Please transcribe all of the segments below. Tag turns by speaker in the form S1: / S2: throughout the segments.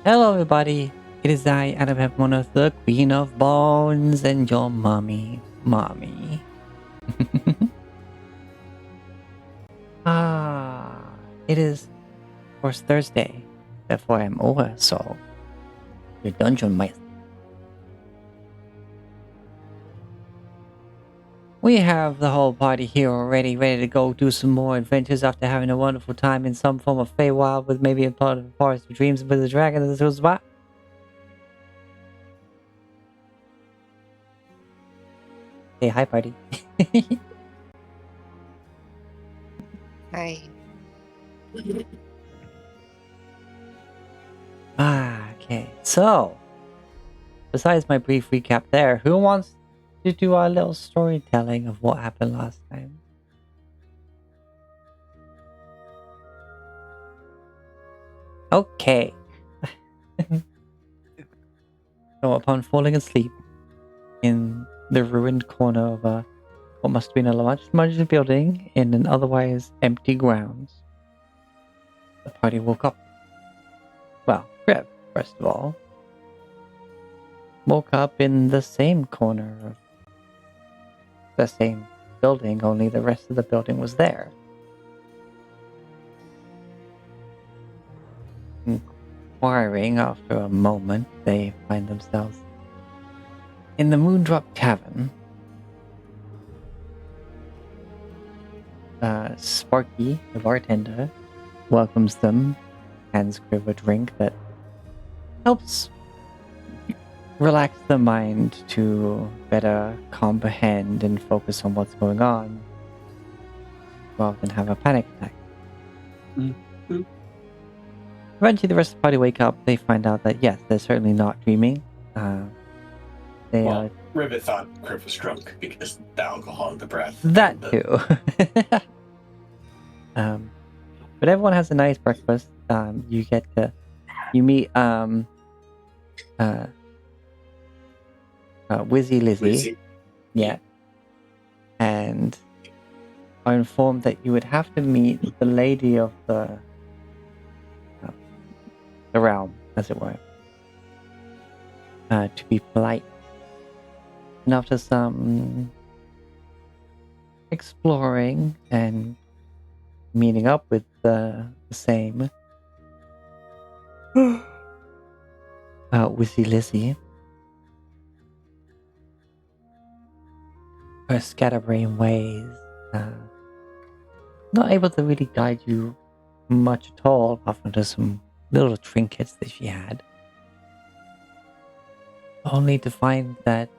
S1: Hello, everybody. It is I, Adam Hepmonoth, the Queen of Bones, and your mommy. It is, of course, Thursday. Therefore, I'm over, so your dungeon might. We have the whole party here already, ready to go do some more adventures after having a wonderful time in some form of Feywild with maybe a part of the Forest of Dreams with a dragon in the spot. Hey, hi, party.
S2: Hi.
S1: Okay. So, besides my brief recap there, who wants to do our little storytelling of what happened last time? Okay. So, upon falling asleep in the ruined corner of what must have been a large building in an otherwise empty grounds, the party woke up. Well, Rev, first of all, woke up in the same corner of the same building, only the rest of the building was there. Inquiring after a moment, they find themselves in the Moondrop Tavern. Sparky, the bartender, welcomes them, hands Criv a drink that helps relax the mind to better comprehend and focus on what's going on rather than have a panic attack.
S3: Mm-hmm.
S1: Eventually, the rest of the party wake up. They find out that, yes, they're certainly not dreaming.
S3: Rivet thought Criv was drunk because the alcohol in the breath.
S1: That too. But everyone has a nice breakfast. You meet Wizzy Lizzy. Yeah. And are informed that you would have to meet the lady of the realm, as it were, to be polite. And after some exploring and meeting up with the same Wizzy Lizzy, her scatterbrain ways, not able to really guide you much at all, apart from just some little trinkets that she had. Only to find that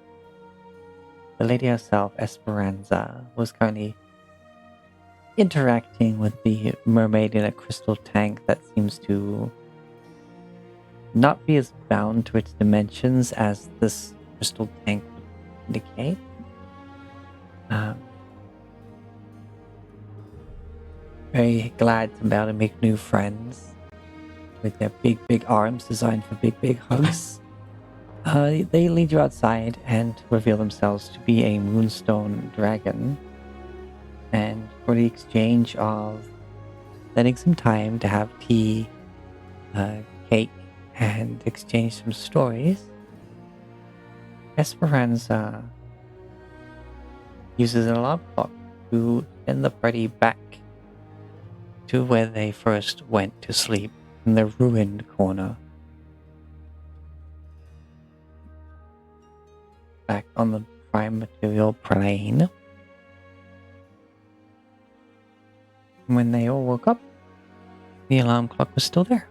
S1: the lady herself, Esperanza, was currently interacting with the mermaid in a crystal tank that seems to not be as bound to its dimensions as this crystal tank would indicate. Very glad to be able to make new friends with their big arms designed for big hugs. They lead you outside and reveal themselves to be a moonstone dragon. And for the exchange of letting some time to have tea, cake, and exchange some stories, Esperanza uses an alarm clock to send the party back to where they first went to sleep, in the ruined corner. Back on the prime material plane. When they all woke up, the alarm clock was still there.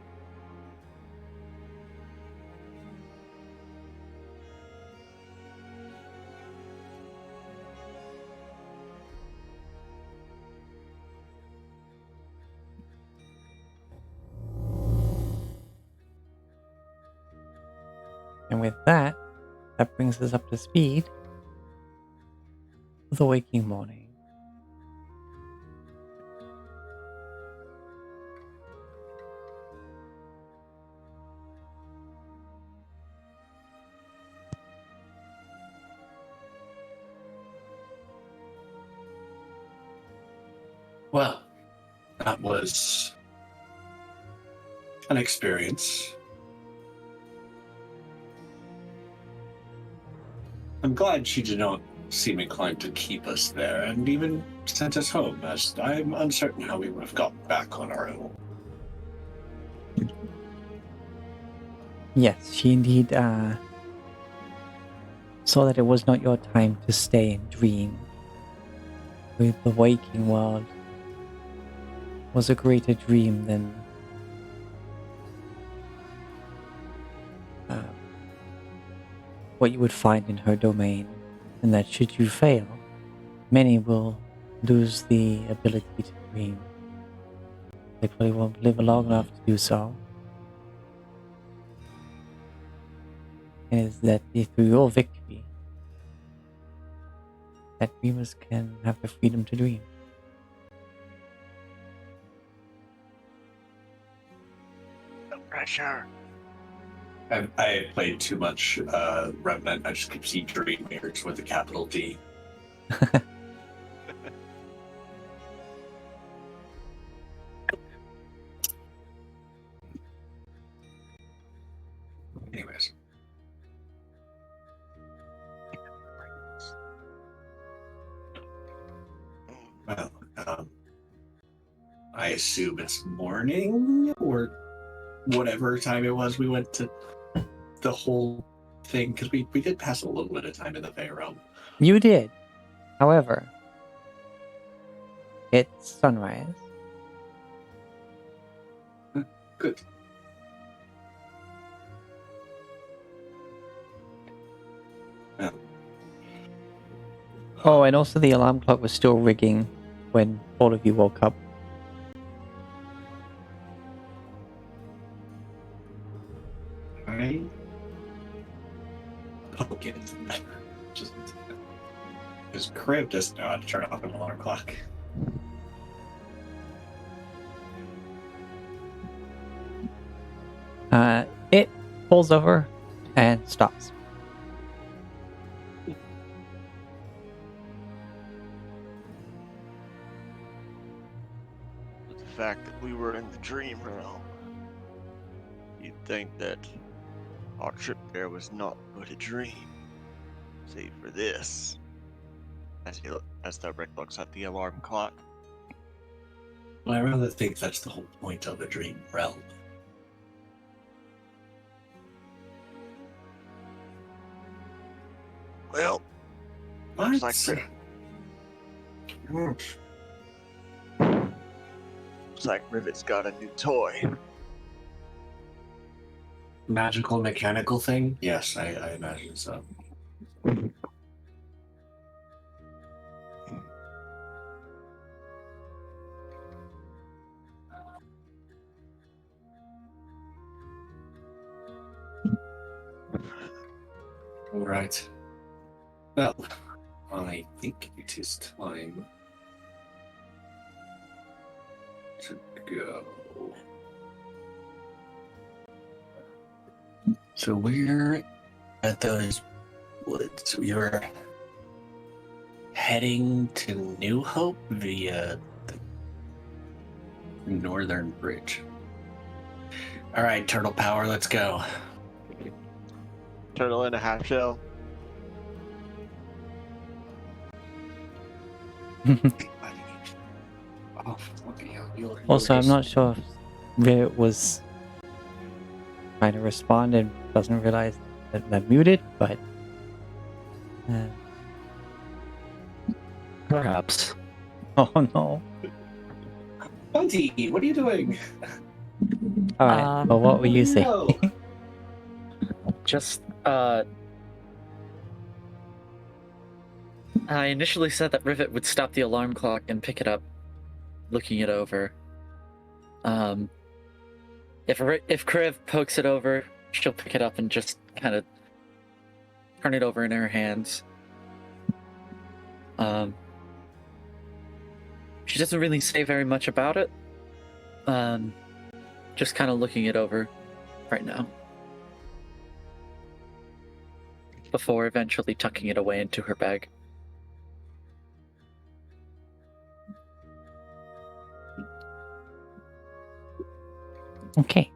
S1: And with that brings us up to speed of the waking morning.
S3: Well, that was an experience. I'm glad she did not seem inclined to keep us there, and even sent us home, as I'm uncertain how we would have gotten back on our own.
S1: Yes, she indeed saw that it was not your time to stay and dream. With the waking world was a greater dream than what you would find in her domain, and that should you fail, many will lose the ability to dream. They probably won't live long enough to do so. And it's that through your victory, that dreamers can have the freedom to dream.
S4: No pressure.
S3: I played too much Remnant. I just keep seeing Dream Mirrors with a capital D. Anyways. Well, I assume it's morning or whatever time it was we went to the whole thing, because we did pass a little bit of time in the Fae realm.
S1: You did. However, it's sunrise.
S3: Good.
S1: Oh, and also the alarm clock was still ringing when all of you woke up.
S3: Okay. Just his crib doesn't know how to turn off an alarm clock.
S1: It pulls over and stops.
S4: With the fact that we were in the dream realm, you'd think that our trip there was not but a dream, save for this. As the Rick looks at the alarm clock.
S3: Well, I rather think that's the whole point of a dream realm.
S4: Well,
S3: What?
S4: looks like Rivet's got a new toy.
S3: Magical mechanical thing? Yes, I imagine so. All right. Well, I think it is time to go. So we're at those woods. We were heading to New Hope via the Northern Bridge. All right, Turtle Power, let's go.
S4: Turtle in a half shell.
S1: Also, I'm not sure if Rivet was trying to respond and doesn't realize that they're muted, but
S5: Perhaps.
S1: oh no.
S3: Bunty, what are you doing?
S1: All right. Well, what were you saying?
S3: No.
S5: Just, I initially said that Rivet would stop the alarm clock and pick it up, looking it over. If Kriv pokes it over, she'll pick it up and just kind of turn it over in her hands. She doesn't really say very much about it. Just kind of looking it over right now. Before eventually tucking it away into her bag.
S1: Okay.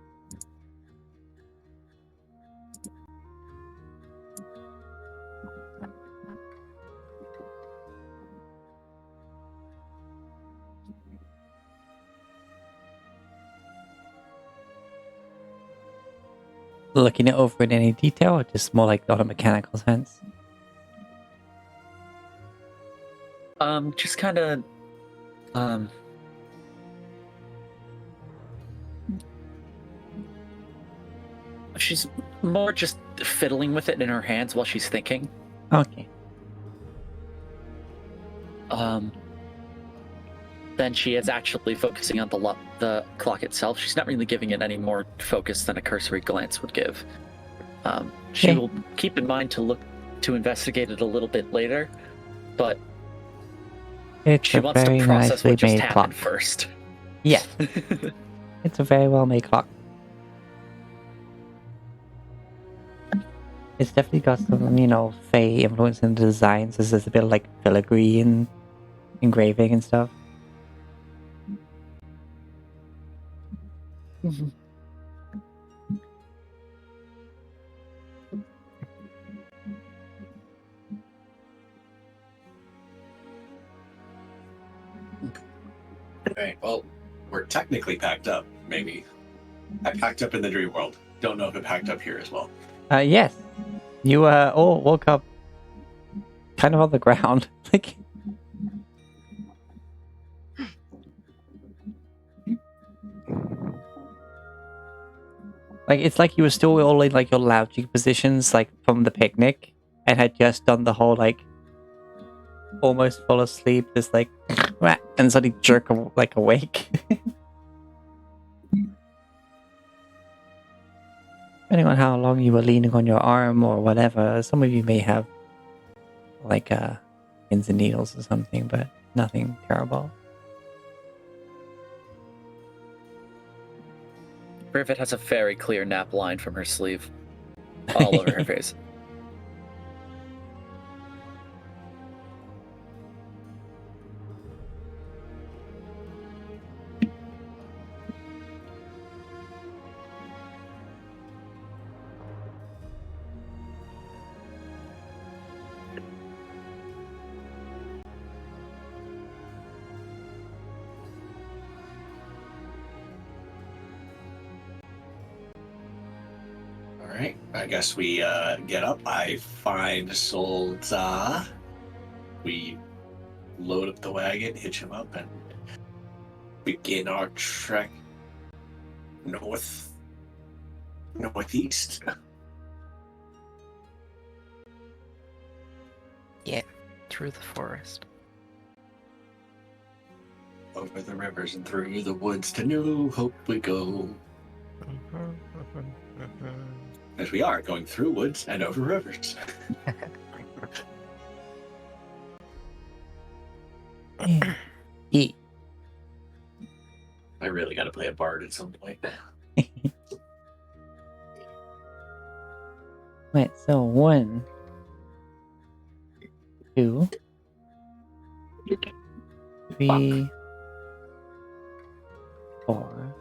S1: looking it over in any detail, or just more like on a mechanical sense?
S5: Just kind of, she's more just fiddling with it in her hands while she's thinking.
S1: Okay.
S5: Then she is actually focusing on the clock itself. She's not really giving it any more focus than a cursory glance would give. She
S1: Okay.
S5: will keep in mind to investigate it a little bit later, but
S1: It's
S5: she
S1: a
S5: wants to
S1: very
S5: process
S1: nicely
S5: what just
S1: made
S5: happened
S1: clock.
S5: first.
S1: Yeah, it's a very well made clock. It's definitely got some, Fey influence in the designs. There's a bit of like filigree and engraving and stuff.
S3: Alright, well, we're technically packed up, maybe. I packed up in the dream world. Don't know if it packed up here as well.
S1: Yes. You all woke up kind of on the ground. Like it's like you were still all in like your lounging positions, like from the picnic, and had just done the whole like almost fall asleep, just like and suddenly jerk awake. Depending on how long you were leaning on your arm or whatever, some of you may have like pins and needles or something, but nothing terrible.
S5: Rivet has a very clear nap line from her sleeve all over her face.
S3: Alright, I guess we get up. I find Solza. We load up the wagon, hitch him up, and begin our trek northeast.
S2: Yeah, through the forest.
S3: Over the rivers and through the woods to New Hope we go. As we are going through woods and over rivers.
S1: Eat.
S3: I really got to play a bard at some point.
S1: Wait, so 1, 2, 3, 4.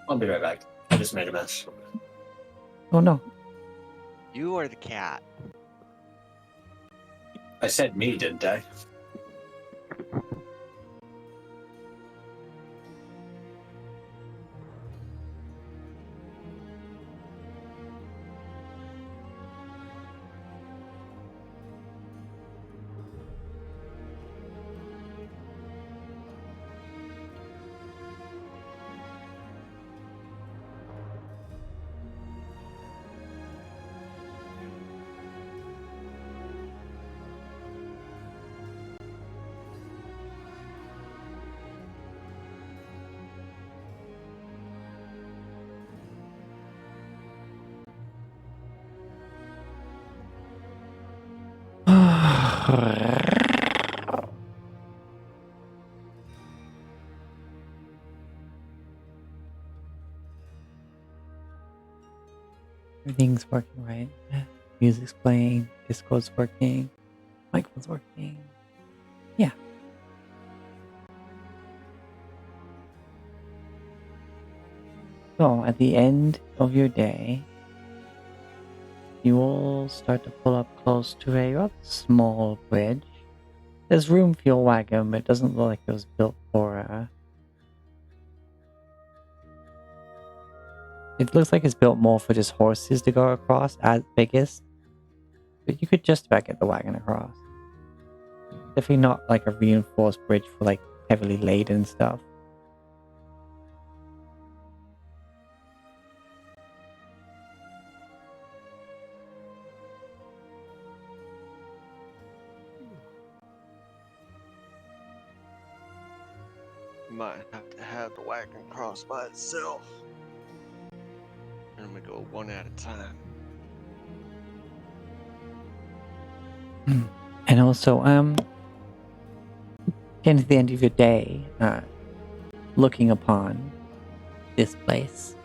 S3: I'll be right back. I just made a mess.
S1: Oh no.
S4: You are the cat.
S3: I said me, didn't I?
S1: Everything's working right. Music's playing, Discord's working, microphone's working. Yeah. So at the end of your day, you all start to pull up close to a rather small bridge. There's room for your wagon, but it doesn't look like it was built for It looks like it's built more for just horses to go across at biggest. But you could just about get the wagon across. Definitely not like a reinforced bridge for like heavily laden stuff.
S4: Might have to have the wagon cross by itself. And we go one at a time.
S1: And also, getting to the end of your day, looking upon this place.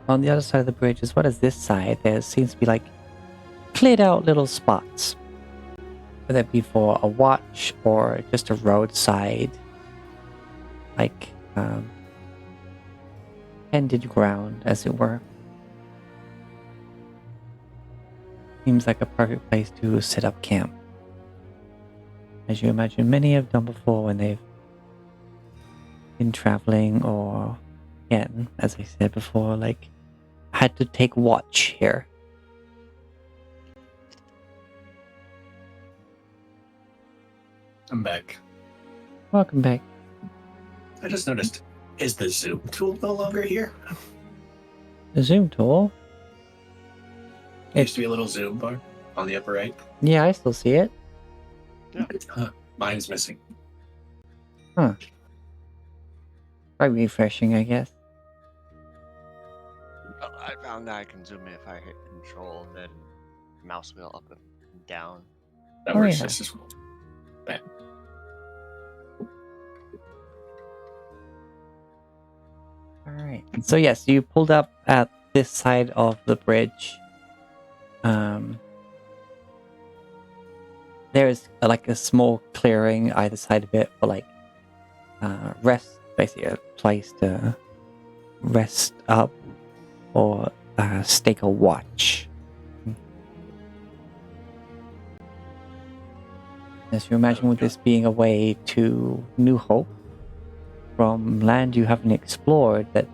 S1: On the other side of the bridge, as well as this side, there seems to be like cleared out little spots. Whether it be for a watch or just a roadside, like, tended ground, as it were. Seems like a perfect place to set up camp. As you imagine many have done before when they've been traveling or, again, as I said before, like, had to take watch here.
S3: I'm back.
S1: Welcome back.
S3: I just noticed, is the zoom tool no longer here?
S1: The zoom tool?
S3: There used to be a little zoom bar on the upper right.
S1: Yeah, I still see it.
S3: Mine's missing.
S1: By refreshing, I guess.
S4: I found that I can zoom in if I hit control and then mouse wheel up and down.
S3: That
S1: Oh,
S3: works
S1: yeah.
S3: just as well. Bam.
S1: Alright. So yes, you pulled up at this side of the bridge. There's like a small clearing either side of it for like rest, basically a place to rest up or stake a watch. As you imagine, with this being a way to New Hope from land you haven't explored, that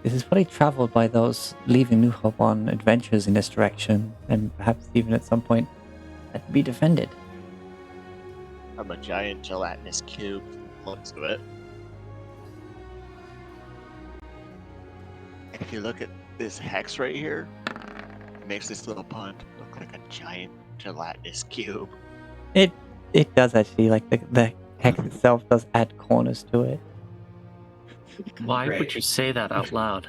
S1: this is probably traveled by those leaving New Hope on adventures in this direction, and perhaps even at some point had to be defended.
S4: I'm a giant gelatinous cube next to it. If you look at this hex right here, it makes this little pond look like a giant gelatinous cube.
S1: It does actually, like the hex itself does add corners to it.
S2: Why
S3: Great.
S2: would you say that out loud?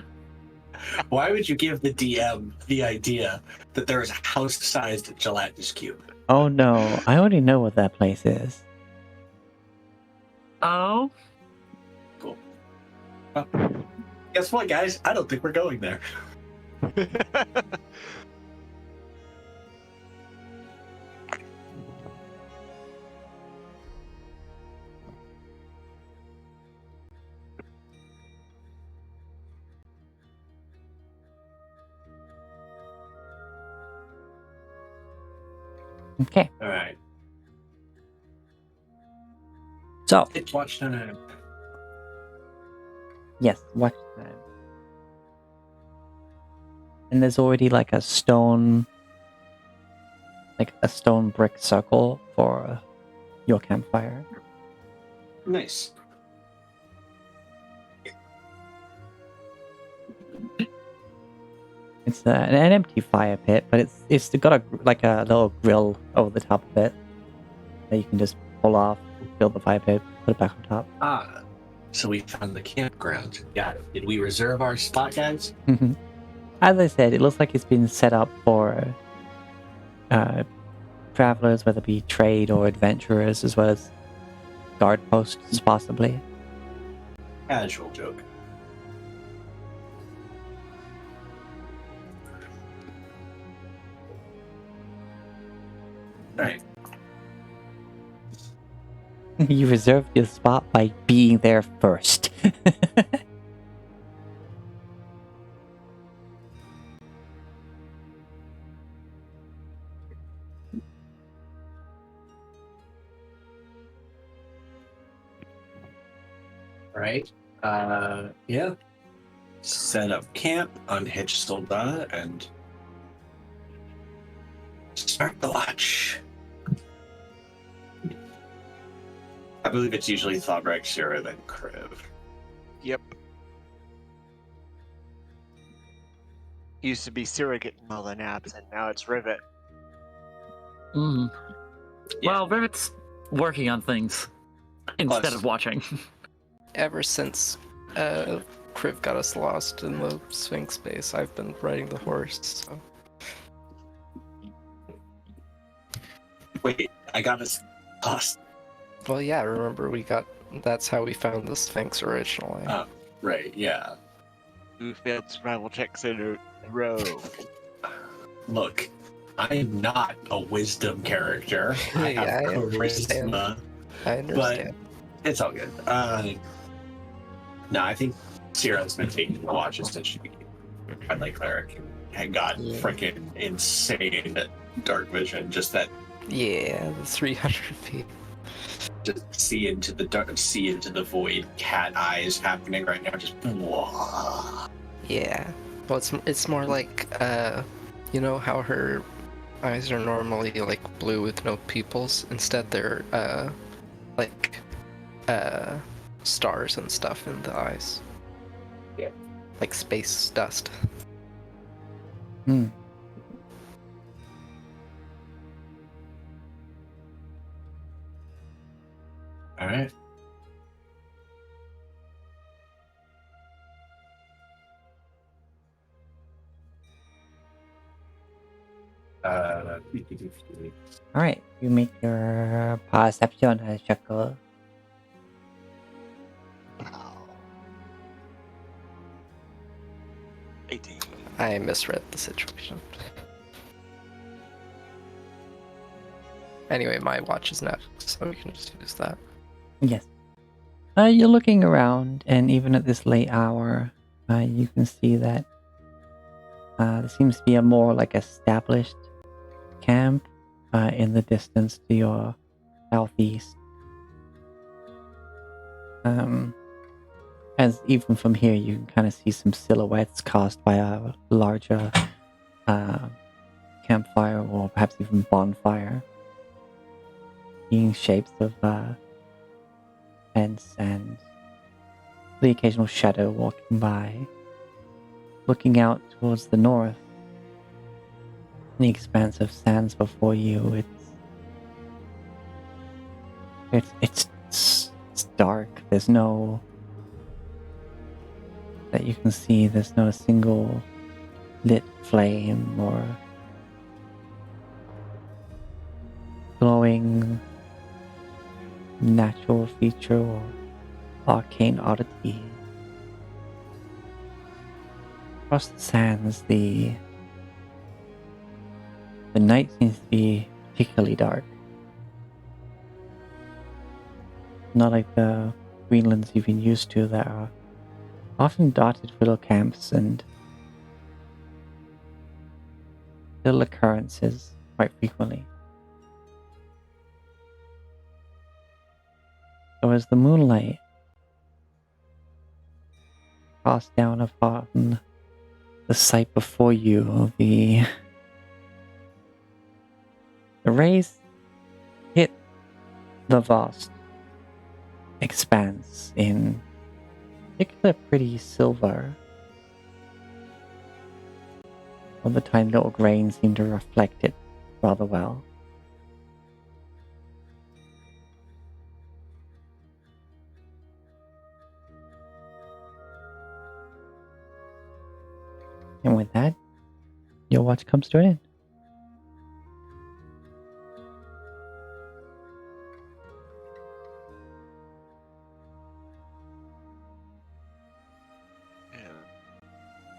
S3: Why would you give the DM the idea that there is a house-sized gelatinous cube?
S1: Oh no, I already know what that place is.
S2: Oh?
S3: Cool. Well, guess what, guys? I don't think we're going there.
S1: Okay,
S3: All right.
S1: so
S3: It's watch time.
S1: yes, watch time. And there's already like a stone brick circle for your campfire.
S3: Nice.
S1: It's an empty fire pit, but it's got a little grill over the top of it that you can just pull off, build the fire pit, put it back on top.
S3: Ah, so we found the campground. Got it. Did we reserve our spot, guys?
S1: As I said, it looks like it's been set up for travelers, whether it be trade or adventurers, as well as guard posts, possibly.
S3: Casual joke. All right.
S1: You reserved your spot by being there first.
S3: All right. Yeah. Set up camp, unhitch Solda, and start the watch. I believe it's usually Thabrek, Sierra, then Kriv.
S4: Yep. Used to be Syrah getting all the naps, and now it's Rivet.
S5: Mm.
S3: Yeah.
S5: Well, Rivet's working on things instead
S3: Plus-
S5: of watching.
S6: Ever since Kriv got us lost in the Sphinx base, I've been riding the horse, so.
S3: Wait, I got us lost.
S6: Well, yeah, remember that's how we found the Sphinx originally.
S3: Oh. Right, yeah.
S4: Who failed survival checks in a row?
S3: Look, I'm not a wisdom character. I have
S6: Yeah, I understand.
S3: charisma,
S6: I understand.
S3: but it's all good. No, I think Sierra's been taking the watches since she became a Red Light Cleric and got
S6: Yeah.
S3: freaking insane dark vision. Just that,
S6: Yeah, the 300 feet.
S3: just see into the dark, see into the void. Cat eyes happening right now. Just whoa.
S6: Yeah. Well, it's more like, you know how her eyes are normally like blue with no pupils? Instead, they're like stars and stuff in the eyes.
S3: Yeah.
S6: Like space dust.
S1: Hmm.
S3: All right.
S1: All right, you make your perception check.
S4: Wow. 18.
S6: I misread the situation. Anyway, my watch is next, so we can just use that.
S1: Yes. You're looking around, and even at this late hour, you can see that there seems to be a more like established camp in the distance to your southeast. As even from here, you can kind of see some silhouettes cast by a larger campfire or perhaps even bonfire, being shapes of tents and the occasional shadow walking by. Looking out towards the north, the expanse of sands before you, it's dark. There's no that you can see. There's no single lit flame or glowing natural feature or arcane oddity. Across the sands, the night seems to be particularly dark. Not like the Greenlands you've been used to that are often dotted with little camps and little occurrences quite frequently. So as the moonlight casts down upon the sight before you, the rays hit the vast expanse in particular pretty silver. All the tiny little grains seem to reflect it rather well. And with that, your watch comes to an end.
S4: And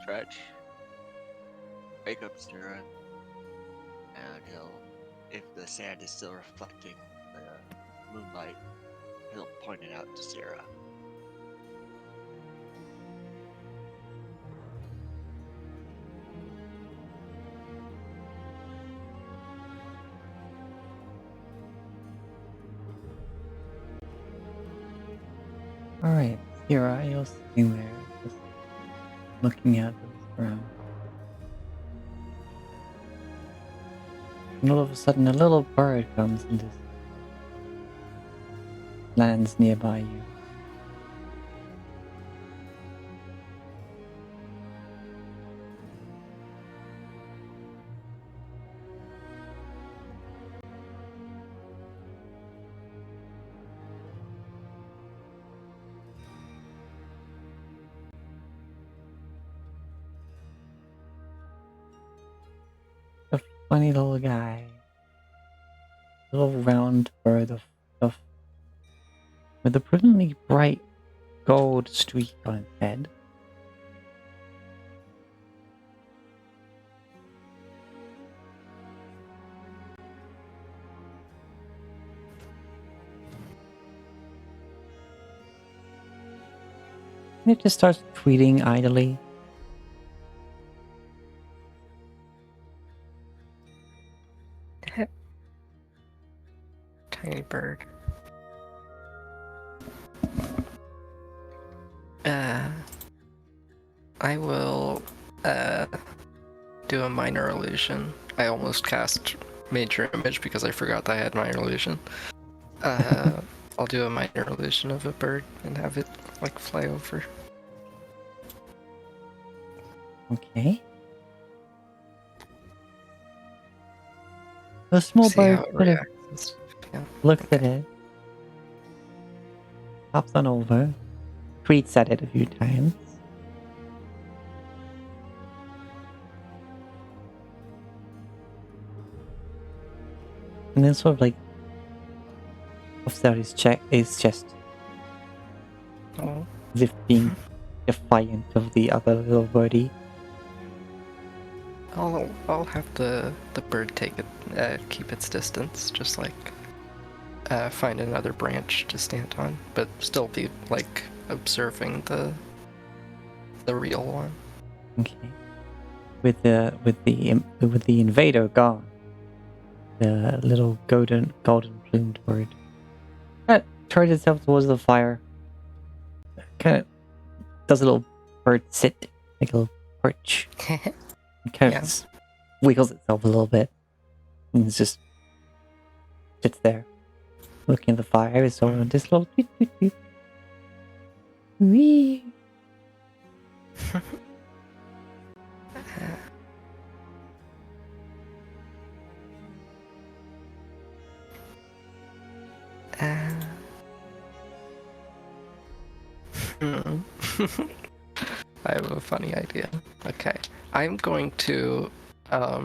S4: Stretch. Wake up, Sarah. And if the sand is still reflecting the moonlight, he'll point it out to Sarah.
S1: Alright, Kira, you're sitting there, just looking out at the ground. And all of a sudden, a little bird comes and just lands nearby you. A funny little guy. Little round bird of stuff with a brilliantly bright gold streak on its head. And it just starts tweeting idly.
S6: Tiny bird. I will do a minor illusion. I almost cast major image because I forgot that I had minor illusion. I'll do a minor illusion of a bird and have it like fly over.
S1: Okay. The small
S6: See
S1: bird
S6: how it
S1: sort of
S6: reacts. Yeah.
S1: looks at it, hops on over, tweets at it a few times. And then sort of like puffs out his chest
S6: Oh.
S1: as if being defiant of the other little birdie.
S6: I'll have the bird take it, keep its distance, just like find another branch to stand on, but still be like observing the real one.
S1: Okay. With the invader gone, the little golden plumed bird kind of turns itself towards the fire. Kind of does a little bird sit, like a little perch. It kind of just wiggles itself a little bit, and it's just sits there, looking at the fire. It's all this little tweet, tweet, tweet. Wee.
S6: I have a funny idea. Okay. I'm going to I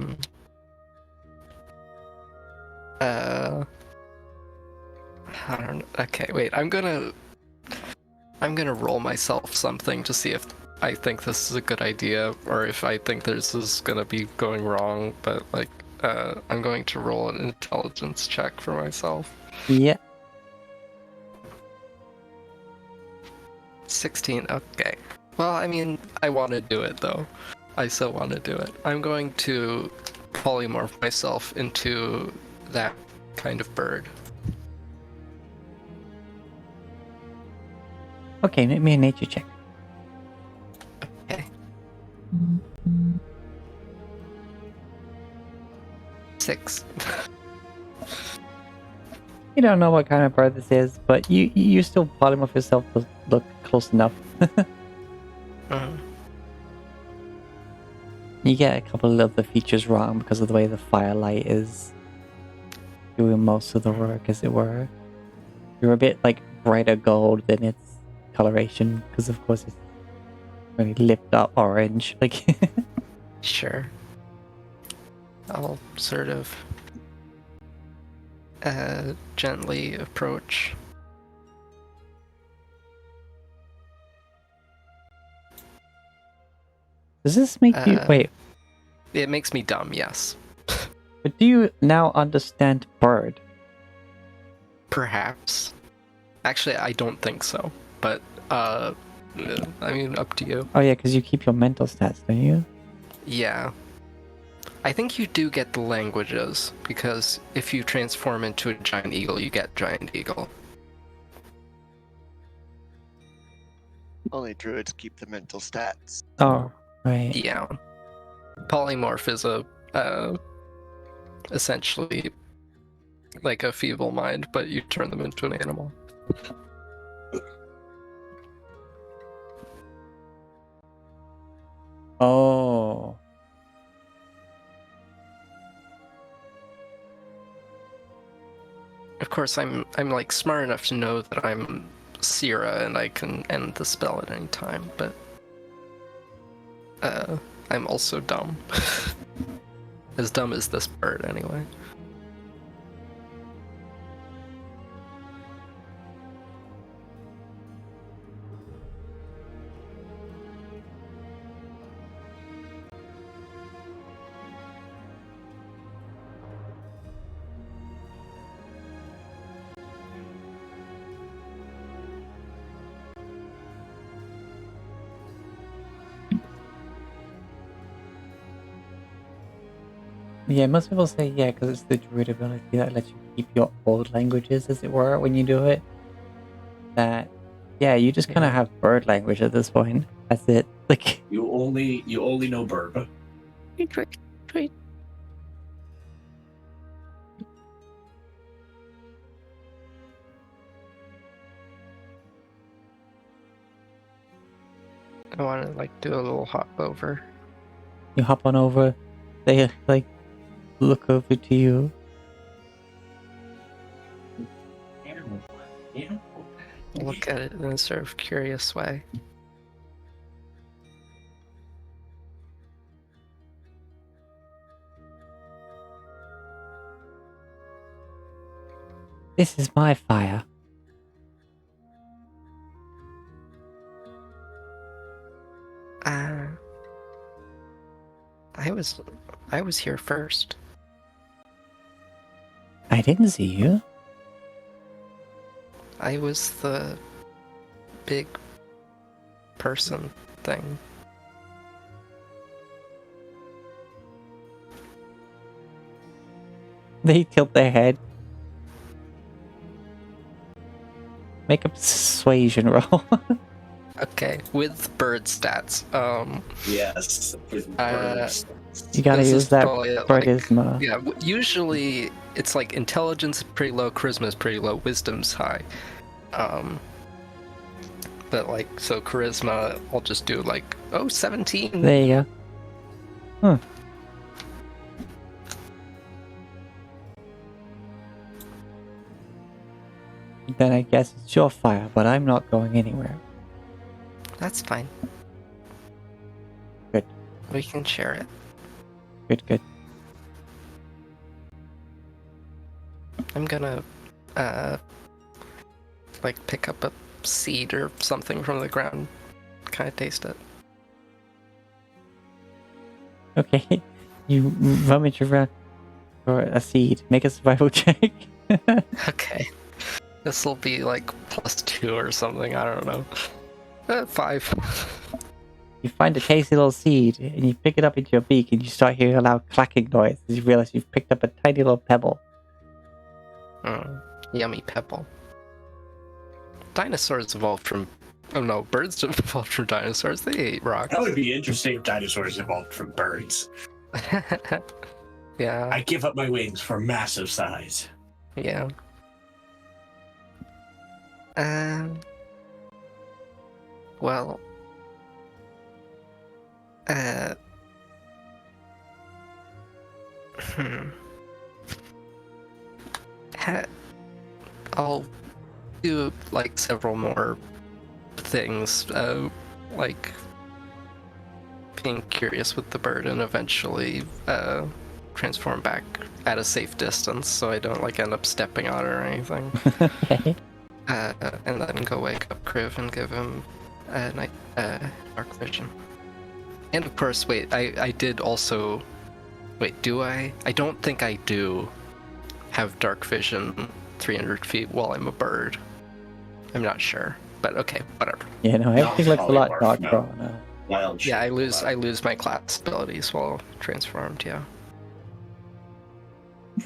S6: don't know. Okay, wait. I'm gonna roll myself something to see if I think this is a good idea or if I think this is gonna be going wrong, but like I'm going to roll an intelligence check for myself.
S1: Yeah.
S6: 16, okay. Well, I mean, I want to do it though. I still want to do it. I'm going to polymorph myself into that kind of bird.
S1: Okay, make me a nature check.
S6: Okay. 6.
S1: You don't know what kind of bird this is, but you still polymorph yourself to look close enough. You get a couple of the features wrong because of the way the firelight is doing most of the work, as it were. You're a bit like brighter gold than its coloration, because of course it's really lit up orange. Like,
S6: Sure. I'll sort of gently approach.
S1: does this make you wait?
S6: It makes me dumb, yes.
S1: But do you now understand bird?
S6: Perhaps. Actually, I don't think so. But, I mean, up to you.
S1: Oh yeah, because you keep your mental stats, don't you?
S6: Yeah. I think you do get the languages, because if you transform into a giant eagle, you get giant eagle.
S4: Only druids keep the mental stats.
S1: Oh, right.
S6: Yeah. Polymorph is essentially like a feeble mind, but you turn them into an animal.
S1: Oh.
S6: Of course, I'm like smart enough to know that I'm Sira and I can end the spell at any time, but I'm also dumb. As dumb as this bird, anyway.
S1: Yeah, most people say yeah, because it's the druid ability that lets you keep your old languages, as it were, when you do it. That, yeah, you just kind of have bird language at this point. That's it. Like,
S3: You only know bird.
S5: Tweet.
S6: I want to like do a little hop over.
S1: you hop on over, they like look over to you.
S3: Animal. Animal.
S6: Look at it in a sort of curious way.
S1: This is my fire.
S6: I was here first.
S1: I didn't see you.
S6: I was the big person thing.
S1: They tilt their head. Make a persuasion roll.
S6: Okay, with bird stats.
S3: Yes. With birds.
S1: You gotta
S6: This
S1: use
S6: is
S1: that
S6: probably, like,
S1: charisma.
S6: yeah, usually it's like intelligence is pretty low, charisma is pretty low, wisdom's high. But like, so charisma, I'll just do like, 17.
S1: There you go. Huh. Then I guess it's your fire, but I'm not going anywhere.
S6: That's fine.
S1: Good.
S6: We can share it.
S1: Good.
S6: I'm gonna, like pick up a seed or something from the ground, kind of taste it.
S1: Okay. You rummage around for a seed. Make a survival check.
S6: Okay. This will be like +2 or something, I don't know. 5.
S1: You find a tasty little seed, and you pick it up into your beak, and you start hearing a loud clacking noise as you realize you've picked up a tiny little pebble.
S6: Yummy pebble. Dinosaurs evolved from... Oh no, birds evolved from dinosaurs. They ate rocks.
S3: That would be interesting if dinosaurs evolved from birds.
S6: Yeah.
S3: I give up my wings for massive size.
S6: Yeah. Well... I'll do like several more things, like being curious with the bird and eventually transform back at a safe distance so I don't like end up stepping on it or anything.
S1: Okay.
S6: And then go wake up Kriv and give him dark vision. And of course, wait, I did also... Wait, do I? I don't think I do have dark vision 300 feet while I'm a bird. I'm not sure, but okay, whatever.
S1: Yeah, no, everything looks a lot
S3: polymorph,
S1: darker
S3: no.
S1: on
S3: Wild
S6: Yeah, I
S3: shape.
S6: lose my class abilities while transformed, yeah.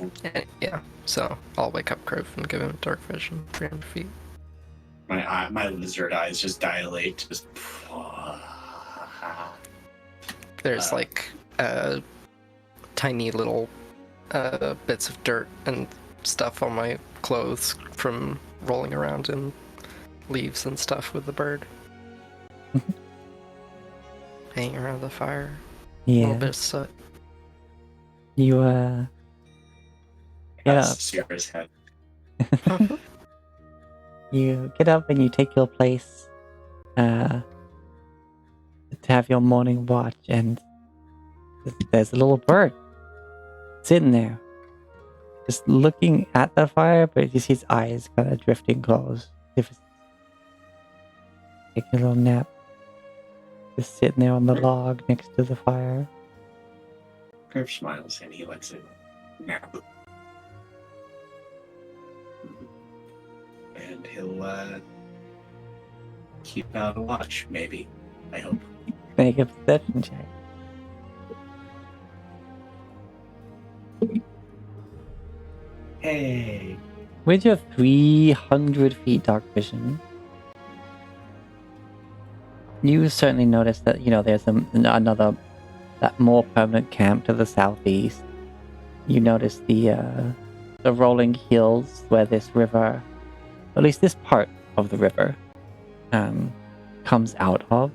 S6: And, yeah, so I'll wake up Kriv and give him dark vision 300 feet.
S3: My lizard eyes just dilate. Just.
S6: There's like tiny little bits of dirt and stuff on my clothes from rolling around in leaves and stuff with the bird. Hanging around the fire. A little bit
S1: Yeah.
S6: of soot.
S1: You get
S3: That's
S1: up.
S3: Sierra's head.
S1: You get up and you take your place to have your morning watch, and there's a little bird sitting there, just looking at the fire, but you see his eyes kind of drifting close. Taking a little nap, just sitting there on the log next to the fire.
S3: Griff smiles and he lets it nap. And he'll keep out a watch, maybe. I hope.
S1: Make a perception check.
S3: Hey.
S1: With your 300 feet dark vision, you certainly notice that, there's another, that more permanent camp to the southeast. You notice the rolling hills where this river, at least this part of the river, comes out of,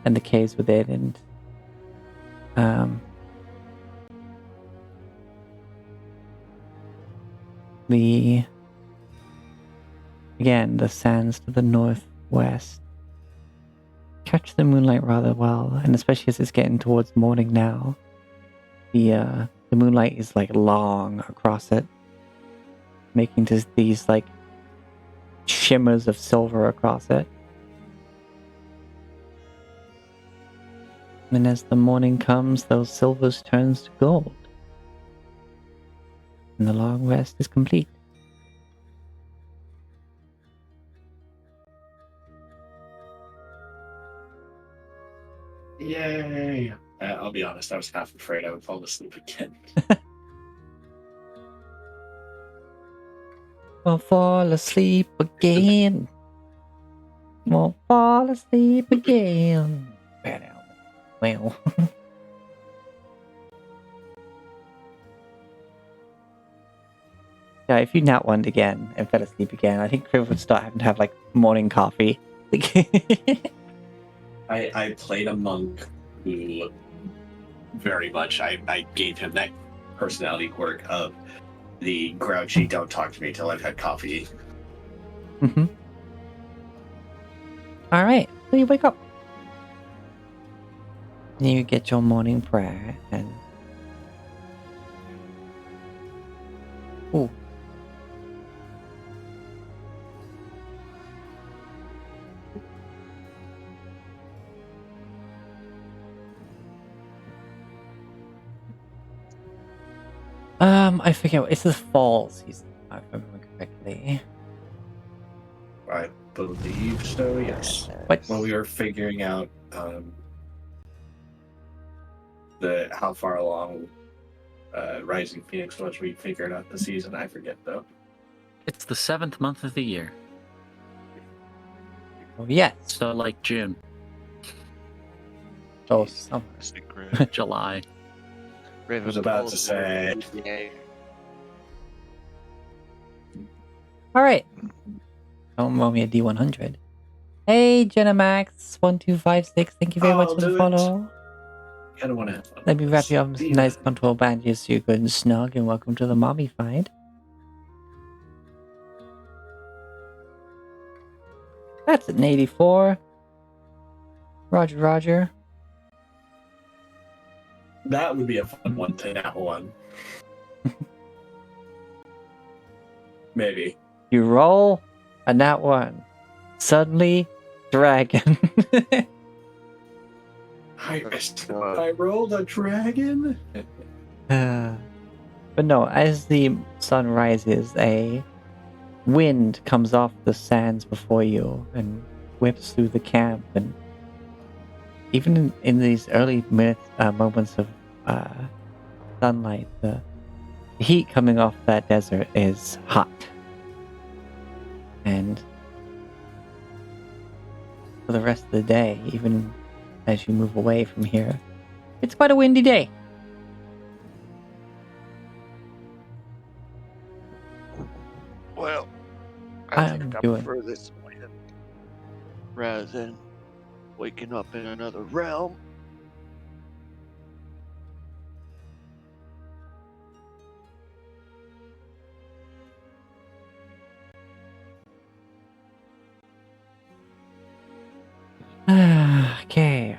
S1: and the caves within, and the sands to the northwest catch the moonlight rather well, and especially as it's getting towards morning now, the moonlight is like long across it, making just these like shimmers of silver across it. And as the morning comes, those silvers turns to gold, and the long rest is complete.
S3: Yay! I'll be honest, I was half afraid I would fall asleep again.
S1: Won't fall asleep again. Won't fall asleep again. Well. Yeah, if you nat one again and fell asleep again, I think Criv would start having to have like morning coffee.
S3: I played a monk who very much, I gave him that personality quirk of the grouchy, don't talk to me till I've had coffee.
S1: Mm-hmm. All right, so you wake up. You get your morning prayer and... Ooh. I forget. It's the fall season, if I remember correctly.
S3: I believe so, yes.
S1: What?
S3: When we were figuring out how far along Rising Phoenix was, we figured out the season. I forget though.
S2: It's the 7th month of the year.
S1: Oh, yes.
S2: So like June,
S1: Oh, summer.
S2: July.
S3: I was about to say.
S1: All right. Don't roll me a D100. Hey, Jenamax1256. Thank you very much for the
S3: do it.
S1: follow.
S3: I don't want to have fun.
S1: Let me wrap you up in some nice control bandages so you're good and snug, and welcome to the mommy find. That's an 84. Roger, Roger.
S3: That would be a fun one to nat one. Maybe.
S1: You roll a nat 1. Suddenly, dragon.
S3: I rolled a dragon?
S1: But no, as the sun rises, a wind comes off the sands before you and whips through the camp, and even in these early moments of sunlight, the heat coming off that desert is hot. And for the rest of the day, even as you move away from here. It's quite a windy day.
S4: Well, I
S1: I'm
S4: think I
S1: doing-
S4: prefer this plan rather than waking up in another realm.
S1: Okay,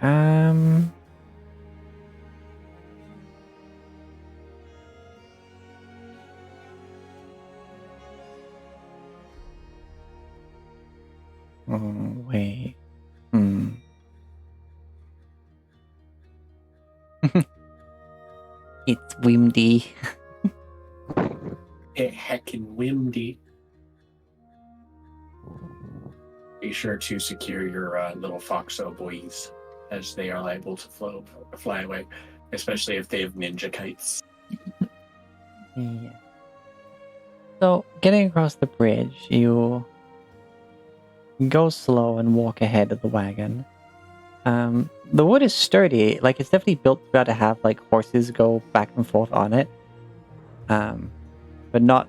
S1: wait. It's windy.
S3: Heckin' windy. Be sure to secure your little foxo boys, as they are liable to fly away, especially if they have ninja kites.
S1: Yeah. So, getting across the bridge, you go slow and walk ahead of the wagon. The wood is sturdy. Like, it's definitely built to be able to have, like, horses go back and forth on it. But not...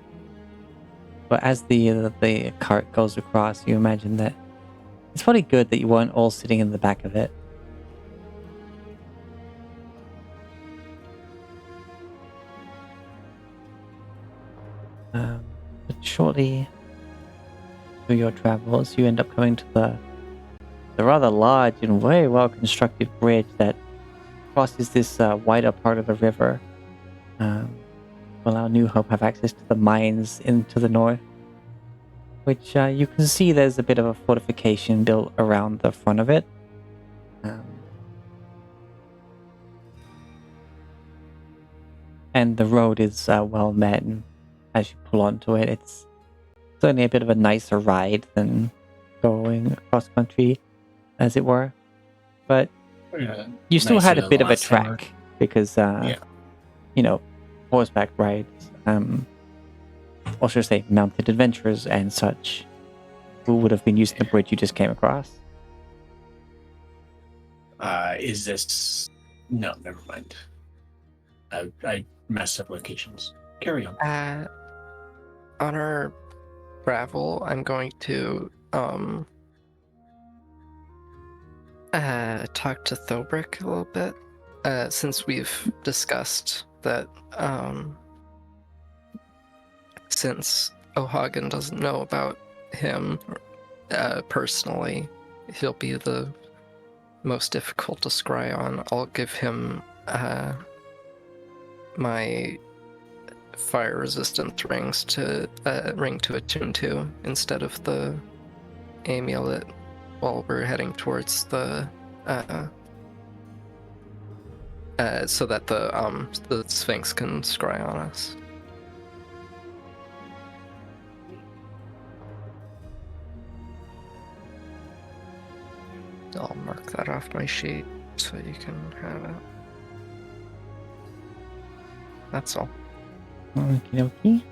S1: But as the cart goes across, you imagine that it's probably good that you weren't all sitting in the back of it. But shortly through your travels, you end up coming to the rather large and very well constructed bridge that crosses this wider part of the river. To allow New Hope have access to the mines into the north, which you can see there's a bit of a fortification built around the front of it. And the road is well met, and as you pull onto it, it's certainly a bit of a nicer ride than going across country, as it were. But you still
S3: Nicer
S1: had a
S3: than
S1: bit
S3: the
S1: of a
S3: last time,
S1: track because, you know, horseback rides, or should I say, mounted adventures and such, who would have been using the bridge you just came across.
S3: Is this... No, never mind. I messed up locations. Carry on.
S6: On our travel, I'm going to talk to Thobrick a little bit, since we've discussed that since O'Hagan doesn't know about him personally, he'll be the most difficult to scry on. I'll give him my fire resistant rings to ring to attune to instead of the amulet while we're heading towards the so that the Sphinx can scry on us. I'll mark that off my sheet so you can have it. That's all.
S1: Okie dokie.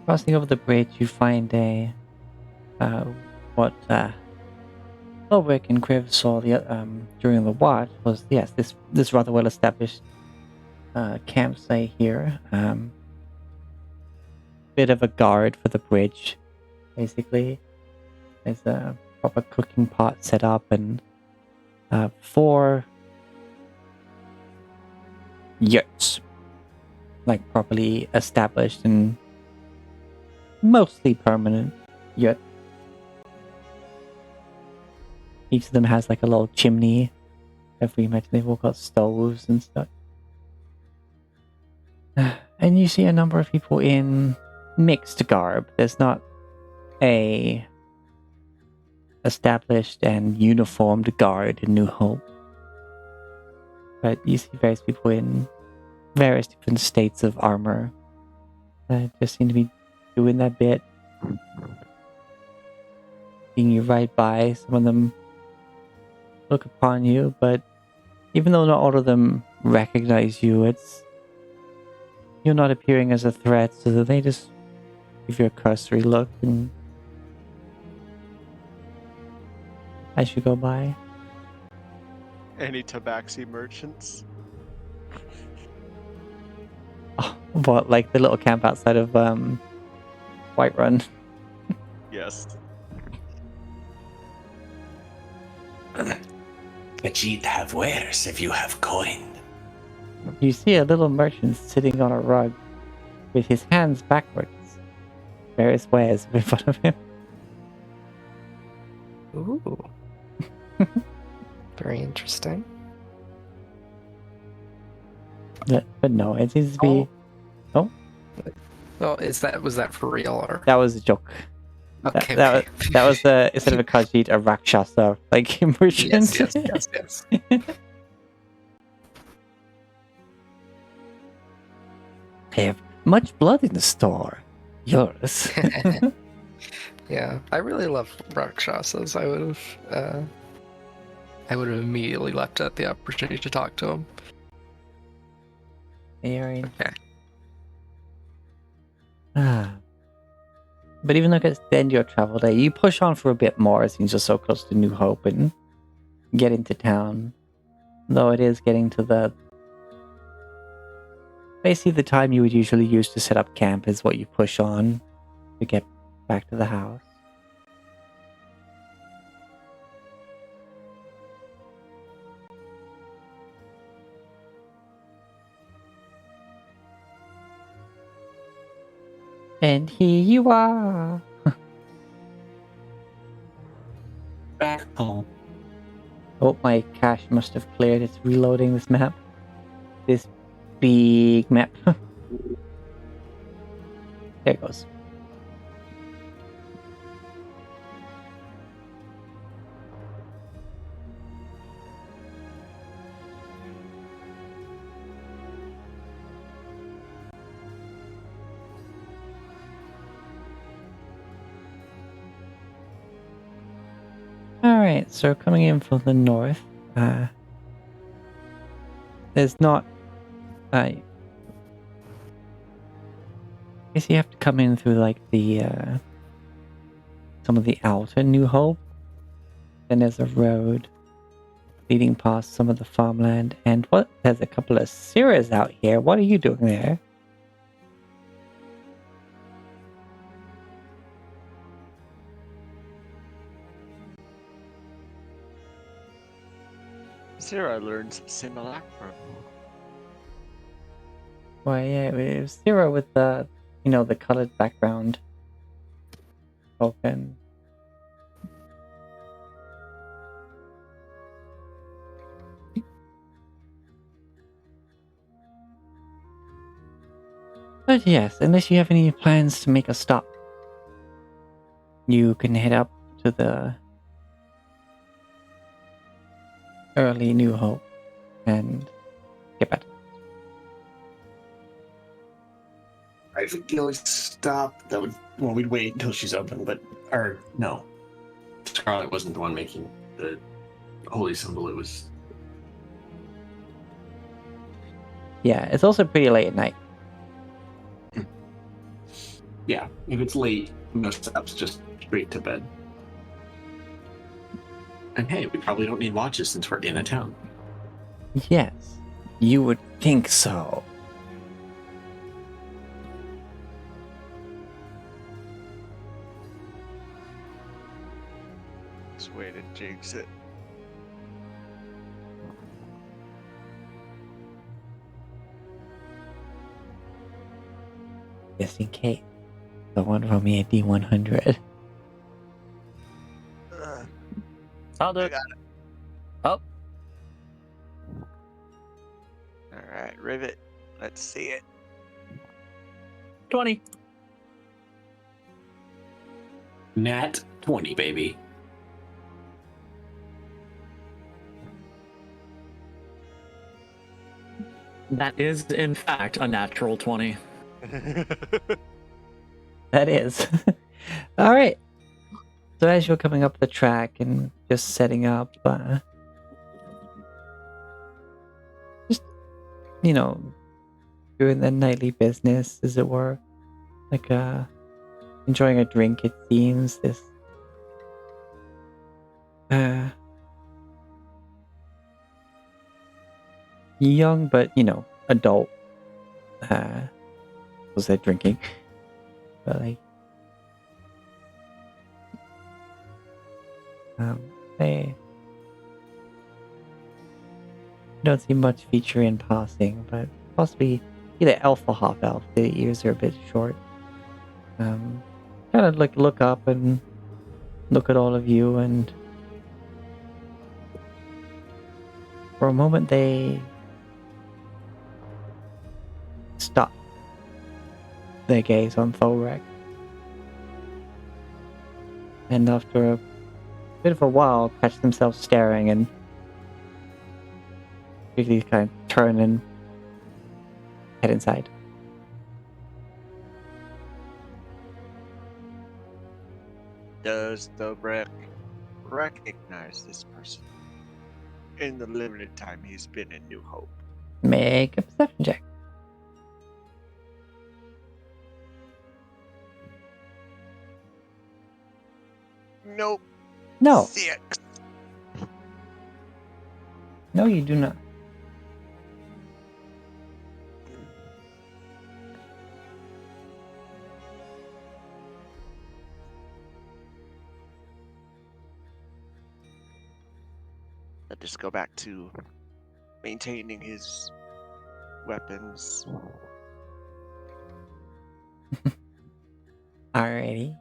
S1: Crossing over the bridge, you find a what Ulrich and Kriv saw during the watch was this rather well established campsite here. Bit of a guard for the bridge, basically. There's a proper cooking pot set up and 4 yurts, like properly established and mostly permanent yurt. Each of them has like a little chimney. If we imagine they've all got stoves and stuff. And you see a number of people in mixed garb. There's not a established and uniformed guard in New Hope. But you see various people in various different states of armor that just seem to be doing that bit. Seeing you right by, some of them look upon you, but even though not all of them recognize you, you're not appearing as a threat, so they just give you a cursory look and as you go by.
S4: Any tabaxi merchants?
S1: Oh, what, like the little camp outside of Whiterun?
S4: Yes.
S3: But you'd have wares if you have coin.
S1: You see a little merchant sitting on a rug with his hands backwards. Various wares in front of him.
S6: Ooh. Very interesting.
S1: But no, it seems to be.
S6: Well, was that for real or?
S1: That was a joke.
S6: Okay.
S1: That was instead of a Khajiit, a Rakshasa, like merchant.
S6: Yes.
S1: I have much blood in the store. Yours.
S6: Yeah, I really love Rakshasas. I would have immediately leapt at the opportunity to talk to him.
S1: Aaron.
S6: Okay.
S1: But even though it's the end of your travel day, you push on for a bit more since you're so close to New Hope and get into town. Though it is getting to the... Basically the time you would usually use to set up camp is what you push on to get back to the house. And here you are.
S3: Back home.
S1: Oh, my cache must have cleared. It's reloading this map. This big map. There it goes. Alright, so coming in from the north, there's not... I guess you have to come in through like the some of the outer New Hope. Then there's a road leading past some of the farmland, and there's a couple of Seers out here. What are you doing there?
S4: Sarah learns simulacrum.
S1: Why, yeah, it was Zero with the, the colored background. Token. But yes, unless you have any plans to make a stop, you can head up to the early New Hope and get back.
S3: I think the only stop that we'd wait until she's open, no. Scarlet wasn't the one making the holy symbol, it was...
S1: Yeah, it's also pretty late at night.
S3: Yeah, if it's late, no stops, just straight to bed. And hey, we probably don't need watches since we're in a town.
S1: Yes, you would think so.
S4: This way to jinx it.
S1: Just in case. Someone roll me a D100.
S5: I'll do
S4: I
S5: it.
S4: got
S5: Oh,
S4: Alright, rivet. Let's see it.
S5: 20.
S3: Nat 20, baby.
S5: That is, in fact, a natural 20.
S1: That is. All right. So as you're coming up the track and just setting up, just, doing the nightly business, as it were, like enjoying a drink, it seems. This young, but adult. Was they drinking? But like, they don't see much feature in passing, but possibly either elf or half elf. The ears are a bit short. Kind of like look up and look at all of you, and for a moment they stop their gaze on Thorek. And after a bit of a while, catch themselves staring and quickly kind of turn and head inside.
S4: Does the wreck recognize this person in the limited time he's been in New Hope?
S1: Make a perception check.
S4: Nope.
S1: No,
S4: 6.
S1: no, you do not.
S4: Let's just go back to maintaining his weapons.
S1: Alrighty.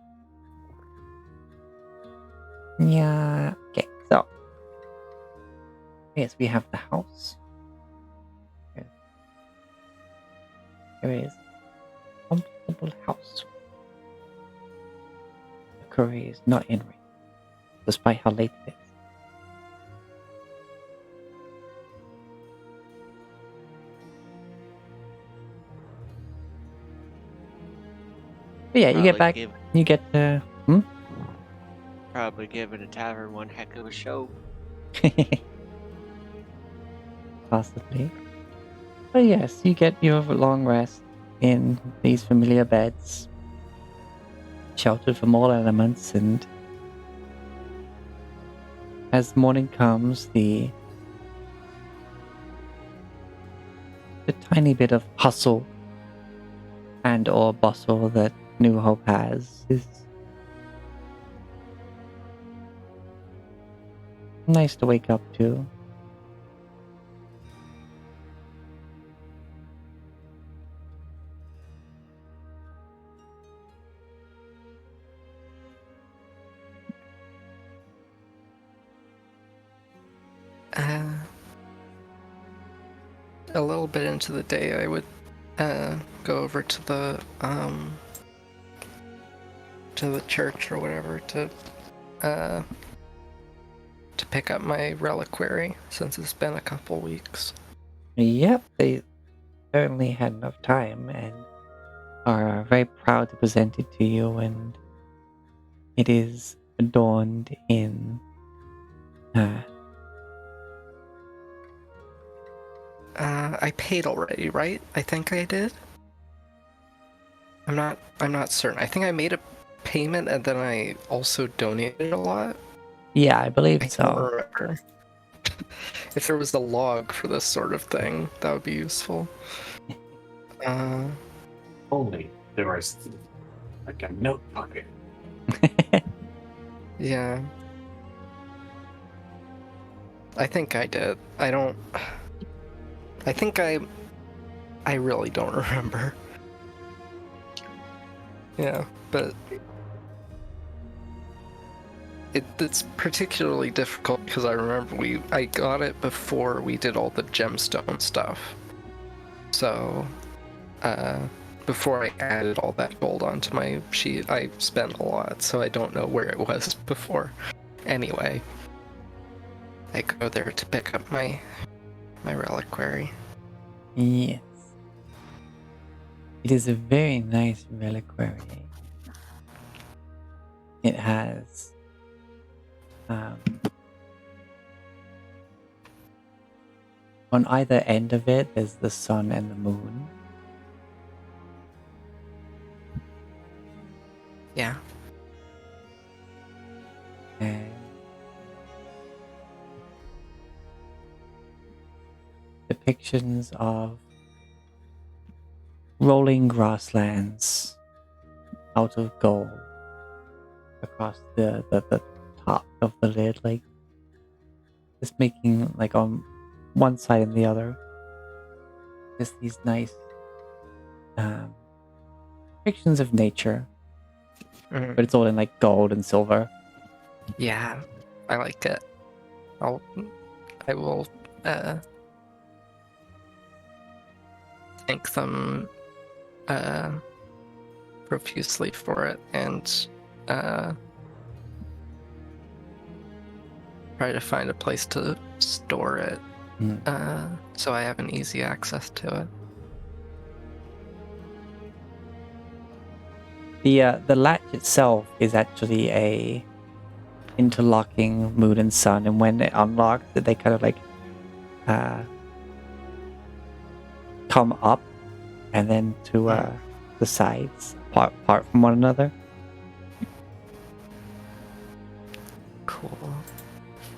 S1: Yeah. Okay, so yes, we have the house. Here is a comfortable house. The curry is not in range, despite how late it is. But yeah, you get back. You get
S4: Probably giving a tavern one heck of a show.
S1: possibly. But yes, you get your long rest in these familiar beds, sheltered from all elements, and as morning comes, the tiny bit of hustle and or bustle that New Hope has is nice to wake up to.
S6: A little bit into the day, I would go over to the church or whatever to pick up my reliquary, since it's been a couple weeks.
S1: Yep, they certainly had enough time and are very proud to present it to you, and it is adorned in
S6: I paid already, right? I think I did. I'm not certain. I think I made a payment and then I also donated a lot.
S1: yeah, I believe
S6: I don't
S1: so.
S6: remember. If there was a log for this sort of thing, that would be useful.
S3: Only there was like a note pocket.
S6: Yeah. I think I did. I really don't remember. Yeah, but it's particularly difficult because I remember I got it before we did all the gemstone stuff. So, before I added all that gold onto my sheet, I spent a lot, so I don't know where it was before. Anyway, I go there to pick up my reliquary.
S1: Yes. It is a very nice reliquary. It has on either end of it, there's the sun and the moon.
S6: Yeah.
S1: And depictions of rolling grasslands out of gold across the top of the lid, like just making like on one side and the other just these nice depictions of nature,
S6: Mhm.
S1: but it's all in like gold and silver.
S6: Yeah, I like it. I will thank them profusely for it and try to find a place to store it so I have an easy access to it.
S1: The latch itself is actually a interlocking moon and sun, and when it unlocks, they kind of like come up and then to the sides, apart from one another.
S6: Cool.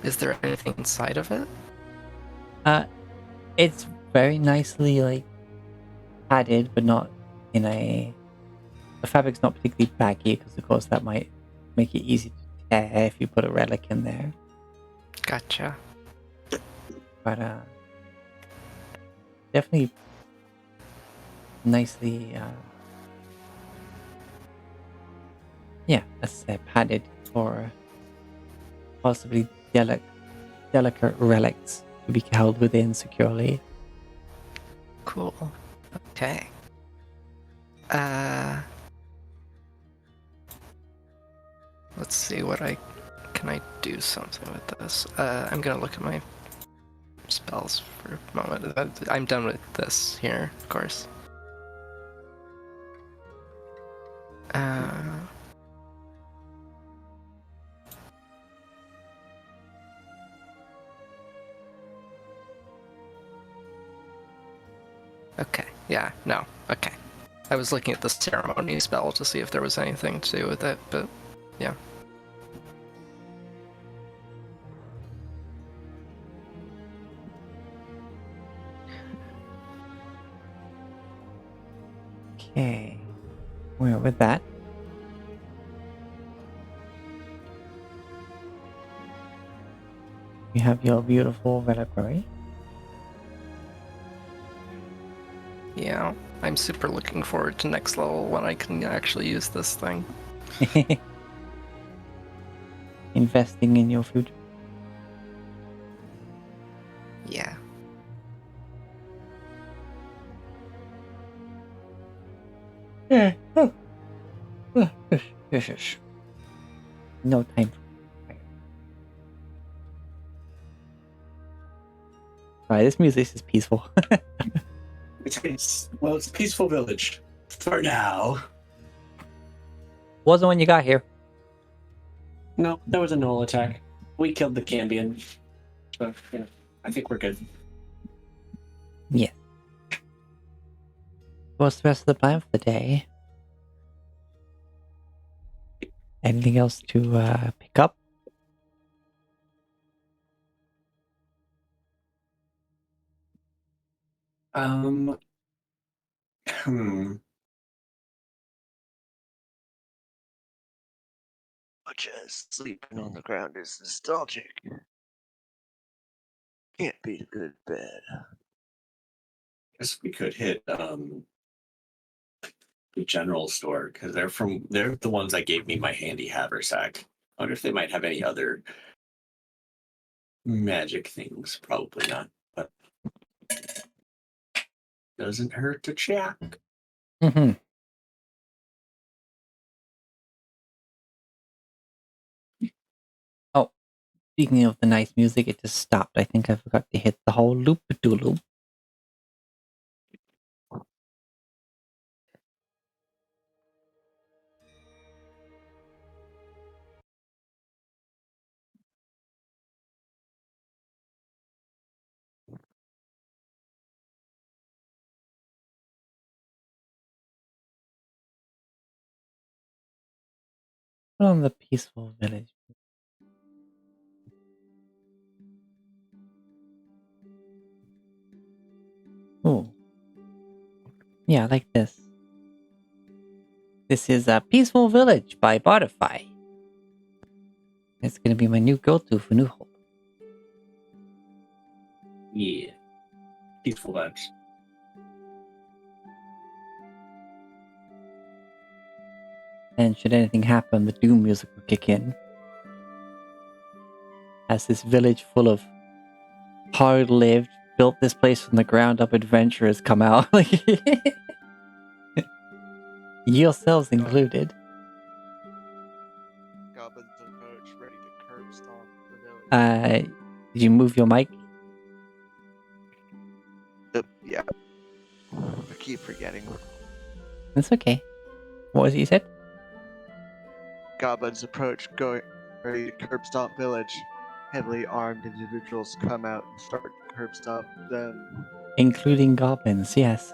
S6: Is there anything inside of it?
S1: It's very nicely like padded, but not in a. The fabric's not particularly baggy because, of course, that might make it easy to tear if you put a relic in there.
S6: Gotcha.
S1: But definitely nicely, yeah, as I said, padded for possibly delicate relics to be held within securely.
S6: Cool. Okay. Let's see what can I do something with this. I'm gonna look at my spells for a moment. I'm done with this here, of course. Okay, yeah, no, okay. I was looking at the ceremony spell to see if there was anything to do with it, but yeah.
S1: Okay, well, with that, you have your beautiful reliquary.
S6: Yeah, I'm super looking forward to next level when I can actually use this thing.
S1: Investing in your future.
S6: Yeah.
S1: Yeah. No time for fire. Alright, this music is peaceful.
S3: It's a peaceful village for now.
S1: Wasn't when you got here.
S3: No, there was a null attack. We killed the Cambion. So, yeah, I think we're good.
S1: Yeah. What's the rest of the plan for the day? Anything else to pick up?
S4: Much as sleeping on the ground is nostalgic, can't beat a good bed.
S3: Guess we could hit the general store because they're the ones that gave me my handy haversack. I wonder if they might have any other magic things. Probably not, but doesn't hurt to check.
S1: Mm-hmm. Oh, speaking of the nice music, it just stopped. I think I forgot to hit the whole loop-a-doo-loop. From the peaceful village. Yeah, I like this. This is a Peaceful Village by Botify. It's gonna be my new go-to for New Hope.
S3: Yeah. Peaceful vibes.
S1: And should anything happen, the Doom music will kick in. As this village full of hard-lived, built this place from the ground up adventurers come out. Like yourselves included.
S4: Goblins approach, ready to curb stomp the village.
S1: Did you move your mic?
S4: Yeah. I keep forgetting.
S1: That's okay. What was it you said?
S4: Goblins approach, going ready to curb stomp village. Heavily armed individuals come out and start to curb stomp them.
S1: Including goblins, yes.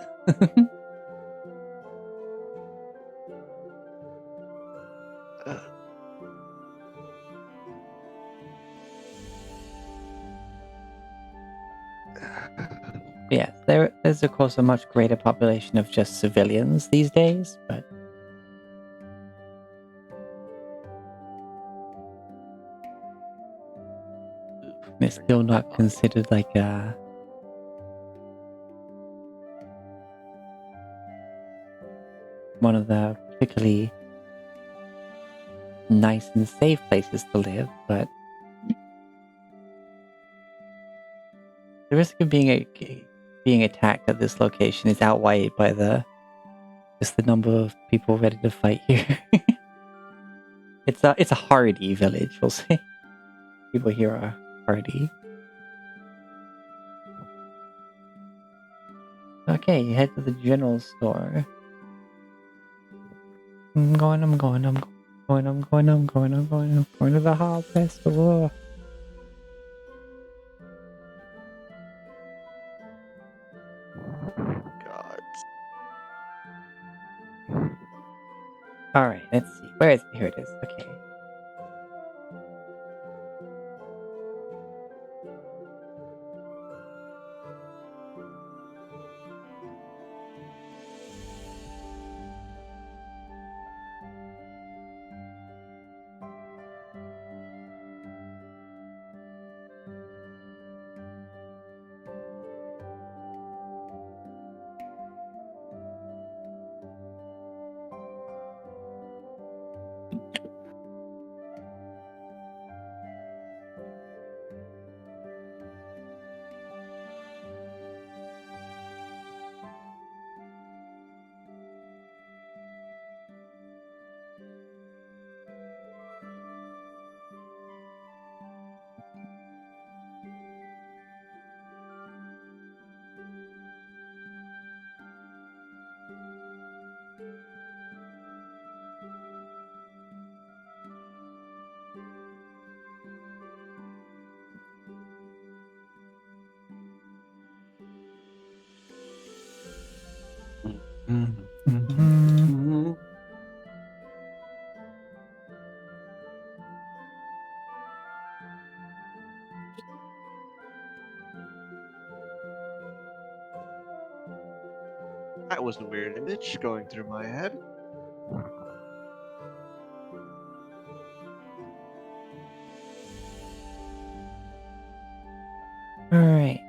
S1: Yeah, there's of course a much greater population of just civilians these days, but it's still not considered like one of the particularly nice and safe places to live, but the risk of being attacked at this location is outweighed by just the number of people ready to fight here. It's a hardy village, we'll say. People here are hardy. Okay, you head to the general store. I'm going to the hall festival.
S4: God.
S1: Alright, let's see. Where is it? Here it is. Okay.
S4: That was a weird image going through my head.
S1: Alright.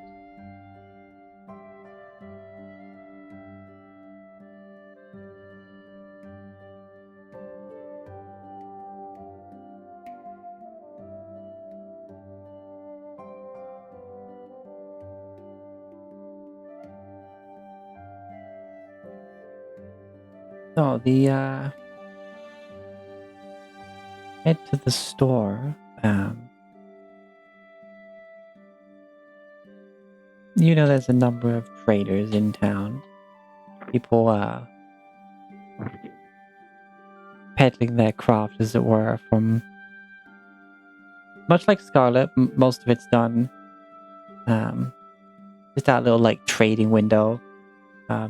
S1: So head to the store. You know there's a number of traders in town. People peddling their craft, as it were, from much like Scarlet, most of it's done just that little like trading window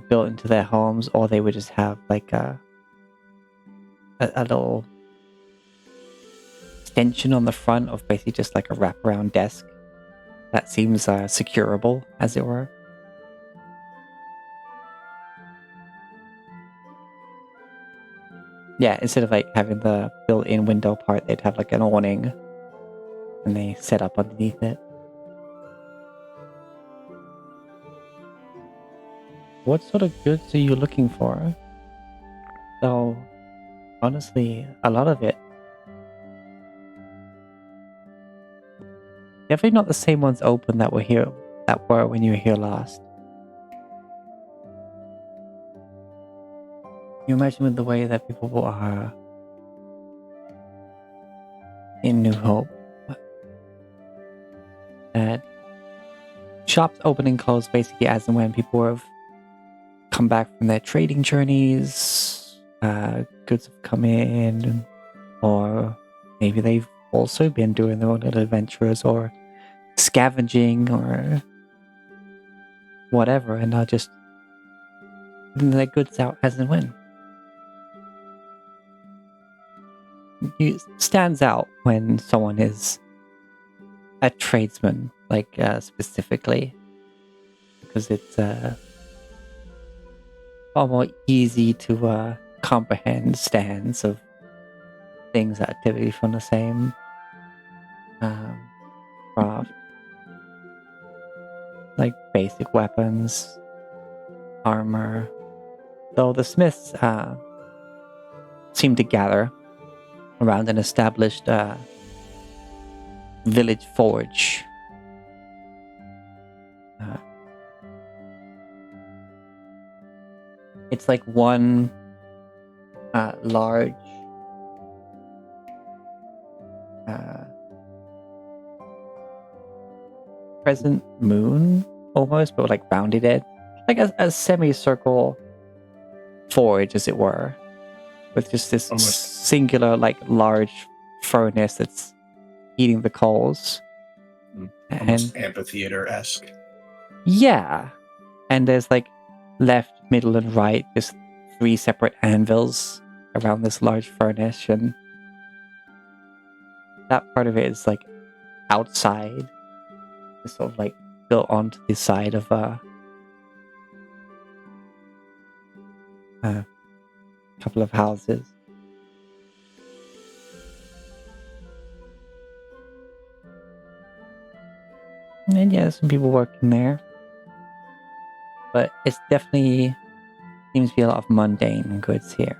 S1: built into their homes, or they would just have like a little extension on the front of basically just like a wraparound desk that seems securable, as it were. Yeah, instead of like having the built-in window part, they'd have like an awning, and they set up underneath it. What sort of goods are you looking for? So, honestly, a lot of it. Definitely not the same ones open that were when you were here last. You imagine with the way that people are in New Hope, that shops open and close basically as and when people have come back from their trading journeys, goods have come in, or maybe they've also been doing their own little adventures or scavenging or whatever, and are just putting their goods out as and when. It stands out when someone is a tradesman, like specifically, because it's far more easy to comprehend stands of things that are typically from the same craft, like basic weapons, armor. Though the smiths seem to gather around an established village forge. It's like one large crescent moon, almost, but like rounded edge, like a semicircle forge, as it were, with just this singular, like, large furnace that's heating the coals.
S3: Almost amphitheater-esque.
S1: Yeah, and there's like left, middle, and right, just 3 separate anvils around this large furnace, and that part of it is like outside. It's sort of like built onto the side of a couple of houses. And yeah, there's some people working there. But it's definitely seems to be a lot of mundane goods here.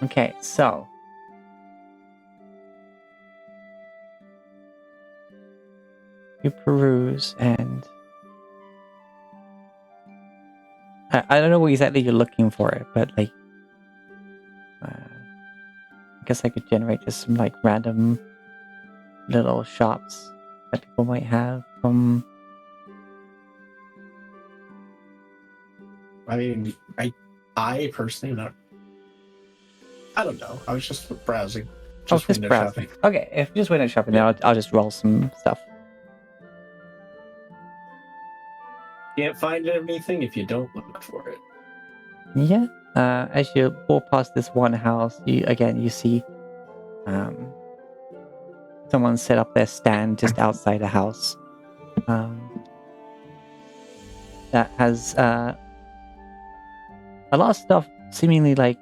S1: Okay, so you peruse, and I don't know what exactly you're looking for, but like I guess I could generate just some like random little shops that people might have from.
S3: I mean, I personally not. I don't know. I was just browsing.
S1: Just
S3: window
S1: browsing.
S3: shopping.
S1: Okay, if you just window shopping, then I'll just roll some stuff.
S3: Can't find anything if you don't look for it.
S1: Yeah. As you walk past this one house, you see someone set up their stand just outside a house that has a lot of stuff seemingly like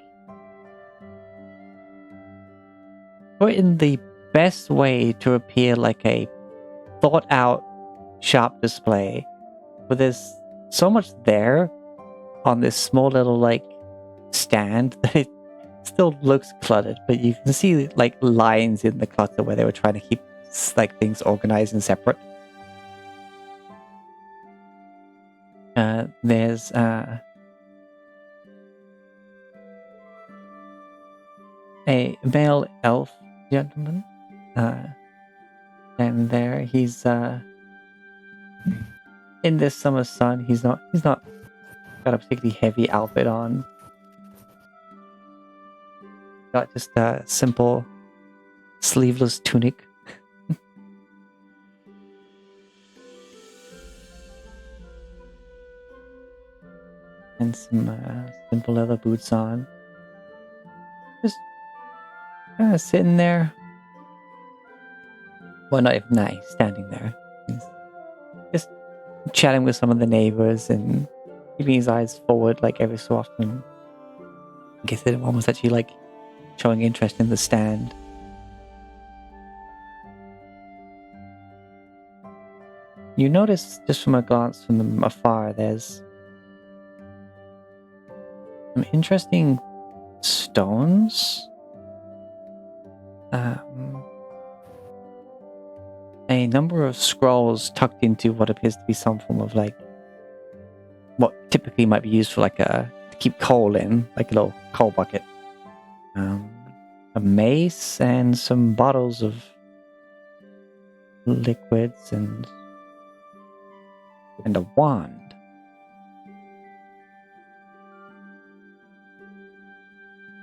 S1: put in the best way to appear like a thought out shop display, but there's so much there on this small little like stand that it still looks cluttered, but you can see like lines in the clutter where they were trying to keep like things organized and separate. There's a male elf gentleman, and there he's in this summer sun, he's not got a particularly heavy outfit on. Got just a simple sleeveless tunic. And some simple leather boots on. Just kind of sitting there. Well, not even that, he's standing there. He's just chatting with some of the neighbors and keeping his eyes forward like every so often. I guess one was actually like showing interest in the stand. You notice just from a glance from afar, there's some interesting stones. A number of scrolls tucked into what appears to be some form of like what typically might be used for like to keep coal in, like a little coal bucket. A mace and some bottles of liquids and a wand.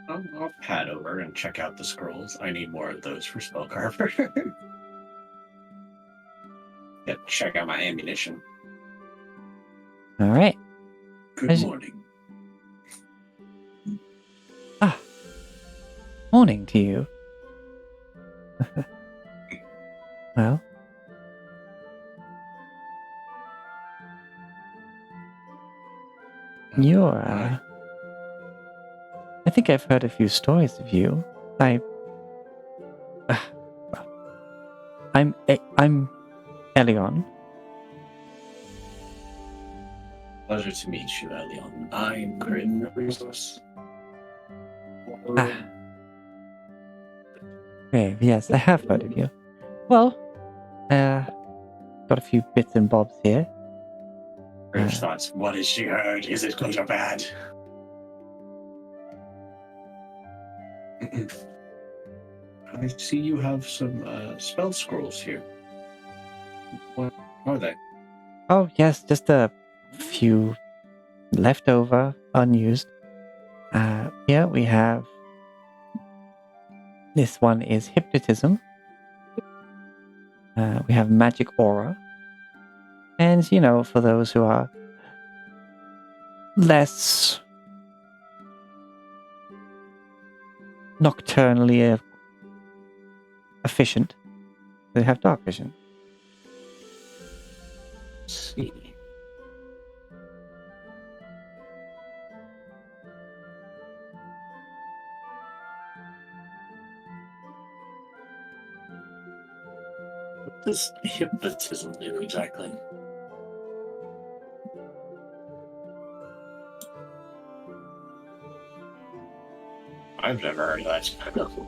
S3: I'll pad over and check out the scrolls. I need more of those for Spellcarver. Yeah, check out my ammunition.
S1: All right.
S3: Good morning.
S1: Morning to you. Well, you're I think I've heard a few stories of you. I'm Elion.
S3: Pleasure to meet you, Elion. I'm Grin Resource.
S1: Okay, yes, I have heard of you. Well, got a few bits and bobs here.
S3: First thoughts, what has she heard? Is it good or bad? I see you have some spell scrolls here. What are they?
S1: Oh, yes, just a few leftover, unused. Here we have. This one is hypnotism. We have magic aura. And, for those who are less nocturnally efficient, they have dark vision.
S3: Let's see. What does hypnotism do exactly? I've never heard of that spell.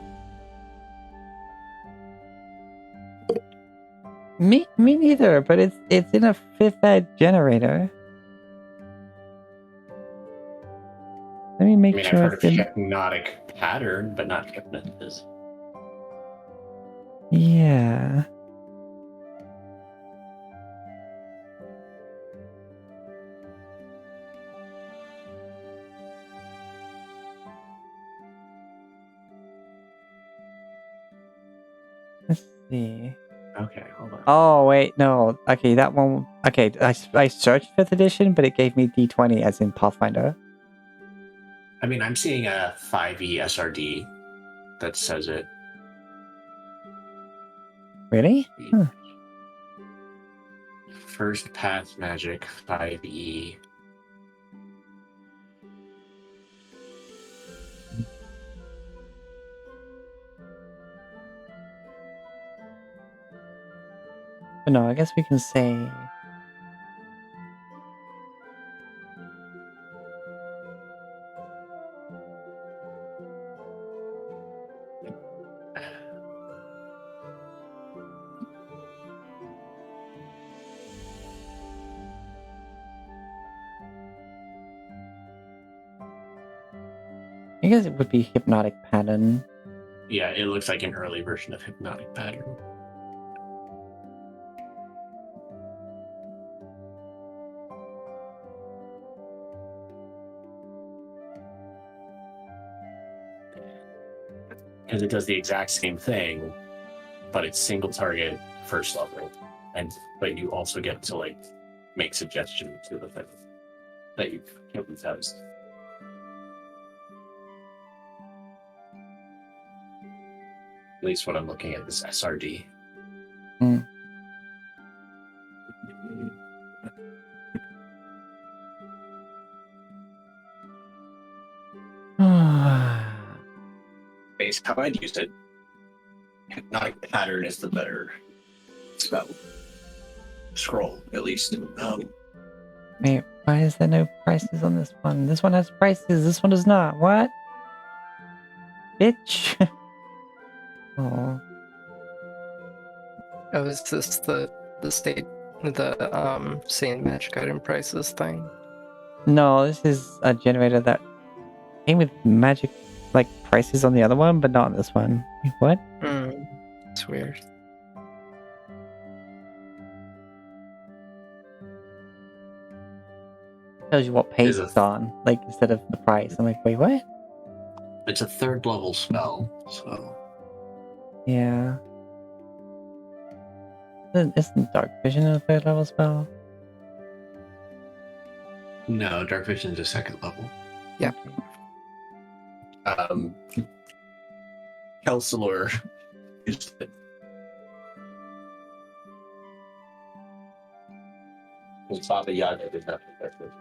S1: Me neither, but it's in a 5th ed generator. Let me make
S3: I've
S1: sure
S3: heard
S1: it's
S3: of
S1: in.
S3: hypnotic pattern, but not hypnotism.
S1: Yeah. Let's see.
S3: Okay, hold on.
S1: Oh, wait, no. Okay, that one. Okay, I searched 5th edition, but it gave me D20 as in Pathfinder.
S3: I mean, I'm seeing a 5e SRD that says it.
S1: Really? Huh.
S3: First Path Magic 5e.
S1: But no, I guess we can say. I guess it would be hypnotic pattern.
S3: Yeah, it looks like an early version of hypnotic pattern. because it does the exact same thing, but it's single target first level, but you also get to like make suggestions to the thing that you hypnotized. At least when I'm looking at this SRD. Base how I'd used it. Hypnotic pattern is the better spell. Scroll, at least.
S1: Wait, why is there no prices on this one? This one has prices, this one does not. What? Bitch. Oh.
S6: Oh, is this the same magic item prices thing?
S1: No, this is a generator that came with magic like prices on the other one, but not on this one. Wait, what?
S6: It's weird.
S1: Tells you what page it's on, like instead of the price. I'm like, wait, what?
S3: It's a third level spell, so
S1: Yeah. Isn't Dark Vision a third level spell?
S3: no, Dark Vision is a second level.
S6: Yeah.
S3: Counselor is the Baba Yaga did not Dark Vision.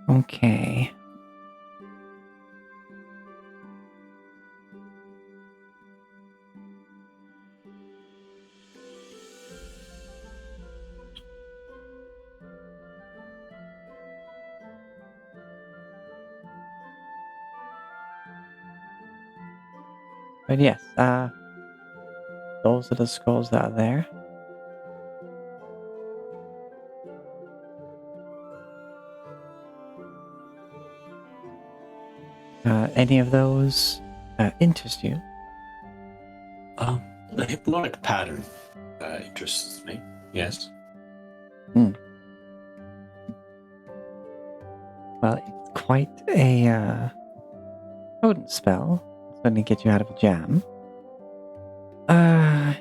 S1: Okay. But yes, those are the scrolls that are there. Any of those interest you?
S3: The hypnotic pattern interests me. Yes.
S1: Well, it's quite a potent spell. It's going to get you out of a jam.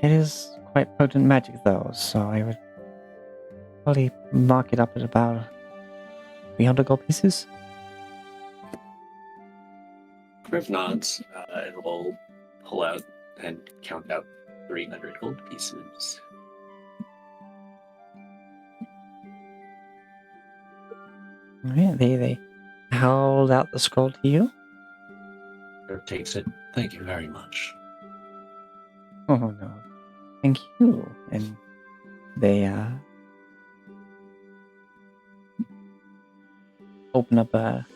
S1: It is quite potent magic, though, so I would probably mark it up at about 300 gold pieces.
S3: Griff nods and will pull out and count out 300 gold pieces.
S1: Alright, they hold out the scroll to you.
S3: Griff takes it. Thank you very much.
S1: Oh no, thank you. And they open up a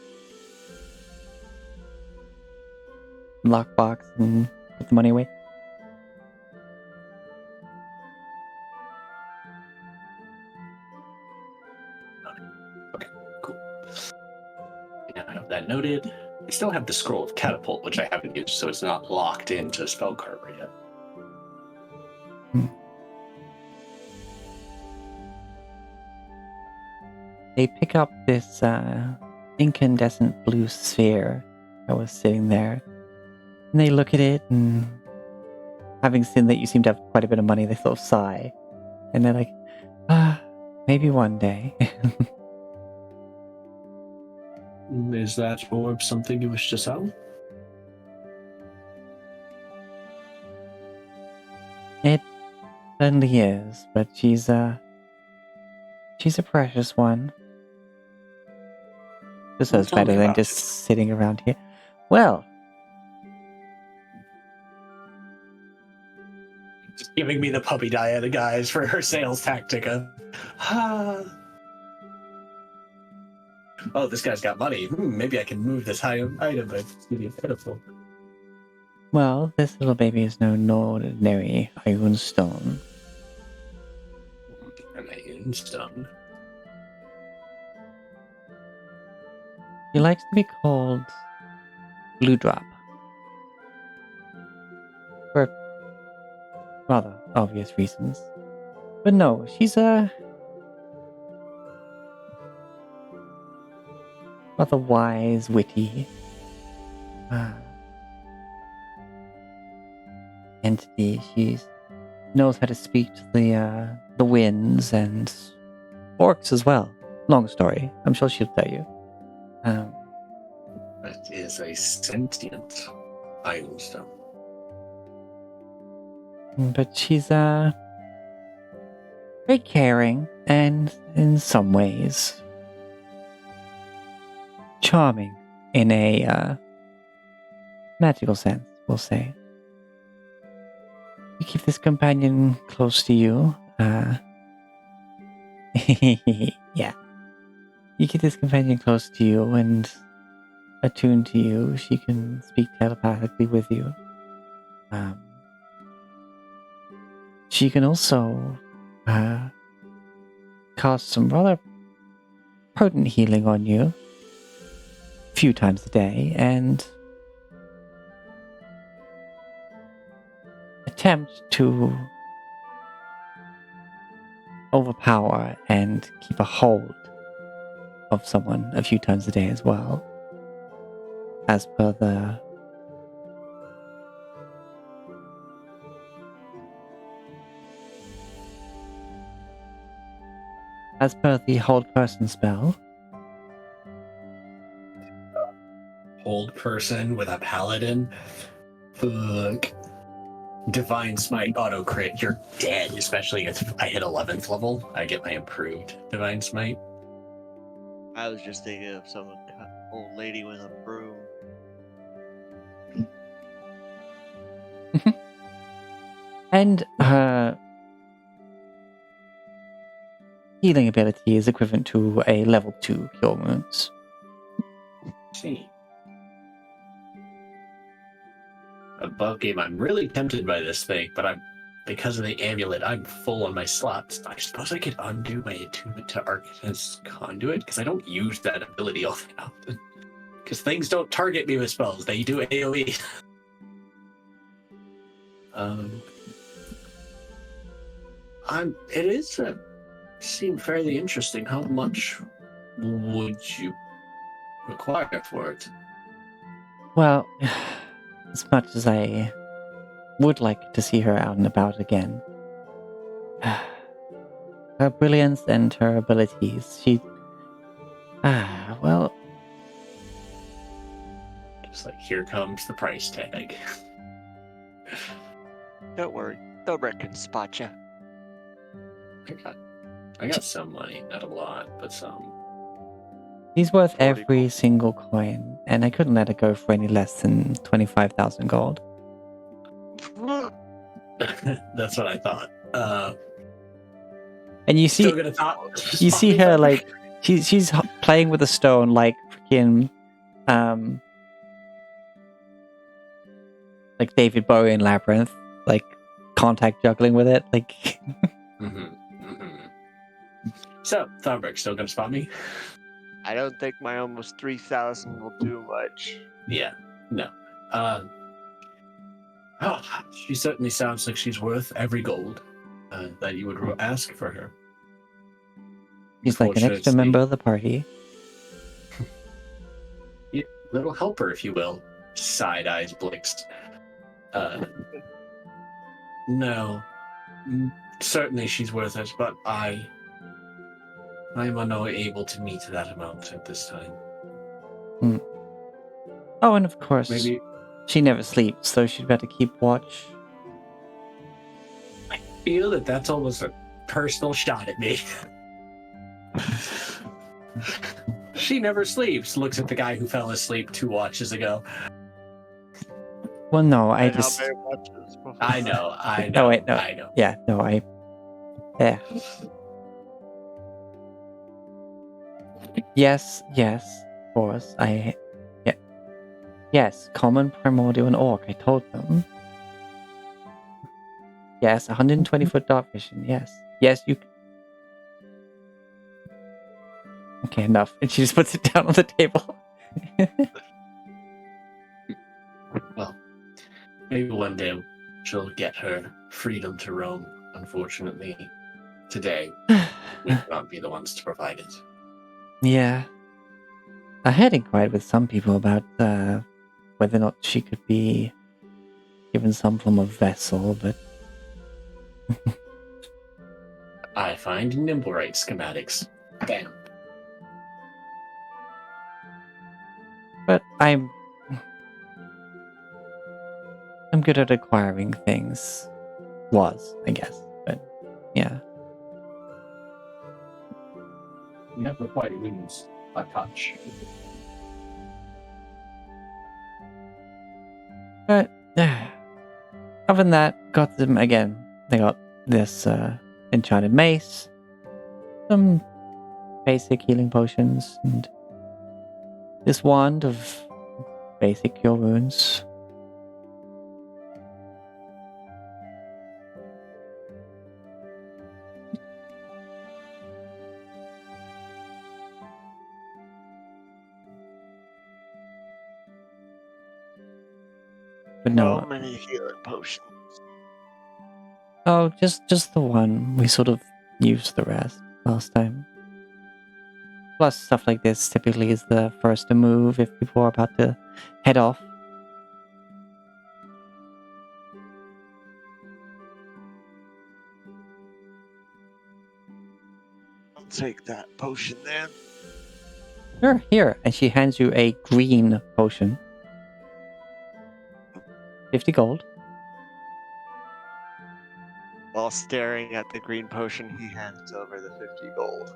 S1: lockbox and put the money away.
S3: Okay, cool. Yeah, I have that noted. I still have the scroll of catapult, which I haven't used, so it's not locked into Spellcarver yet.
S1: They pick up this incandescent blue sphere that was sitting there. And they look at it, and having seen that you seem to have quite a bit of money, they sort of sigh. And they're like, maybe one day.
S3: Is that orb something you wish to sell?
S1: It certainly is, but she's a precious one. This is
S3: Tell me
S1: better than
S3: about
S1: just
S3: it.
S1: sitting around here. Well,
S3: Just giving me the puppy Diana guys for her sales tactic of, oh, this guy's got money. Maybe I can move this item and be pitiful.
S1: well, this little baby is no ordinary iron stone.
S3: An iron stone.
S1: She likes to be called Blue Drop. For rather obvious reasons. But no, she's rather wise, witty entity. She knows how to speak to the winds and orcs as well. Long story. I'm sure she'll tell you.
S3: That is a sentient iron stone.
S1: But she's very caring and in some ways charming in a magical sense, we'll say. You keep this companion close to you. Yeah. You keep this companion close to you and attuned to you. She can speak telepathically with you. She can also cast some rather potent healing on you a few times a day and attempt to overpower and keep a hold of someone a few times a day as well, as per the hold person spell.
S3: Hold person with a paladin. Fuck. Divine Smite auto crit. You're dead. Especially if I hit 11th level, I get my improved Divine Smite.
S4: I was just thinking of some old lady with a broom.
S1: And her healing ability is equivalent to a level 2 cure wounds.
S3: See. Above game, I'm really tempted by this thing, but because of the amulet, I'm full on my slots. I suppose I could undo my attunement to Arcanist Conduit, because I don't use that ability all that often. Because things don't target me with spells, they do AoE. Seemed fairly interesting. How much would you require for it?
S1: Well, as much as I would like to see her out and about again, her brilliance and her abilities, well...
S3: Just like, here comes the price tag.
S4: Don't worry, the wreck can spot you.
S3: I got some money, not a lot, but some.
S1: She's worth
S4: Pretty
S1: every
S4: cool.
S1: single coin, and I couldn't let her go for any less than 25,000 gold.
S3: That's what I thought.
S1: And you see,
S3: Still gonna talk.
S1: you see her like she's playing with a stone like freaking like David Bowie in Labyrinth, like contact juggling with it, like.
S3: So, Thornberg still gonna spot me?
S4: I don't think my almost 3,000 will do much.
S3: Yeah, no. She certainly sounds like she's worth every gold that you would ask for her.
S1: She's like an extra member of the party.
S3: Yeah, little helper, if you will. Side eyes blinks. No. Certainly she's worth it, but I'm unable to meet that amount at this time.
S1: Oh, and of course,
S3: Maybe
S1: she never sleeps, so she'd better keep watch.
S3: I feel that that's almost a personal shot at me. She never sleeps. Looks at the guy who fell asleep 2 watches ago.
S1: Well, no, I
S4: And how
S1: just...
S4: many watches before
S3: I
S4: that?
S3: know.
S1: No, wait, no.
S3: I know.
S1: Yeah, no, yeah. Yes, of course, yeah. Yes, common, primordial, and orc, I told them. Yes, 120-foot dark vision, yes. Yes, you... Okay, enough. And she just puts it down on the table.
S3: Well, maybe one day she'll get her freedom to roam. Unfortunately, today we will not be the ones to provide it.
S1: Yeah. I had inquired with some people about whether or not she could be given some form of vessel, but
S3: I find Nimblerite schematics. Bam.
S1: I'm good at acquiring things. Was, I guess. But yeah.
S3: Never quite lose a touch.
S1: But other than that, got them again. They got this enchanted mace, some basic healing potions, and this wand of basic cure wounds. But
S4: How
S1: no,
S4: many healing potions?
S1: oh, just the one. We sort of used the rest last time. Plus, stuff like this typically is the first to move if people are about to head off.
S4: I'll take that potion then.
S1: Sure, here. And she hands you a green potion. 50 gold.
S4: While staring at the green potion, he hands over the 50 gold.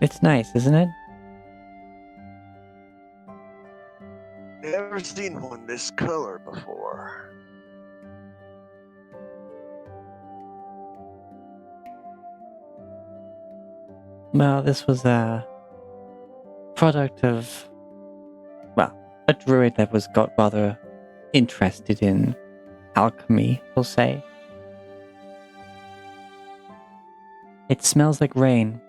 S1: It's nice, isn't it?
S4: Never seen one this color before.
S1: Well, this was a product of, well, a druid that got rather interested in alchemy, we'll say. It smells like rain.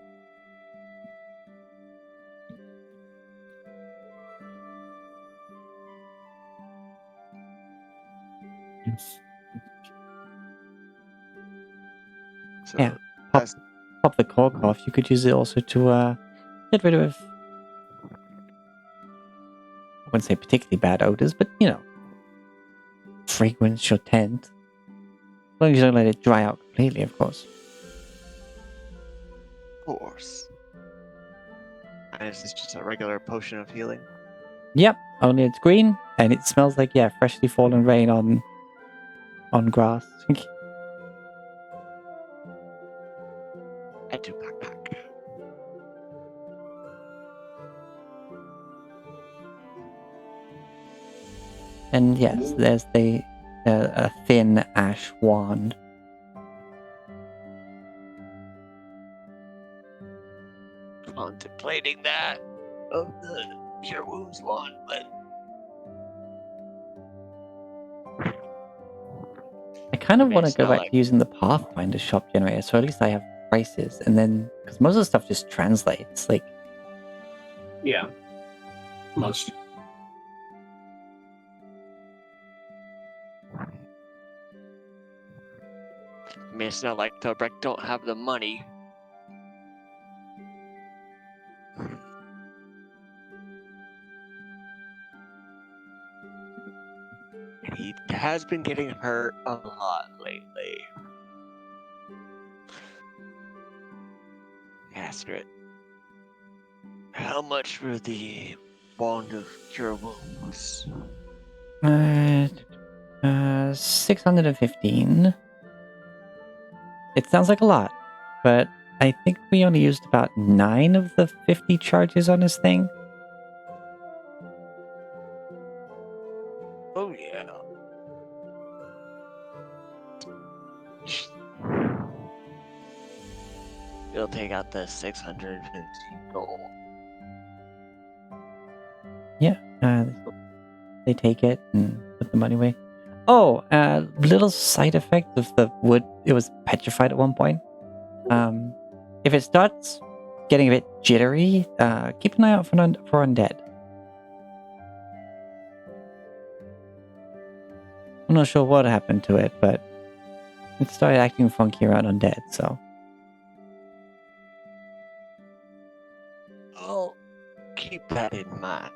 S4: So
S1: Yeah, pop the cork off. You could use it also to get rid of, I wouldn't say particularly bad odors, but you know, fragrance your tent. As long as you don't let it dry out completely, of course.
S4: Of course. And is this just a regular potion of healing?
S1: Yep, only it's green and it smells like, yeah, freshly fallen rain on grass.
S4: I do backpack.
S1: And yes, there's a thin ash wand.
S4: Contemplating that of the cure wounds one, but
S1: I kind of
S4: May
S1: want to go
S4: smell
S1: back
S4: like-
S1: to using the Pathfinder shop generator, so at least I have prices, and then because most of the stuff just translates. Like,
S3: Yeah. Most.
S4: I mean, it's not like Tobrek don't have the money. He has been getting hurt a lot lately. Astrid, how much for the Wand of Cure Wounds?
S1: 615. It sounds like a lot, but I think we only used about 9 of the 50 charges on this thing.
S4: Oh yeah. We'll take out the 615 gold.
S1: Yeah, they take it and put the money away. Oh, little side effect of the wood. It was petrified at one point. If it starts getting a bit jittery, keep an eye out for undead. I'm not sure what happened to it, but it started acting funky around undead, so.
S4: I'll keep that in mind.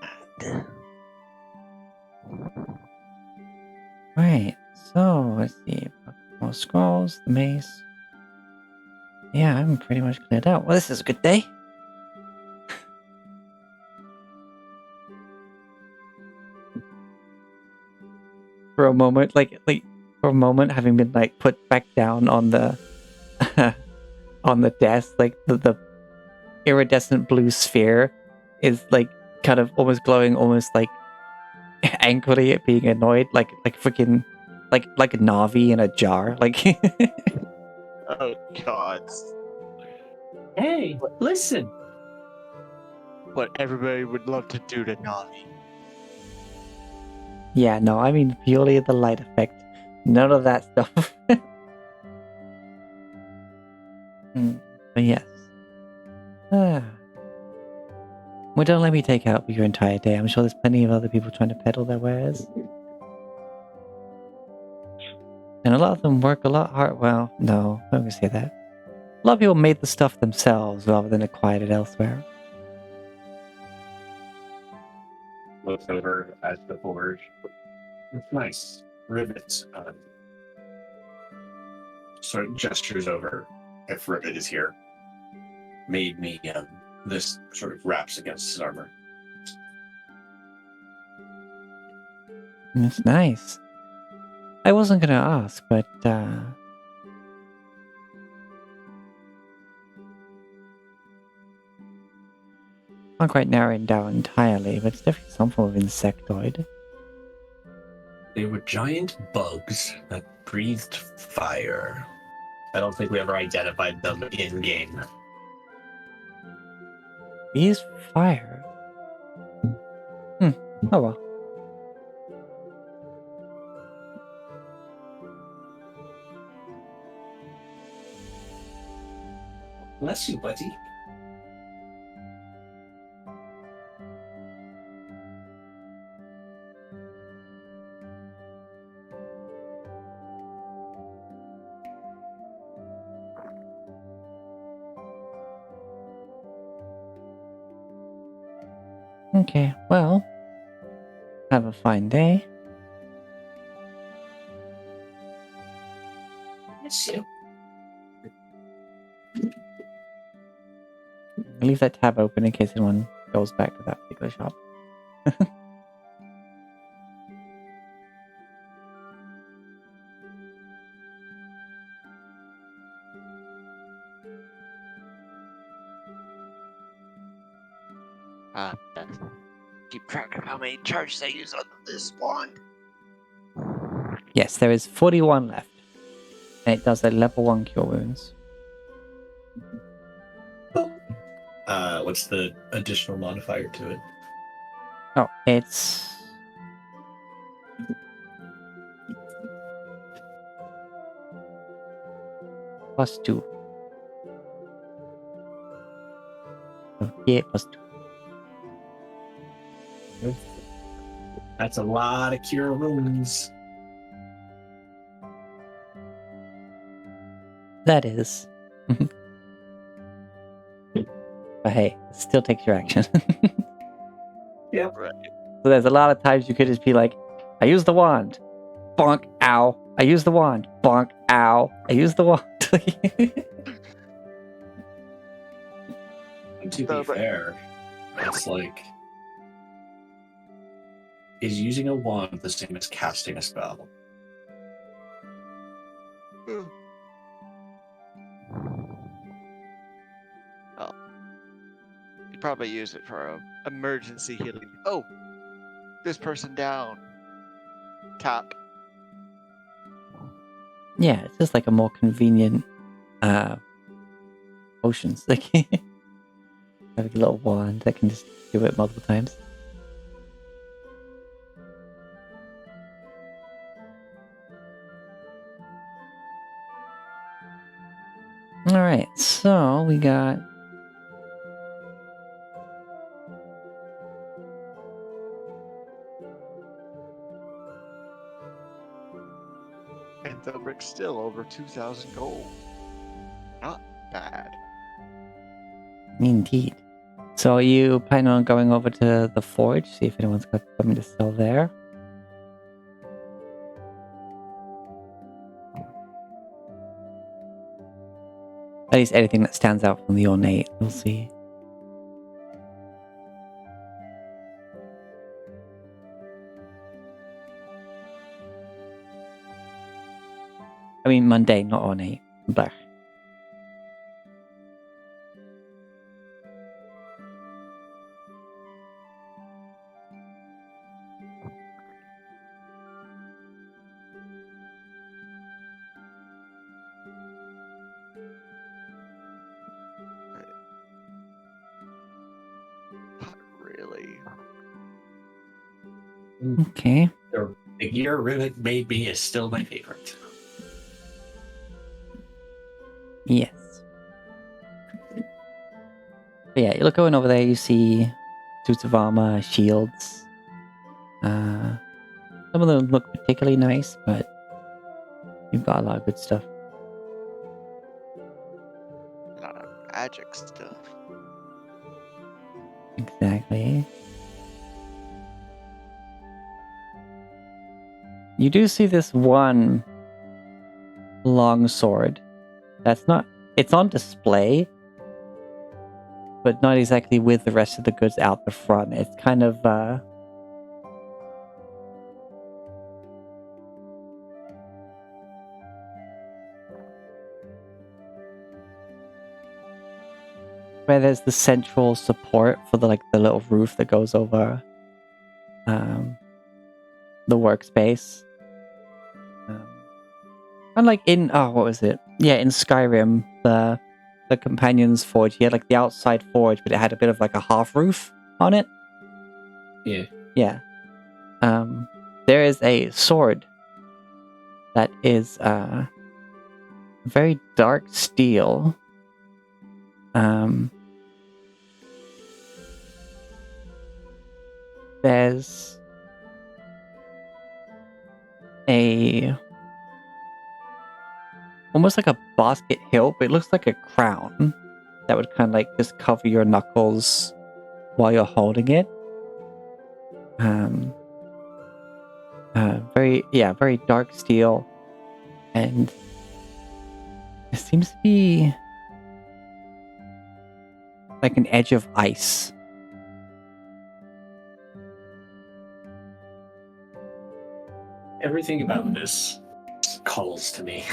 S1: Right, so let's see. More scrolls, the mace. Yeah, I'm pretty much cleared out. Well, this is a good day. For a moment, for a moment, having been like put back down on the on the desk, like the iridescent blue sphere is like kind of almost glowing, almost like angrily at being annoyed, like freaking like a Navi in a jar, like.
S4: Oh God!
S3: Hey, listen.
S4: What everybody would love to do to Navi.
S1: Yeah, no, I mean purely the light effect. None of that stuff. But yes. Well, don't let me take out your entire day. I'm sure there's plenty of other people trying to peddle their wares. And a lot of them work a lot hard. Well, no, I'm going to say that. A lot of people made the stuff themselves rather than acquired it elsewhere.
S3: Looks over at the forge. It's nice. Rivets. Sort of gestures over if Rivet is here. Made me, this sort of wraps against his armor.
S1: It's nice. I wasn't going to ask, but, not quite narrowing down entirely, but it's definitely some form of insectoid.
S3: They were giant bugs that breathed fire. I don't think we ever identified them in game.
S1: These fire. Oh well.
S3: Bless you, buddy.
S1: Okay, well, have a fine day.
S3: Bless you.
S1: Leave that tab open in case anyone goes back to that particular shop.
S4: Keep track of how many charges I use on this wand.
S1: Yes, there is 41 left. And it does a level 1 cure wounds.
S3: What's the additional modifier to it?
S1: Oh, it's... +2. Oh, yeah, +2.
S3: That's a lot of cure wounds.
S1: That is. But hey, it still takes your action.
S3: Yep.
S4: Right.
S1: So there's a lot of times you could just be like, I use the wand. Bonk, ow. I use the wand. Bonk, ow. I use the wand.
S3: And to
S4: No,
S3: be
S4: but-
S3: fair, it's like... Is using a wand the same as casting a spell?
S4: Well, you probably use it for emergency healing. Oh, this person down. Tap.
S1: Yeah, it's just like a more convenient potions. Like having a little wand that can just do it multiple times. Alright, so we got
S4: the brick's still over 2,000 gold. Not bad.
S1: Indeed. So are you planning on going over to the forge, see if anyone's got something to sell there? At least anything that stands out from the ornate, we'll see. I mean mundane, not ornate. Blah.
S4: Not really.
S1: Okay.
S3: The gear rivet made me is still my favorite.
S1: Yes. But yeah, you're going over there, you see suits of armor, shields. Some of them look particularly nice, but you've got a lot of good stuff.
S4: A lot of magic stuff.
S1: Exactly. You do see this one long sword. It's on display, but not exactly with the rest of the goods out the front. It's kind of, where there's the central support for the little roof that goes over the workspace. Unlike in what was it? Yeah, in Skyrim, the companion's forge, he had the outside forge, but it had a bit of a half roof on it.
S3: Yeah.
S1: Yeah. There is a sword that is very dark steel. There's almost like a basket hilt, but it looks like a crown that would kind of just cover your knuckles while you're holding it. Very dark steel, and it seems to be like an edge of ice.
S3: Everything about this calls to me.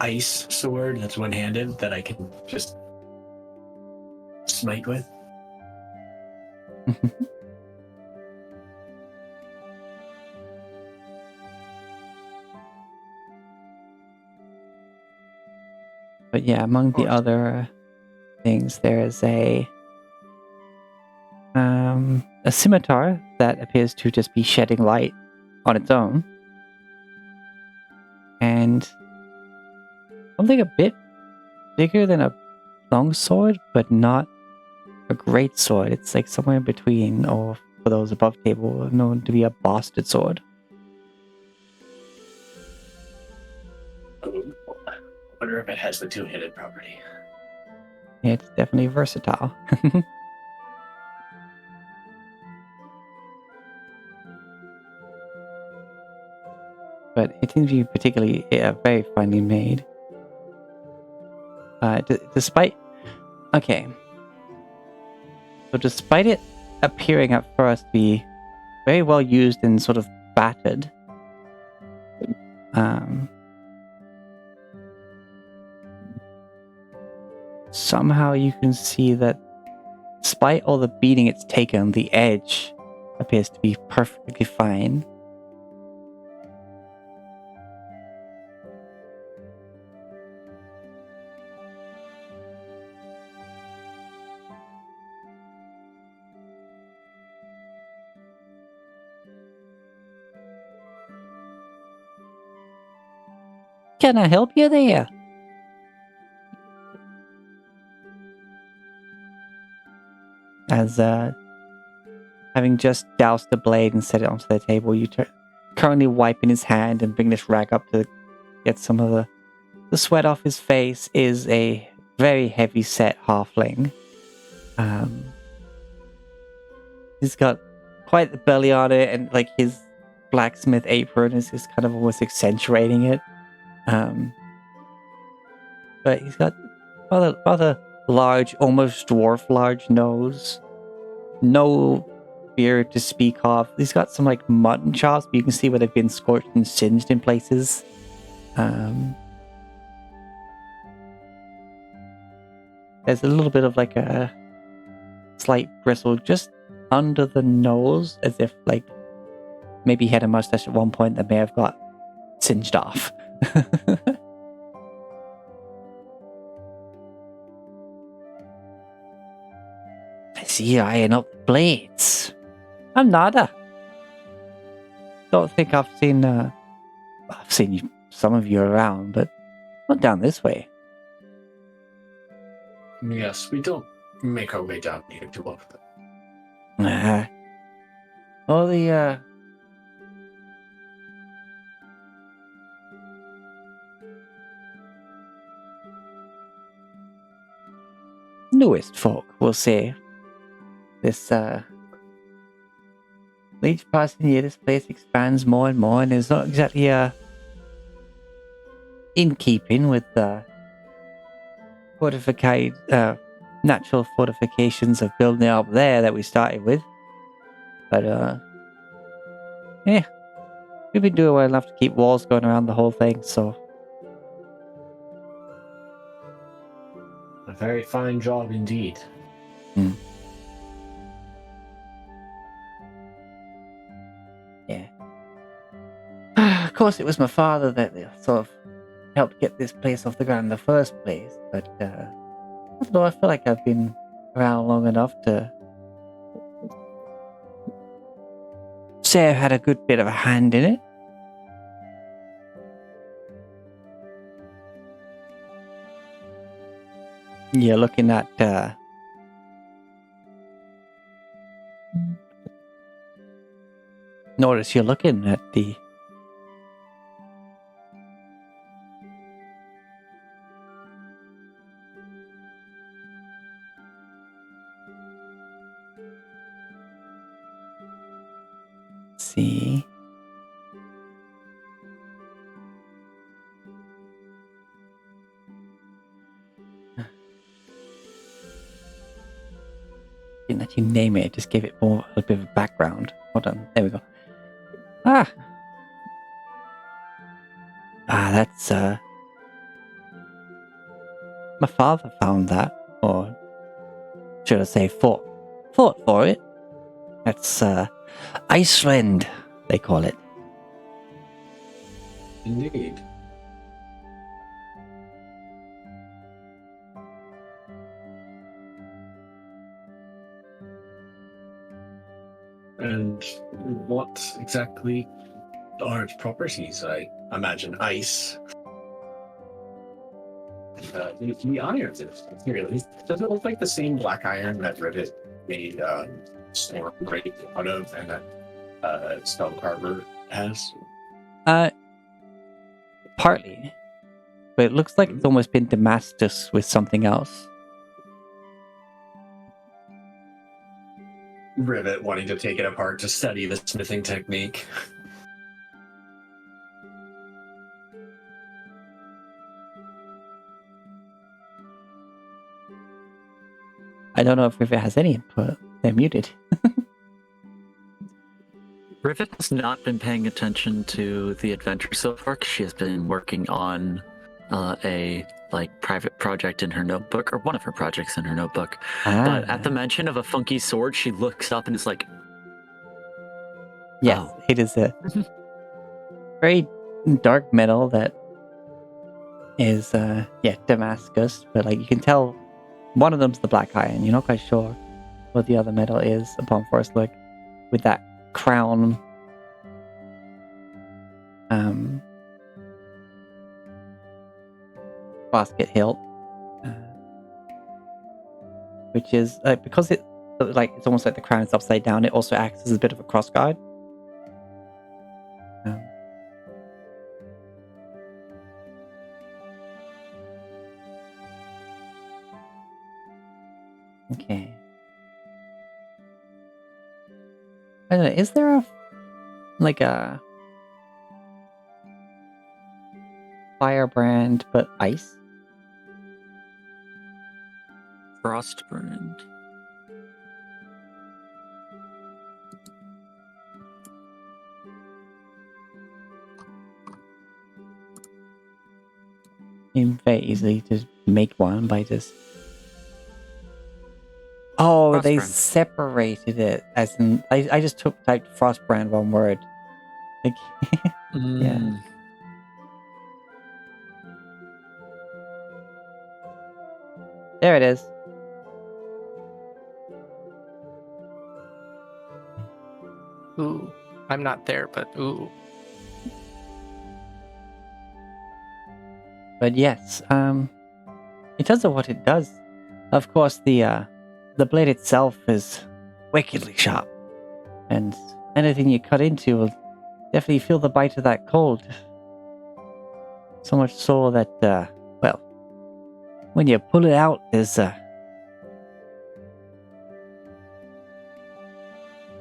S3: Ice sword that's one-handed that I can just smite with.
S1: But yeah, among the other things, there is a scimitar that appears to just be shedding light on its own, and something a bit bigger than a long sword, but not a great sword. It's somewhere in between, or for those above table, known to be a bastard sword.
S3: Ooh, I wonder if it has the two-headed property.
S1: It's definitely versatile. But it seems to be particularly very finely made. Despite it appearing at first to be very well used and sort of battered, somehow you can see that despite all the beating it's taken, the edge appears to be perfectly fine. Can I help you there? As having just doused the blade and set it onto the table, you currently wipe in his hand and bring this rag up to get some of the sweat off his face, is a very heavy set halfling. He's got quite the belly on it, and like his blacksmith apron is just kind of almost accentuating it. But he's got rather large, almost dwarf large nose. No beard to speak of. He's got some like mutton chops, but you can see where they've been scorched and singed in places. There's a little bit of like a slight bristle just under the nose, as if like maybe he had a mustache at one point that may have got singed off. I see you eyeing up the blades. I'm nada. Don't think I've seen some of you around, but not down this way.
S3: Yes, we don't make our way down here too often.
S1: Well, the newest folk, we'll say. This each passing year, this place expands more and more, and it's not exactly in keeping with the fortified natural fortifications of building it up there that we started with. But yeah, we've been doing well enough to keep walls going around the whole thing. So
S3: A very fine job indeed.
S1: yeah. Of course, it was my father that sort of helped get this place off the ground in the first place. But although I feel like I've been around long enough to say I've had a good bit of a hand in it. You're looking at notice you're looking at the see. Didn't let you name it, just gave it more a bit of a background. Hold on, there we go. That's my father found that, or should I say fought for it. That's Iceland, they call it.
S3: Indeed. And what exactly are its properties? I imagine ice. The iron does it look like the same black iron that Rivet made storm break out of, and that Spellcarver has?
S1: Partly, but it looks like it's almost been Damascus with something else.
S3: Rivet wanting to take it apart to study the smithing technique.
S1: I don't know if Rivet has any input. They're muted.
S2: Rivet has not been paying attention to the adventure so far. She has been working on a private project in her notebook, or one of her projects in her notebook. But at the mention of a funky sword, she looks up and is like,
S1: yes,
S2: oh.
S1: It is a very dark metal that is Damascus, but like you can tell one of them's the black iron. You're not quite sure what the other metal is upon first look, with that crown basket hilt, which is because it's almost like the crown is upside down. It also acts as a bit of a cross guard. Okay. I don't know, is there a firebrand but ice?
S2: Frostbrand.
S1: Very easily to make one by just. Oh, they
S2: Frostbrand.
S1: separated it as in. I just typed Frostbrand one word. Like, yeah.
S2: Mm.
S1: There it is.
S6: Ooh, I'm not there, but ooh.
S1: But yes, in terms of what it does, of course the blade itself is wickedly sharp, and anything you cut into will definitely feel the bite of that cold. So much so that, well, when you pull it out, there's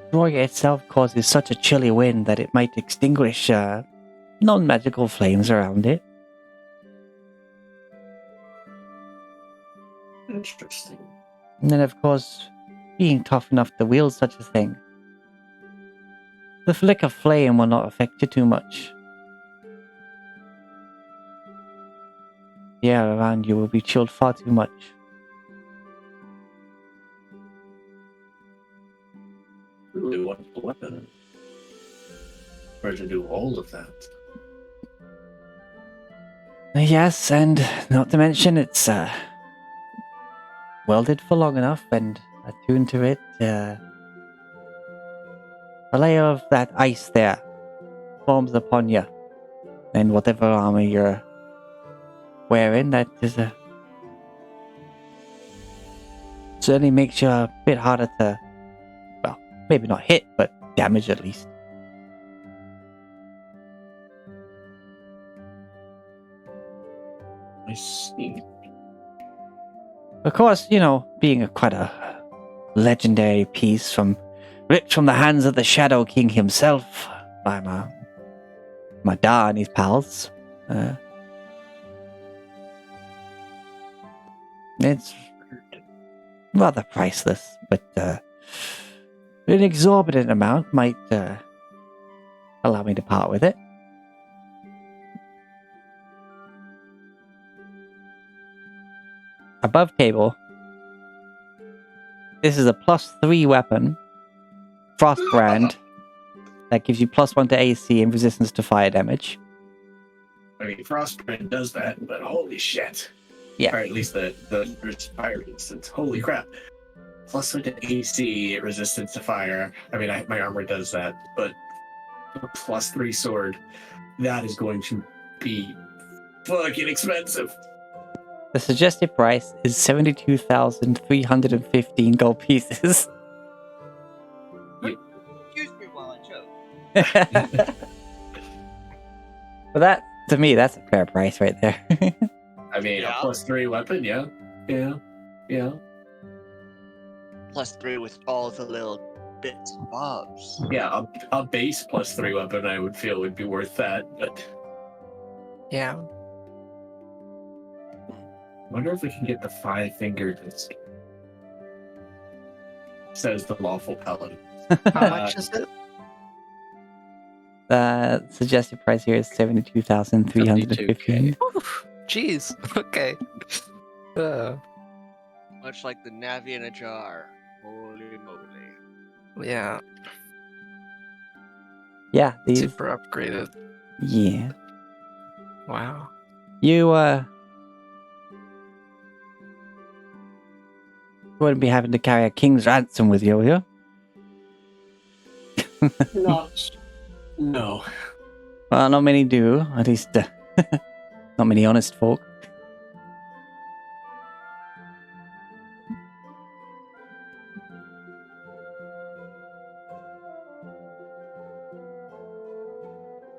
S1: drawing it itself causes such a chilly wind that it might extinguish non-magical flames around it.
S3: Interesting.
S1: And then, of course, being tough enough to wield such a thing, the flick of flame will not affect you too much. The air around you will be chilled far too much.
S3: Really wonderful weapon. Where to do all of that?
S1: Yes, and not to mention it's welded for long enough and attuned to it. A layer of that ice there forms upon you, and whatever armor you're wearing, that is certainly makes you a bit harder to, well, maybe not hit, but damage at least.
S3: I see.
S1: Of course, you know, being quite a legendary piece ripped from the hands of the Shadow King himself by my dad and his pals. It's rather priceless, but an exorbitant amount might allow me to part with it. Above table, this is a +3 weapon, Frostbrand, that gives you +1 to AC and resistance to fire damage.
S3: I mean, Frostbrand does that, but holy shit.
S1: Yeah.
S3: Or at least the fire resistance. Holy crap. +1 to AC, resistance to fire. I mean, my armor does that, but a +3 sword, that is going to be fucking expensive.
S1: The suggested price is 72,315 gold pieces.
S4: Excuse me while I choke.
S1: Well, that, to me, that's a fair price right there.
S3: I mean,
S4: Yeah.
S3: a +3 weapon, yeah.
S4: +3 with all the little bits and bobs.
S3: Yeah, a base +3 weapon I would feel would be worth that, but
S6: Yeah.
S3: I wonder if we can get the 5-fingered disc. Says the lawful paladin.
S6: How much is it?
S1: The suggested price here is 72,315.
S6: Oof, jeez. Okay.
S4: Much like the Navi in a jar. Holy moly.
S6: Yeah.
S1: Yeah, these.
S6: Super upgraded.
S1: Yeah.
S6: Wow.
S1: You wouldn't be having to carry a king's ransom with you, will you?
S3: No.
S1: Well, not many do. At least, not many honest folk.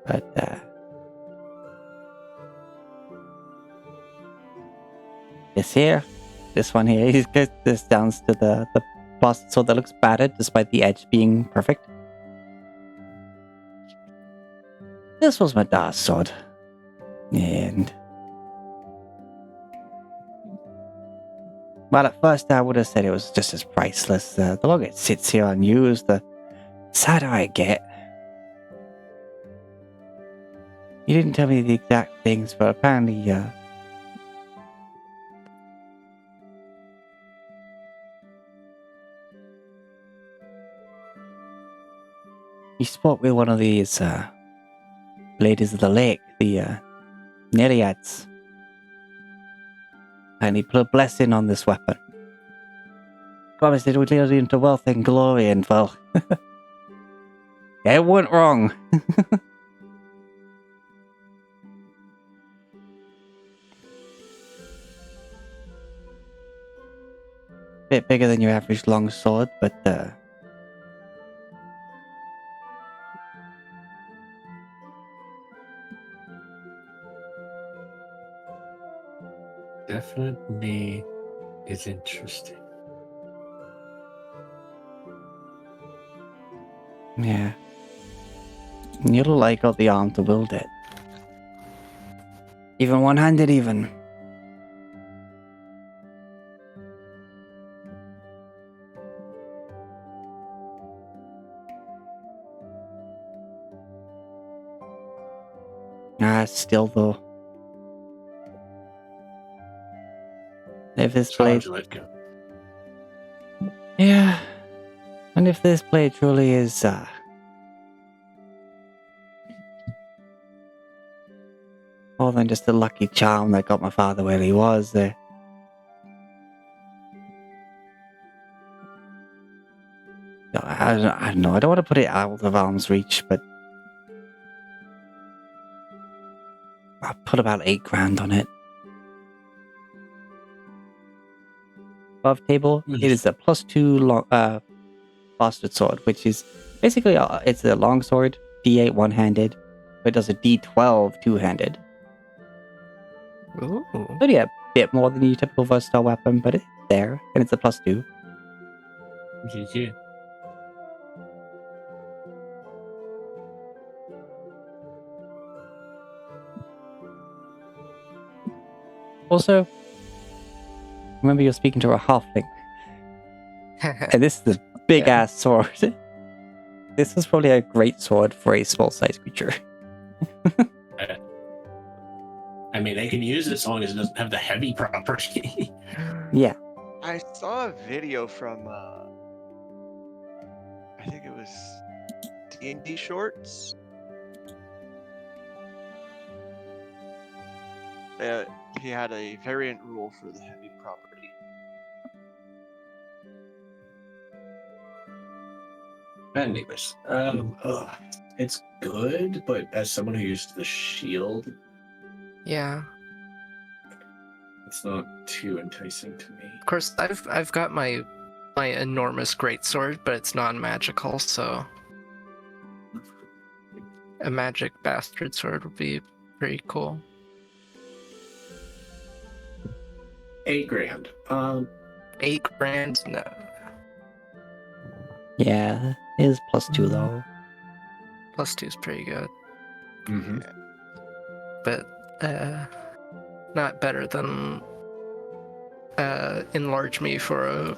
S1: But, this here, This one here, he goes this down to the blasted sword that looks battered despite the edge being perfect. This was my dad's sword. And well, at first I would have said it was just as priceless. The longer it sits here unused, the sadder I get. You didn't tell me the exact things, but apparently, you spoke with one of these, ladies of the lake, the, Nereids. And he put a blessing on this weapon. Promised it would lead into wealth and glory, and well, it went wrong. Bit bigger than your average longsword, but
S3: Definitely is interesting.
S1: yeah. You look like got the arm to wield it. Even one-handed, even. Still though. If this blade,
S3: Charge, let go.
S1: yeah, and if this blade truly is, more than just a lucky charm that got my father where he was, I don't know. I don't want to put it out of arm's reach, but I'll put about 8 grand on it. Above table, it is a +2 bastard sword, which is basically it's a long sword, D8 one-handed, but it does a D12 two-handed.
S6: Ooh.
S1: So yeah, a bit more than your typical versatile weapon, but it's there, and it's a +2.
S3: Yeah.
S1: Also, remember you're speaking to a halfling, and this is a big-ass sword. This is probably a great sword for a small-sized creature.
S3: I mean, they can use it as long as it doesn't have the heavy property.
S1: Yeah.
S4: I saw a video from I think it was D&D Shorts. He had a variant rule for the heavy property.
S3: Anyways, it's good, but as someone who used the shield,
S6: Yeah.
S3: it's not too enticing to me.
S6: Of course, I've got my enormous greatsword, but it's non-magical, so a magic bastard sword would be pretty cool.
S3: 8 grand.
S6: 8 grand? No.
S1: Yeah, it is +2 though.
S6: +2 is pretty good,
S3: Mm-hmm.
S6: but not better than enlarge me for a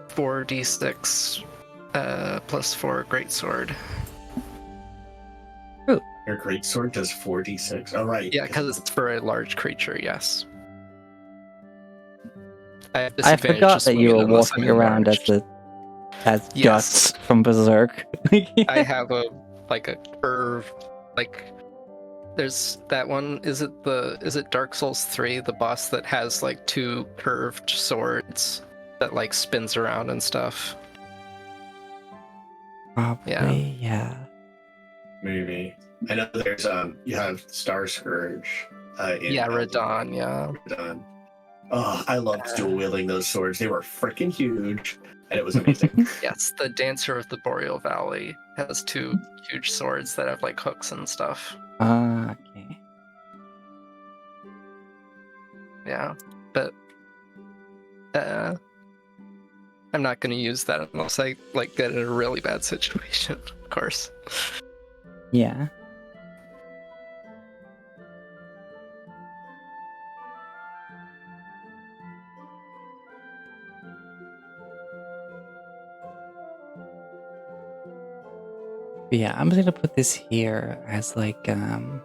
S6: 4d6 +4 greatsword.
S3: Your greatsword does 4d6. All right.
S6: Yeah, because it's for a large creature. Yes. I have
S1: I
S6: disadvantage
S1: forgot
S6: to
S1: that
S6: swing
S1: you
S6: it
S1: were
S6: unless
S1: walking
S6: I'm
S1: around
S6: enlarged.
S1: as
S6: Yes.
S1: Guts from Berserk.
S6: I have a curve, there's that one. Is it Dark Souls 3, the boss that has 2 curved swords that spins around and stuff?
S1: Probably, yeah.
S3: Maybe. I know there's you have Star Scourge. In
S6: Radon, yeah.
S3: Radon. Oh, I loved dual wielding those swords. They were freaking huge, and it was amazing.
S6: Yes, the Dancer of the Boreal Valley has 2 huge swords that have hooks and stuff.
S1: Okay.
S6: Yeah, but I'm not going to use that unless I like get in a really bad situation, of course.
S1: Yeah. But yeah, I'm just gonna put this here as like I'm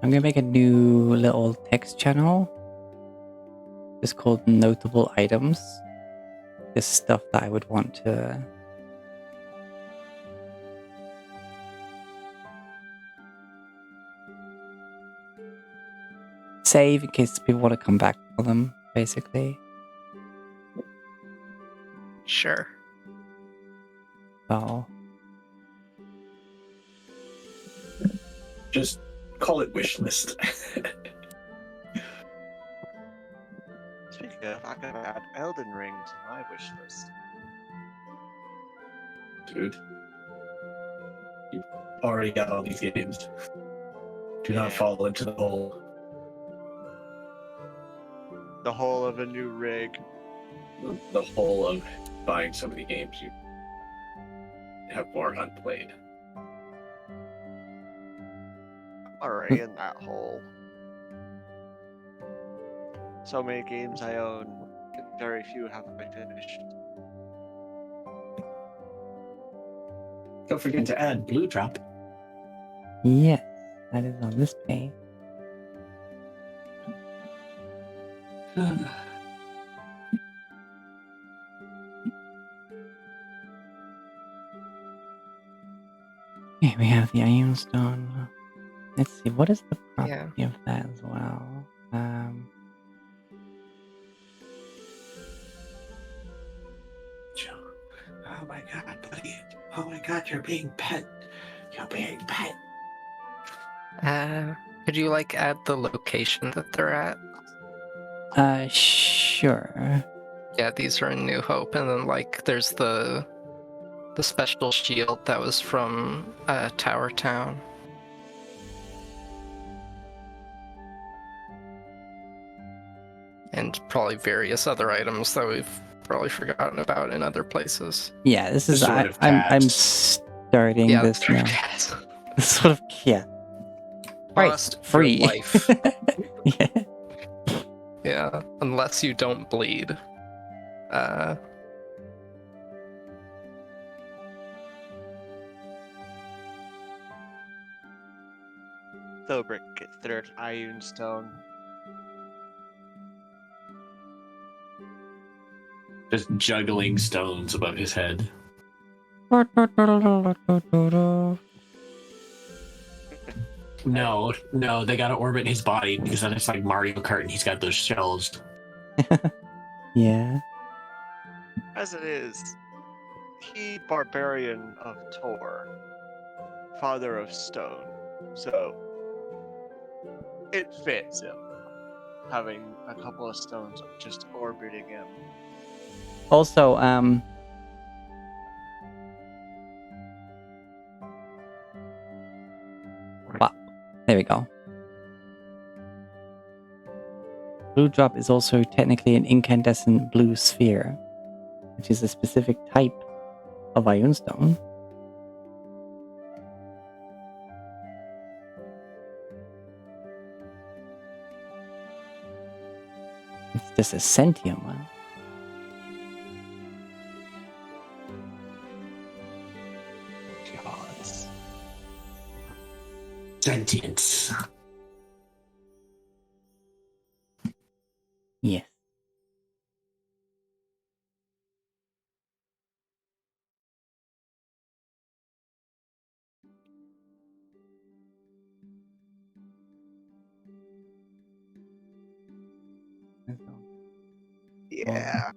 S1: gonna make a new little text channel. It's called notable items. Just stuff that I would want to save in case people want to come back for them, basically.
S6: Sure.
S1: So
S3: Just call it wish list.
S4: Speaking of, I could add Elden Ring to my wish list.
S3: Dude. You've already got all these games. Do not
S4: Yeah.
S3: fall into the hole.
S4: The whole of a new rig.
S3: The whole of buying so many games you have more unplayed.
S4: Already in that hole. So many games I own, very few have I finished.
S3: Don't forget to add Blue Drop.
S1: yes, that is on this page. Okay, we have the Iron Stone. Let's see, what is the property of that as well?
S3: Oh my god, buddy. Oh my god, you're being pet. You're being pet.
S6: Could you like add the location that they're at?
S1: Sure.
S6: Yeah, these are in New Hope, and then like there's the special shield that was from Tower Town. And probably various other items that we've probably forgotten about in other places.
S1: Yeah, this is
S3: Sword of
S1: I'm
S3: Cats.
S1: starting
S6: Yeah,
S1: this now. Sort of, yeah. Right,
S6: Cost
S1: free.
S6: your life.
S1: Yeah.
S6: Yeah, unless you don't bleed.
S4: Thobrick gets their Iron Stone.
S3: Just juggling stones above his head. No, they gotta orbit his body because then it's like Mario Kart and he's got those shells.
S1: Yeah.
S4: As it is, he barbarian of Tor, father of stone. So it fits him, having a couple of stones just orbiting him.
S1: Also, wow, there we go. Blue drop is also technically an incandescent blue sphere, which is a specific type of Ionstone. It's just a sentient one.
S3: Gods. Sentience.
S1: Yes.
S4: Yeah.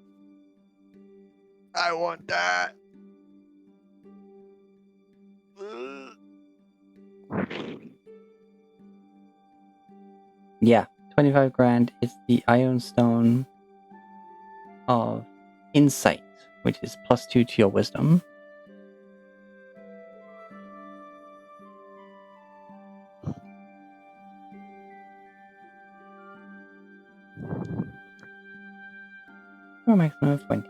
S4: I want that.
S1: Yeah, 25 grand is the Iron Stone of Insight, which is +2 to your wisdom. For a maximum of 20.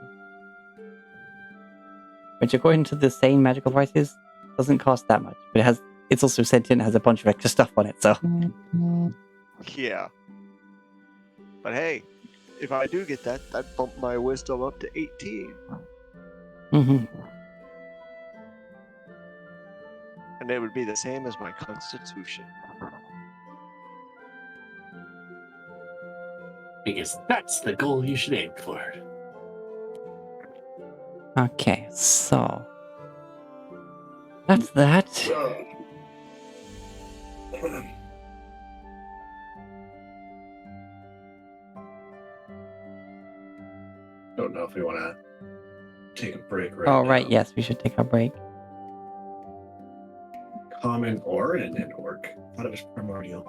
S1: Which, according to the sane magical prices, doesn't cost that much. But it's also sentient and has a bunch of extra stuff on it, so.
S4: Yeah. But hey, if I do get that, that'd bump my wisdom up to 18.
S1: Mm-hmm.
S4: And it would be the same as my constitution.
S3: Because that's the goal you should aim for.
S1: Okay, so. That's that.
S3: Don't know if we want to take a break right
S1: Oh,
S3: now.
S1: right, yes, we should take a break.
S3: Common or an orc? I thought it was primordial.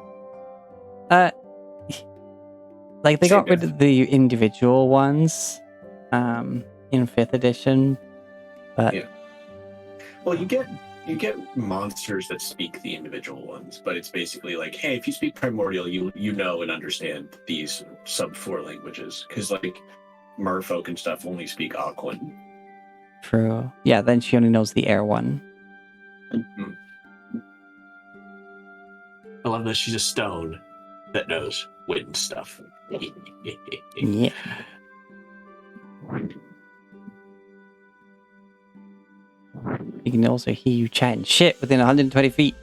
S1: Like, they
S3: Same
S1: got rid of the individual ones in 5th edition, but...
S3: Yeah. Well, you get monsters that speak the individual ones, but it's basically like, hey, if you speak primordial, you know and understand these sub-4 languages. Because, like, merfolk and stuff only speak Aquan.
S1: True. Yeah, then she only knows the air one.
S3: Mm-hmm. I love that she's a stone that knows wind stuff.
S1: Yeah. You can also hear you chatting shit within 120 feet.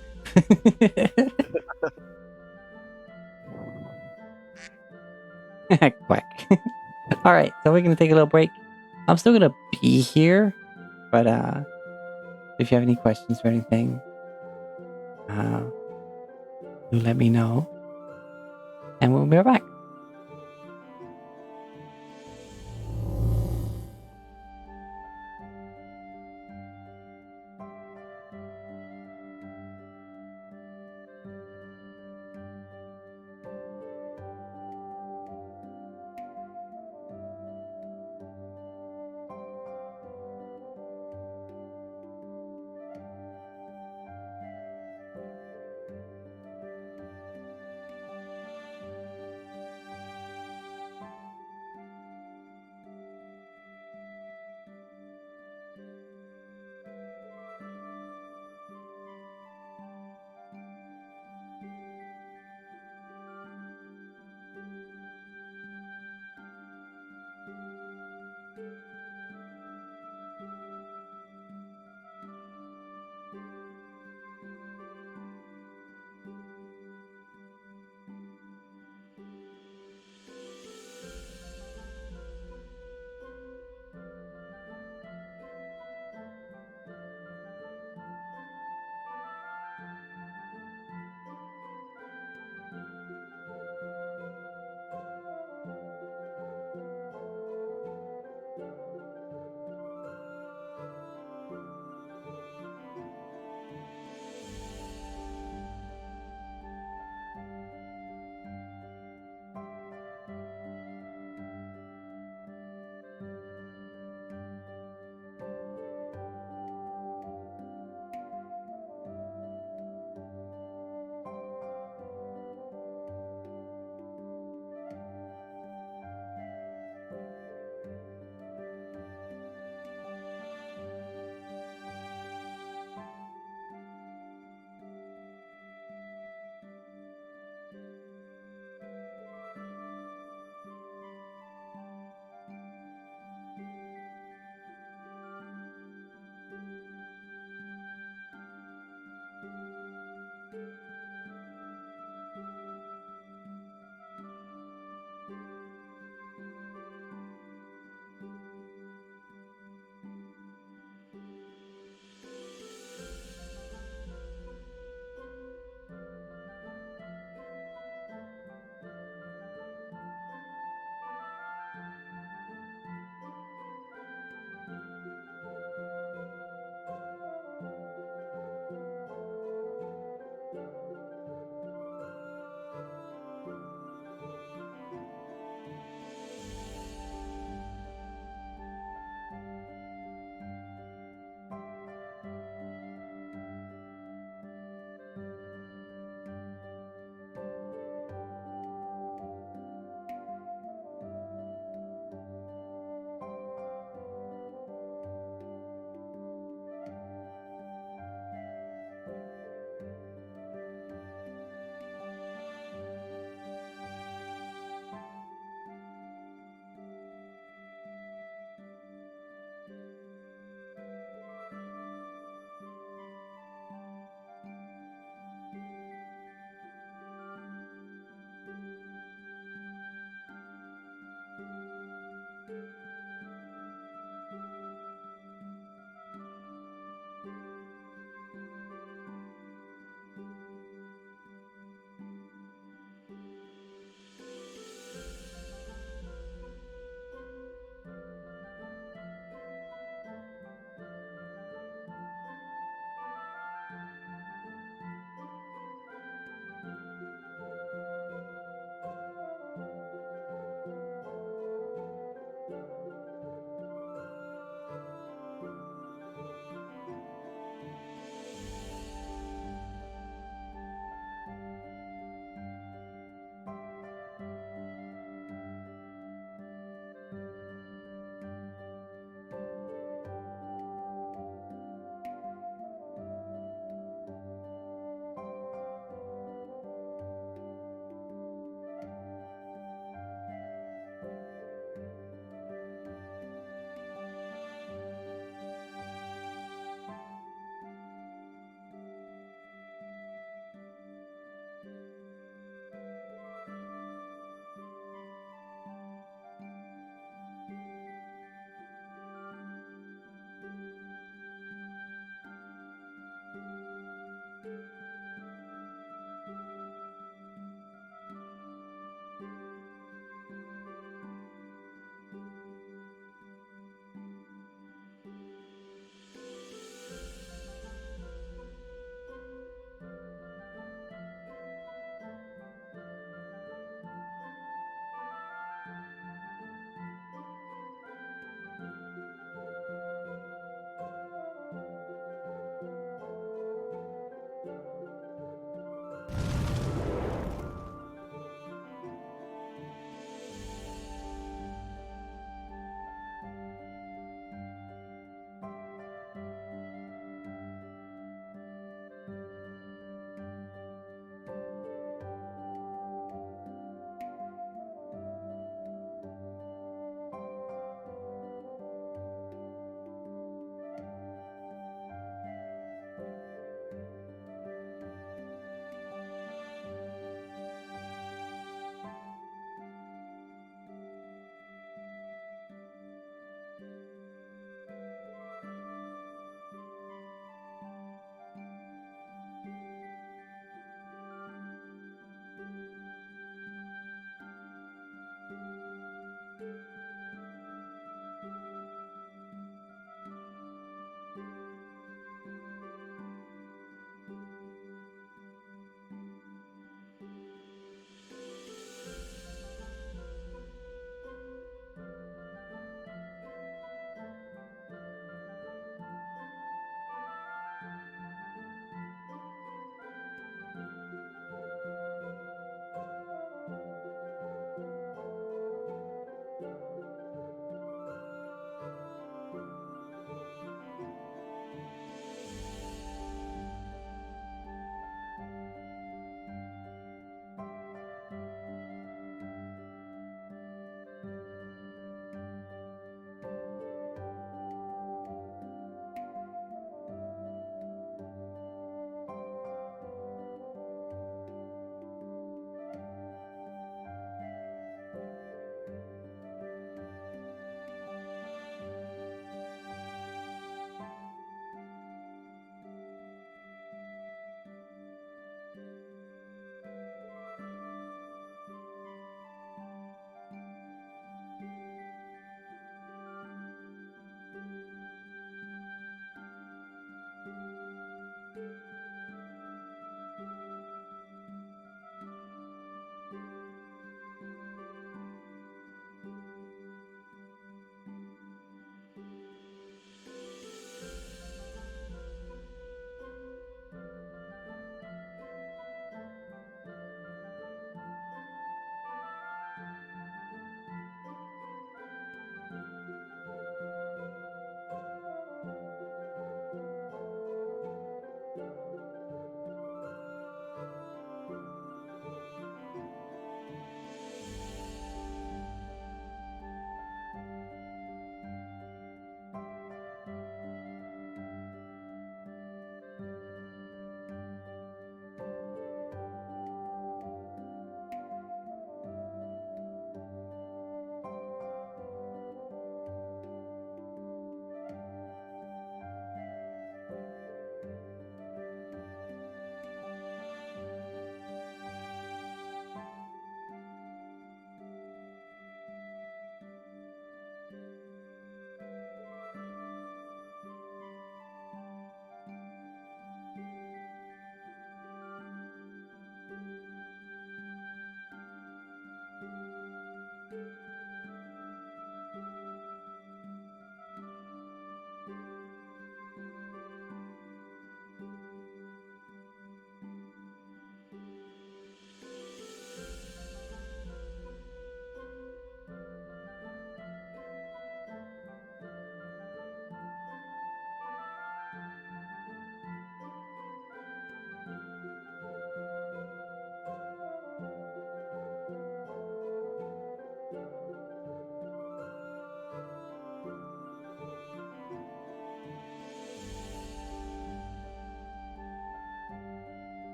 S1: Quack. Alright, so we're gonna take a little break. I'm still gonna be here, but if you have any questions or anything, do let me know. And we'll be right back.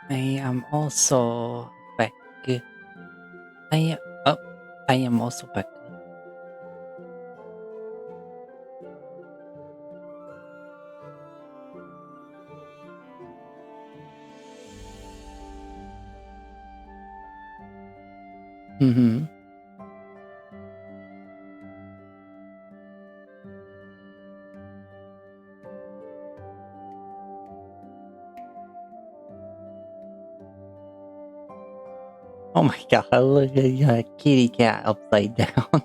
S1: I am also back. I oh, I am also back. Mm-hmm. Oh my god, look at your kitty cat upside down.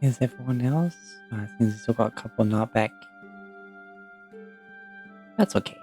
S1: Is everyone else? I think we still got a couple not back. That's okay.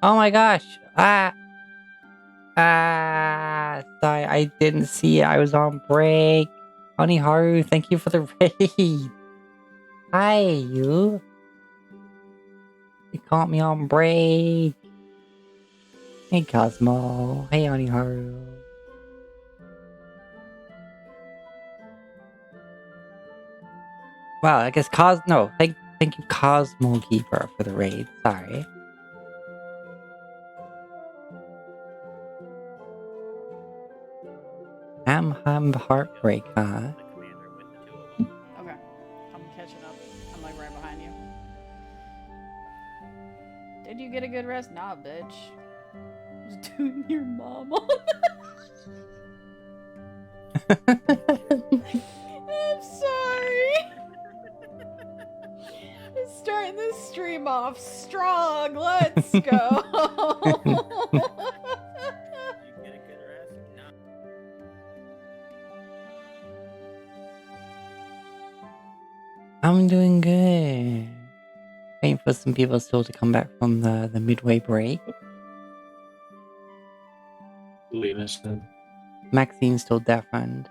S1: Oh my gosh! Sorry, I didn't see it. I was on break. Honey Haru, thank you for the raid. Hi, you. You caught me on break. Hey, Cosmo. Hey, Honey Haru. Wow, I guess no, thank you, Cosmo Keeper, for the raid. Sorry. Ham heartbreak, huh?
S7: Okay. I'm catching up. I'm like right behind you. Did you get a good rest? Nah, bitch. I was doing your mom on. I'm sorry. Starting this stream off strong. Let's go.
S1: I'm doing good. Waiting for some people still to come back from the midway break. Maxine's still deafened.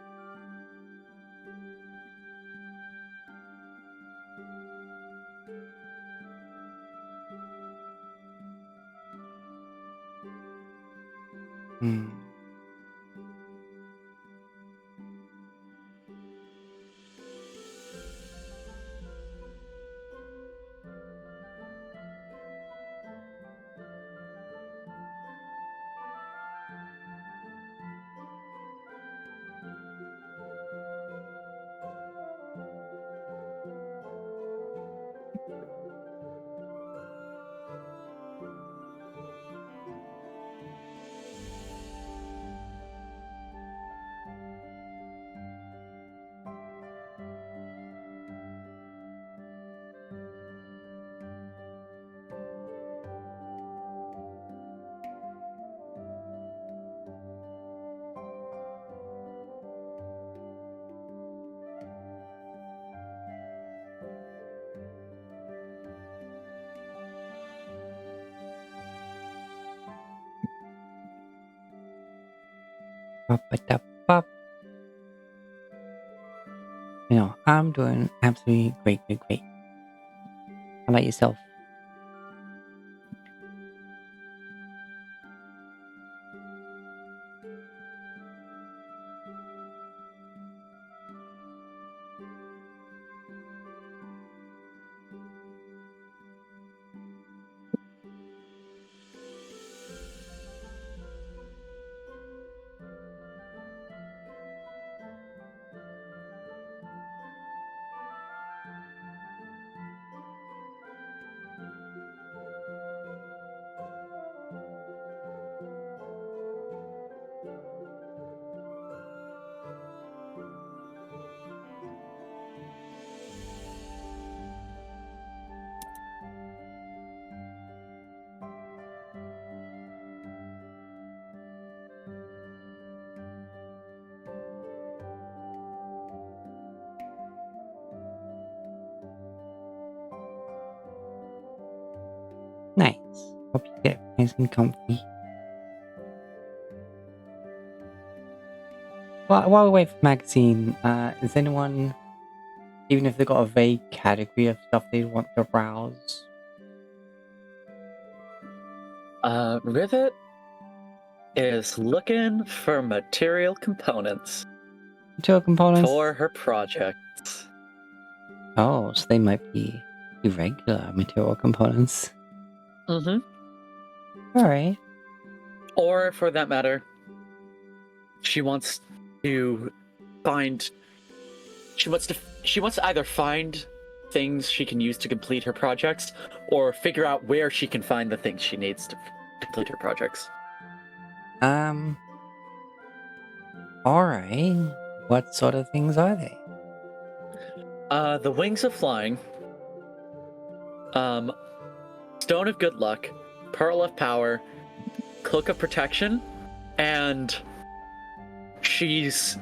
S1: Ba-ba-da-ba. You know, I'm doing absolutely great. How about yourself? Nice. Hope you get nice and comfy. Well, while we wait for Magazine, is anyone, even if they've got a vague category of stuff they want to browse?
S5: Rivet is looking for material components
S1: Material components?
S5: for her projects.
S1: Oh, so they might be irregular material components.
S5: Mm-hmm.
S1: Alright.
S5: Or, for that matter, she wants to she wants to either find things she can use to complete her projects, or figure out where she can find the things she needs to complete her projects.
S1: Alright. What sort of things are they?
S5: The Wings of Flying, Stone of Good Luck, Pearl of Power, Cloak of Protection, and she's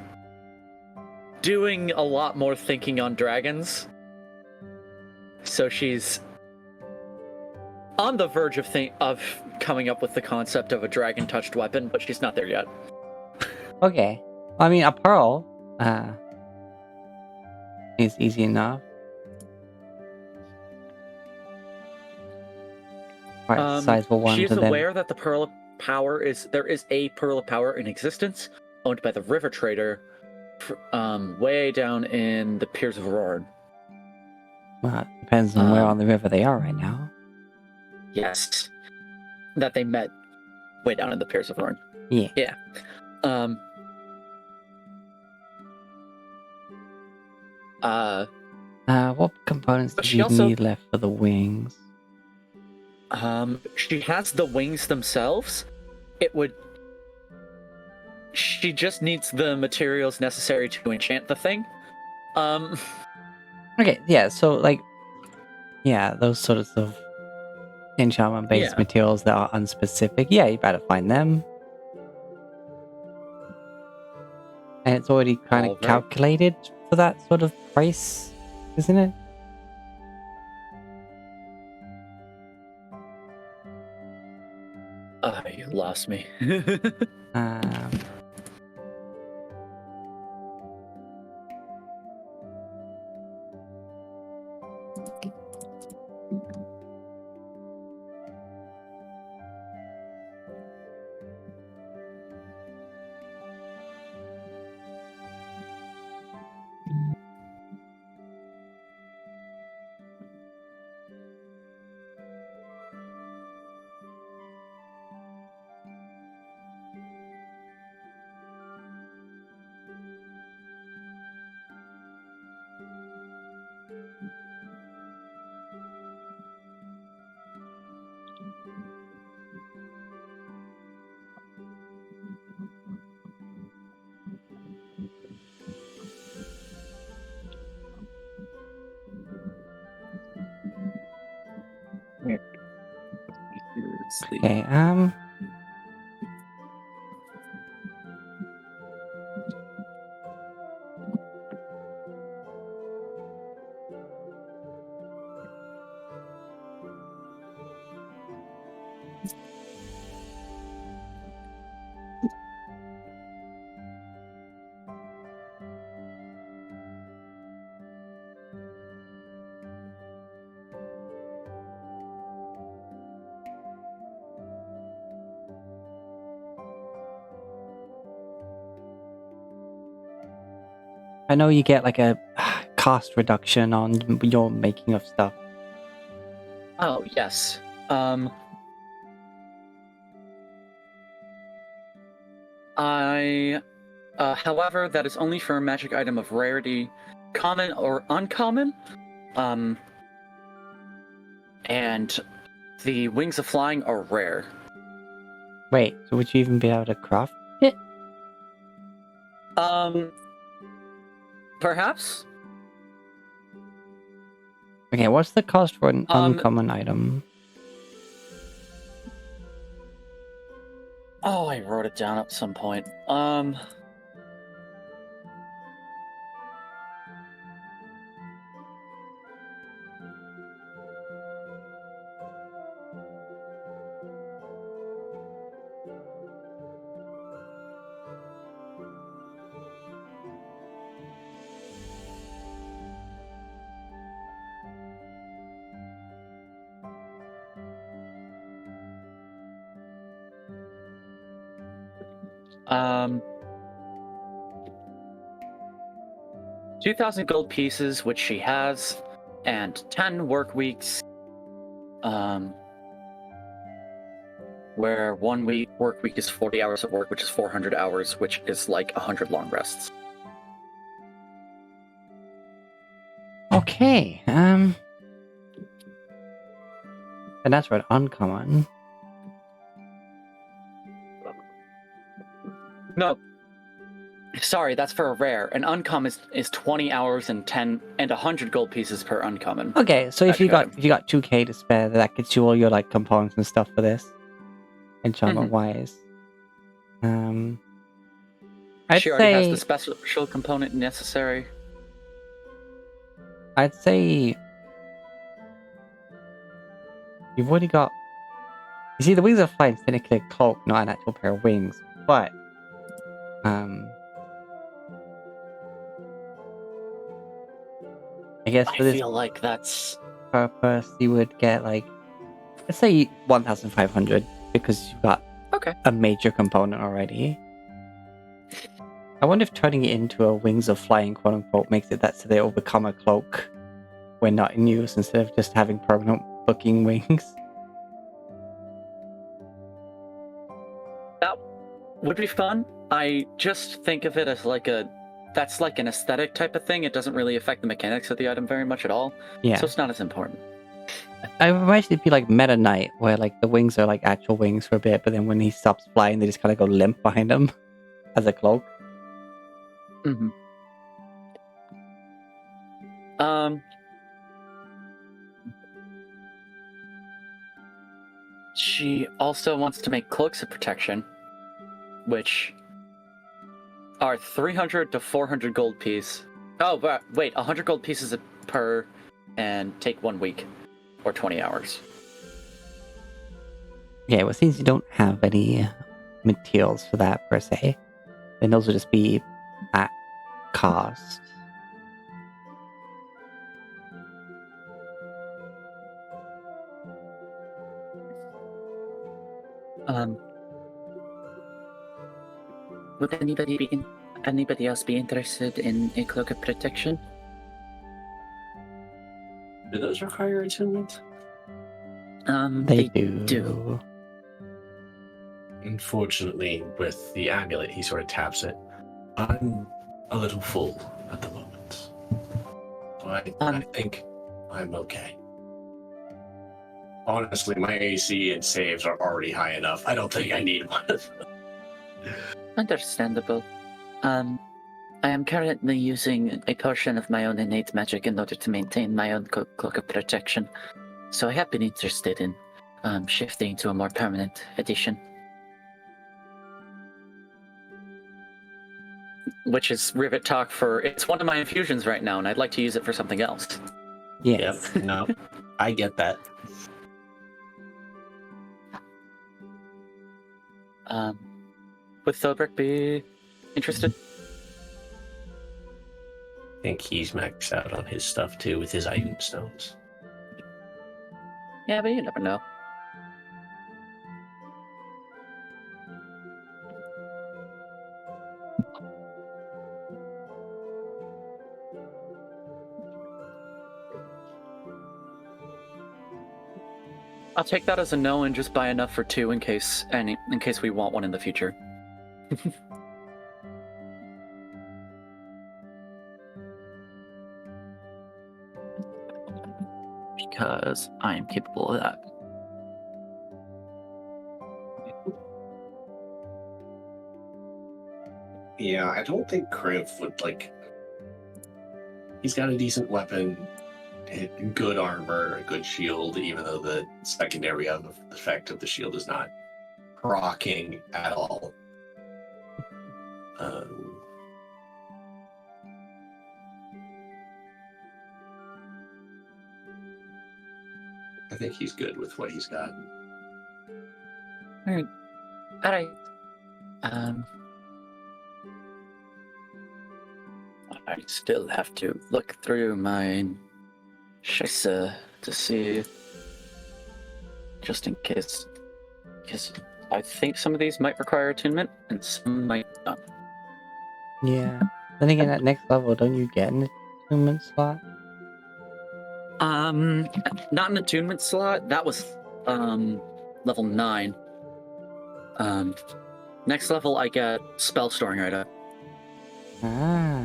S5: doing a lot more thinking on dragons. So she's on the verge of coming up with the concept of a dragon-touched weapon, but she's not there yet.
S1: Okay. I mean, a pearl is easy enough. Quite a sizable one.
S5: She is
S1: to then-
S5: aware that the Pearl of Power there is a Pearl of Power in existence, owned by the River Trader, way down in the Piers of Roran.
S1: Well, it depends on where on the river they are right now.
S5: Yes, that they met way down in the Piers of Roran.
S1: Yeah.
S5: Yeah.
S1: What components
S5: But
S1: do
S5: she
S1: you
S5: also-
S1: need left for the wings?
S5: She has the wings themselves. She just needs the materials necessary to enchant the thing.
S1: Okay, yeah, so, like, yeah, those sorts of enchantment-based
S5: Yeah.
S1: materials that are unspecific, yeah, you better find them. And it's already kind of
S5: Alright.
S1: calculated for that sort of price, isn't it?
S5: You lost me.
S1: Um, okay, I know you get, like, a cost reduction on your making of stuff.
S5: Oh, yes. However, that is only for a magic item of rarity, common or uncommon. And the Wings of Flying are rare.
S1: Wait, so would you even be able to craft it?
S5: Perhaps?
S1: Okay, what's the cost for an
S5: Um,
S1: uncommon item?
S5: Oh, I wrote it down at some point. Um, 2,000 gold pieces, which she has, and 10 work weeks. Where work week is 40 hours of work, which is 400 hours, which is like 100 long rests.
S1: Okay. And that's for an uncommon.
S5: No. Sorry, that's for a rare. An uncommon is 20 hours and 10 and 100 gold pieces per uncommon.
S1: Okay, so if you
S5: Magic
S1: got 2k to spare, that gets you all your like components and stuff for this, enchantment wise. I'd
S5: She already has
S1: say
S5: the special component necessary.
S1: I'd say you've already got. You see, the wings of flight is technically a cloak, not an actual pair of wings, but I guess
S5: I
S1: for this
S5: feel like that's
S1: purpose, you would get like, let's say 1,500 because you've got
S5: okay.
S1: a major component already. I wonder if turning it into a wings of flying, quote unquote, makes it that so they will become a cloak when not in use instead of just having permanent looking wings.
S5: That would be fun. I just think of it as like that's like an aesthetic type of thing. It doesn't really affect the mechanics of the item very much at all.
S1: Yeah.
S5: So it's not as important.
S1: I imagine it'd be like Meta Knight, where like the wings are like actual wings for a bit, but then when he stops flying, they just kind of go limp behind him as a cloak.
S5: Mm-hmm. She also wants to make cloaks of protection, which are 300 to 400 gold piece. Oh, but wait, 100 gold pieces per, and take 1 week, or 20 hours.
S1: Yeah, well, since you don't have any materials for that per se, then those will just be at cost.
S5: Would anybody else be interested in a cloak of protection?
S3: Do those require attunement?
S1: They do.
S3: Unfortunately, with the amulet, he sort of taps it. I'm a little full at the moment. So I think I'm okay. Honestly, my AC and saves are already high enough. I don't think I need one of them.
S5: Understandable. I am currently using a portion of my own innate magic in order to maintain my own cloak of protection. So I have been interested in shifting to a more permanent edition. Which is Rivet talk for, it's one of my infusions right now, and I'd like to use it for something else.
S1: Yes.
S3: Yep, no, I get that.
S5: Would Thobert be interested?
S3: I think he's maxed out on his stuff too with his item stones.
S5: Yeah, but you never know. I'll take that as a no and just buy enough for 2 in case we want one in the future. Because I am capable of that.
S3: Yeah, I don't think Kriv would like. He's got a decent weapon, good armor, a good shield, even though the secondary effect of the shield is not rocking at all. I think he's good with what he's got.
S5: Alright. I still have to look through my Schisse to see, just in case, because I think some of these might require attunement and some might not.
S1: Yeah. Then again, at next level, don't you get an attunement slot?
S5: Not an attunement slot. That was level 9. Next level I get spell storing right up.
S1: Ah.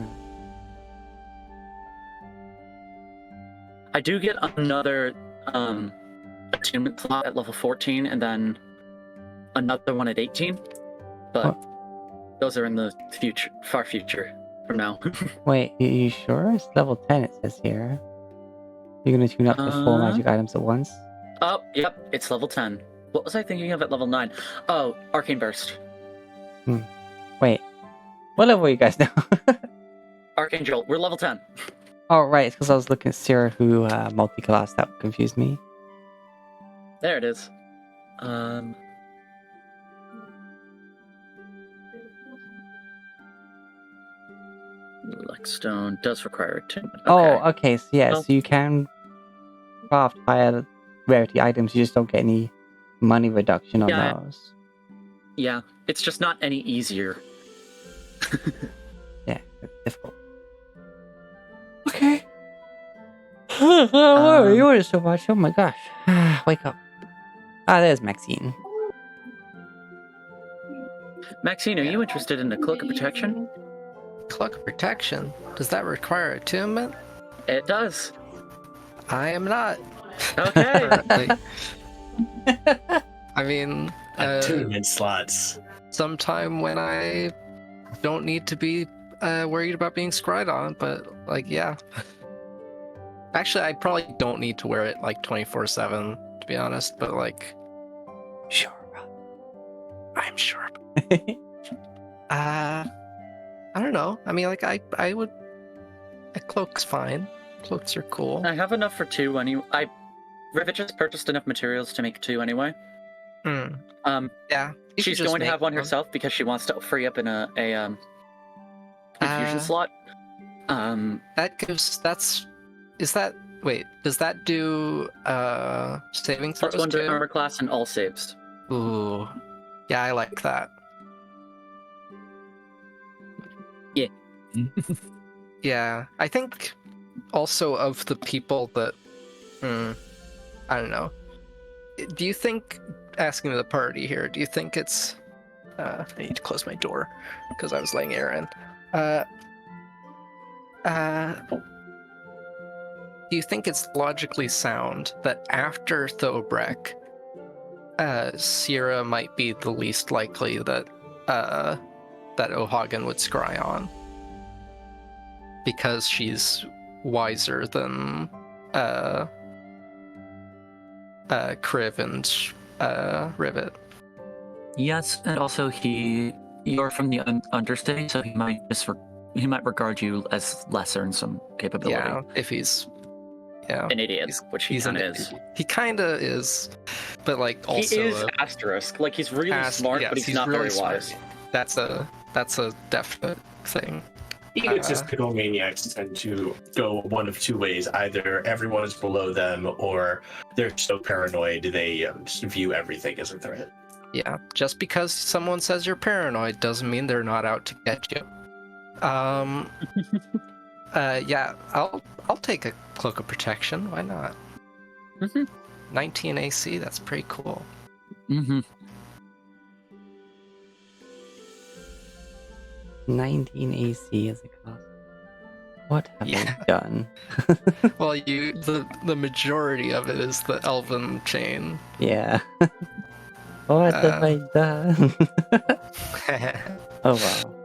S5: I do get another attunement slot at level 14, and then another one at 18. But those are in the future, far future from now.
S1: Wait, you sure? It's level 10, it says here. You're gonna tune up to 4 magic items at once?
S5: Oh, yep, it's level 10. What was I thinking of at level 9? Oh, Arcane Burst.
S1: Wait, what level are you guys now?
S5: Archangel, we're level 10.
S1: Oh, right, it's because I was looking at Sarah who multi-class. That confused me.
S5: There it is. Luckstone does require attunement.
S1: Oh, okay, so yeah,
S5: Well-
S1: so you can craft higher rarity items, you just don't get any money reduction on
S5: Yeah.
S1: those.
S5: Yeah, it's just not any easier.
S1: Yeah, it's difficult. Okay. Oh, you ordered so much. Oh my gosh. Wake up. Ah, there's Maxine.
S5: Maxine, are you interested in a cloak of protection?
S6: Cloak of protection? Does that require attunement?
S5: It does.
S6: I am not.
S5: Okay.
S6: Currently. I mean,
S3: Attunement slots.
S6: sometime when I don't need to be worried about being scryed on, but like, yeah. Actually, I probably don't need to wear it like 24/7, to be honest, but like,
S1: Sure.
S6: I'm sure. I don't know. I mean, like, I would. A cloak's fine. Cloaks are cool.
S5: I have enough for 2 anyway. Rivet just purchased enough materials to make 2 anyway.
S6: Hmm.
S5: Um,
S6: Yeah. you
S5: she's
S6: could just
S5: going to
S6: make
S5: have one herself because she wants to free up in a infusion slot.
S6: That gives. Is that? Wait. Does that do saving throws
S5: Plus 1 to
S6: too?
S5: armor class and all saves.
S6: Ooh. Yeah, I like that.
S5: Yeah.
S6: Yeah, I think also of the people that, I don't know. Do you think, asking the party here, do you think it's, I need to close my door because I was letting air in. Do you think it's logically sound that after Thobrek, Sierra might be the least likely that O'Hagan would scry on? Because she's wiser than Kriv and Rivet.
S2: Yes, and also you're from the understudy, so he might regard you as lesser in some capability.
S6: Yeah, if he's
S5: An idiot, which he kind of is.
S6: He kind of is, but like also
S5: He is asterisk. Like, he's really smart, but he's not
S6: really
S5: very wise.
S6: smart. That's a definite thing.
S3: Egotistical maniacs tend to go one of 2 ways. Either everyone is below them, or they're so paranoid they just view everything as a threat.
S6: Yeah, just because someone says you're paranoid doesn't mean they're not out to get you. Yeah, I'll take a cloak of protection. Why not? 19 AC. That's pretty cool.
S2: Mm-hmm.
S1: 19 AC as a class. What have
S6: Yeah.
S1: I done?
S6: Well, the majority of it is the elven chain.
S1: Yeah. What have I done? Oh wow.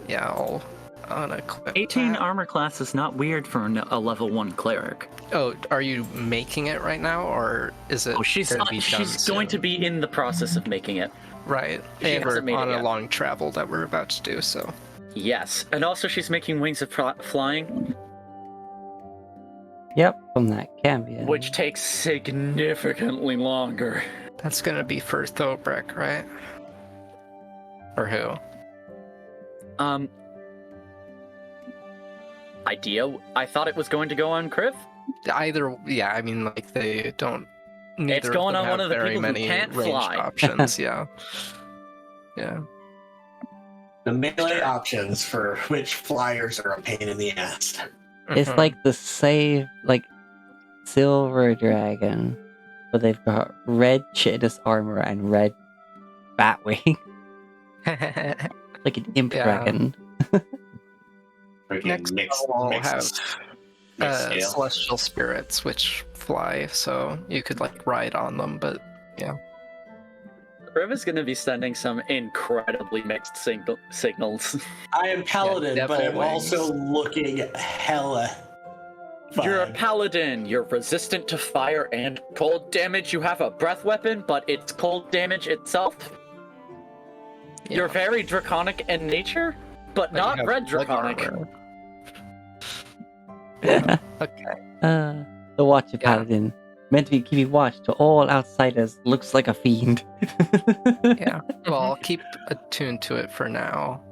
S6: Yeah, I'll unequip
S2: 18
S6: that.
S2: armor class is not weird for a level 1 cleric.
S6: Oh, are you making it right now, or is it?
S2: Oh, she's
S6: gonna
S2: not-
S6: be
S5: She's
S6: done
S5: going to
S6: soon?
S5: be in the process of making it.
S6: Right,
S5: She
S6: and we're
S5: hasn't made it
S6: on a
S5: yet.
S6: long travel that we're about to do. So
S5: Yes, and also she's making wings of flying,
S1: Yep, from that Cambion.
S5: which takes significantly longer.
S6: that's gonna be for Thobrek, right? Or who?
S5: Idea. I thought it was going to go on Kriv.
S6: Either, yeah. I mean, like they don't. Neither
S5: It's going
S6: of them
S5: on one
S6: have
S5: of the
S6: very
S5: people who
S6: many
S5: can't
S6: ranged
S5: fly.
S6: options. Yeah. Yeah.
S3: The melee options for which flyers are a pain in the ass.
S1: It's
S6: Mhm.
S1: like the save, like Silver Dragon, but they've got red Chitinous armor and red Batwing, like an Imp
S6: Yeah.
S1: Dragon.
S3: Freaking
S6: Next
S3: mixed,
S6: I'll
S3: mixed.
S6: have
S3: Make scale.
S6: celestial spirits which fly, so you could like ride on them, but yeah.
S5: Riv is going to be sending some incredibly mixed signals.
S3: I am paladin,
S6: Yeah,
S3: but I'm
S6: devil
S3: also looking hella
S5: You're a
S3: fine.
S5: paladin. You're resistant to fire and cold damage. You have a breath weapon, but it's cold damage itself.
S6: Yeah.
S5: You're very draconic in nature, but
S6: But you
S5: not
S6: have
S5: red
S6: leg
S5: draconic.
S6: armor. Okay.
S1: The Watcher
S6: Yeah.
S1: Paladin. Meant to be keeping watch to all outsiders. Looks like a fiend.
S6: Yeah. Well, I'll keep attuned to it for now.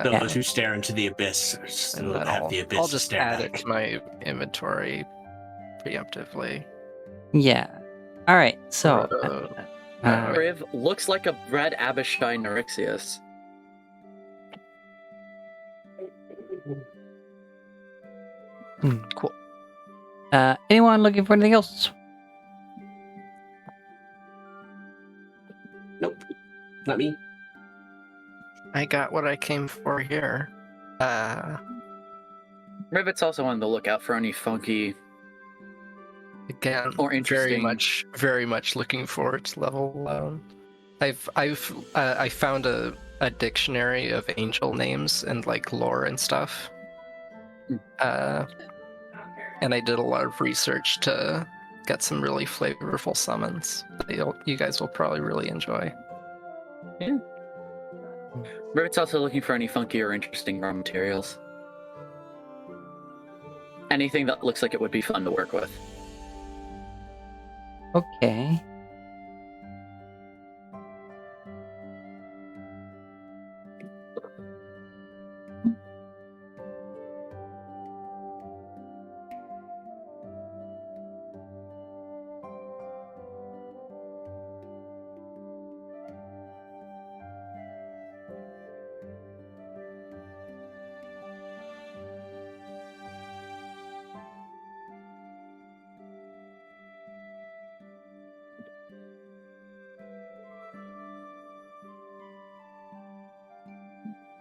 S3: Those who stare into the abyss
S6: And
S3: still
S6: then
S3: have the abyss
S6: I'll
S3: to
S6: just
S3: stare
S6: add
S3: back.
S6: it to my inventory preemptively.
S1: Yeah. All right. So,
S5: Riv looks like a red Abishai Neurixius.
S6: Cool.
S1: anyone looking for anything else?
S3: Nope. Not me.
S6: I got what I came for here.
S5: Rivet's also on the lookout for any funky
S6: Again,
S5: or interesting.
S6: very much looking forward to level 11. I found a dictionary of angel names and like lore and stuff. And I did a lot of research to get some really flavorful summons that you guys will probably really enjoy.
S5: Yeah. Rivet's also looking for any funky or interesting raw materials. Anything that looks like it would be fun to work with.
S1: Okay.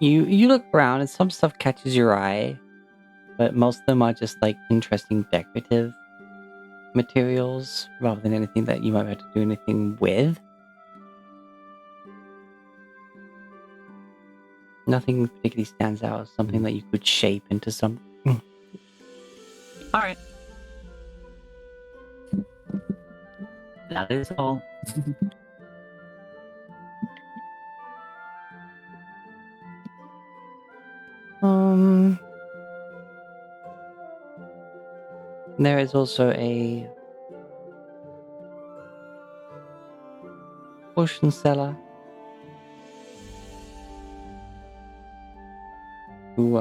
S1: You look around and some stuff catches your eye, but most of them are just like interesting decorative materials rather than anything that you might have to do anything with. Nothing particularly stands out as something that you could shape into something.
S2: Alright. That is all.
S1: There is also a potion seller who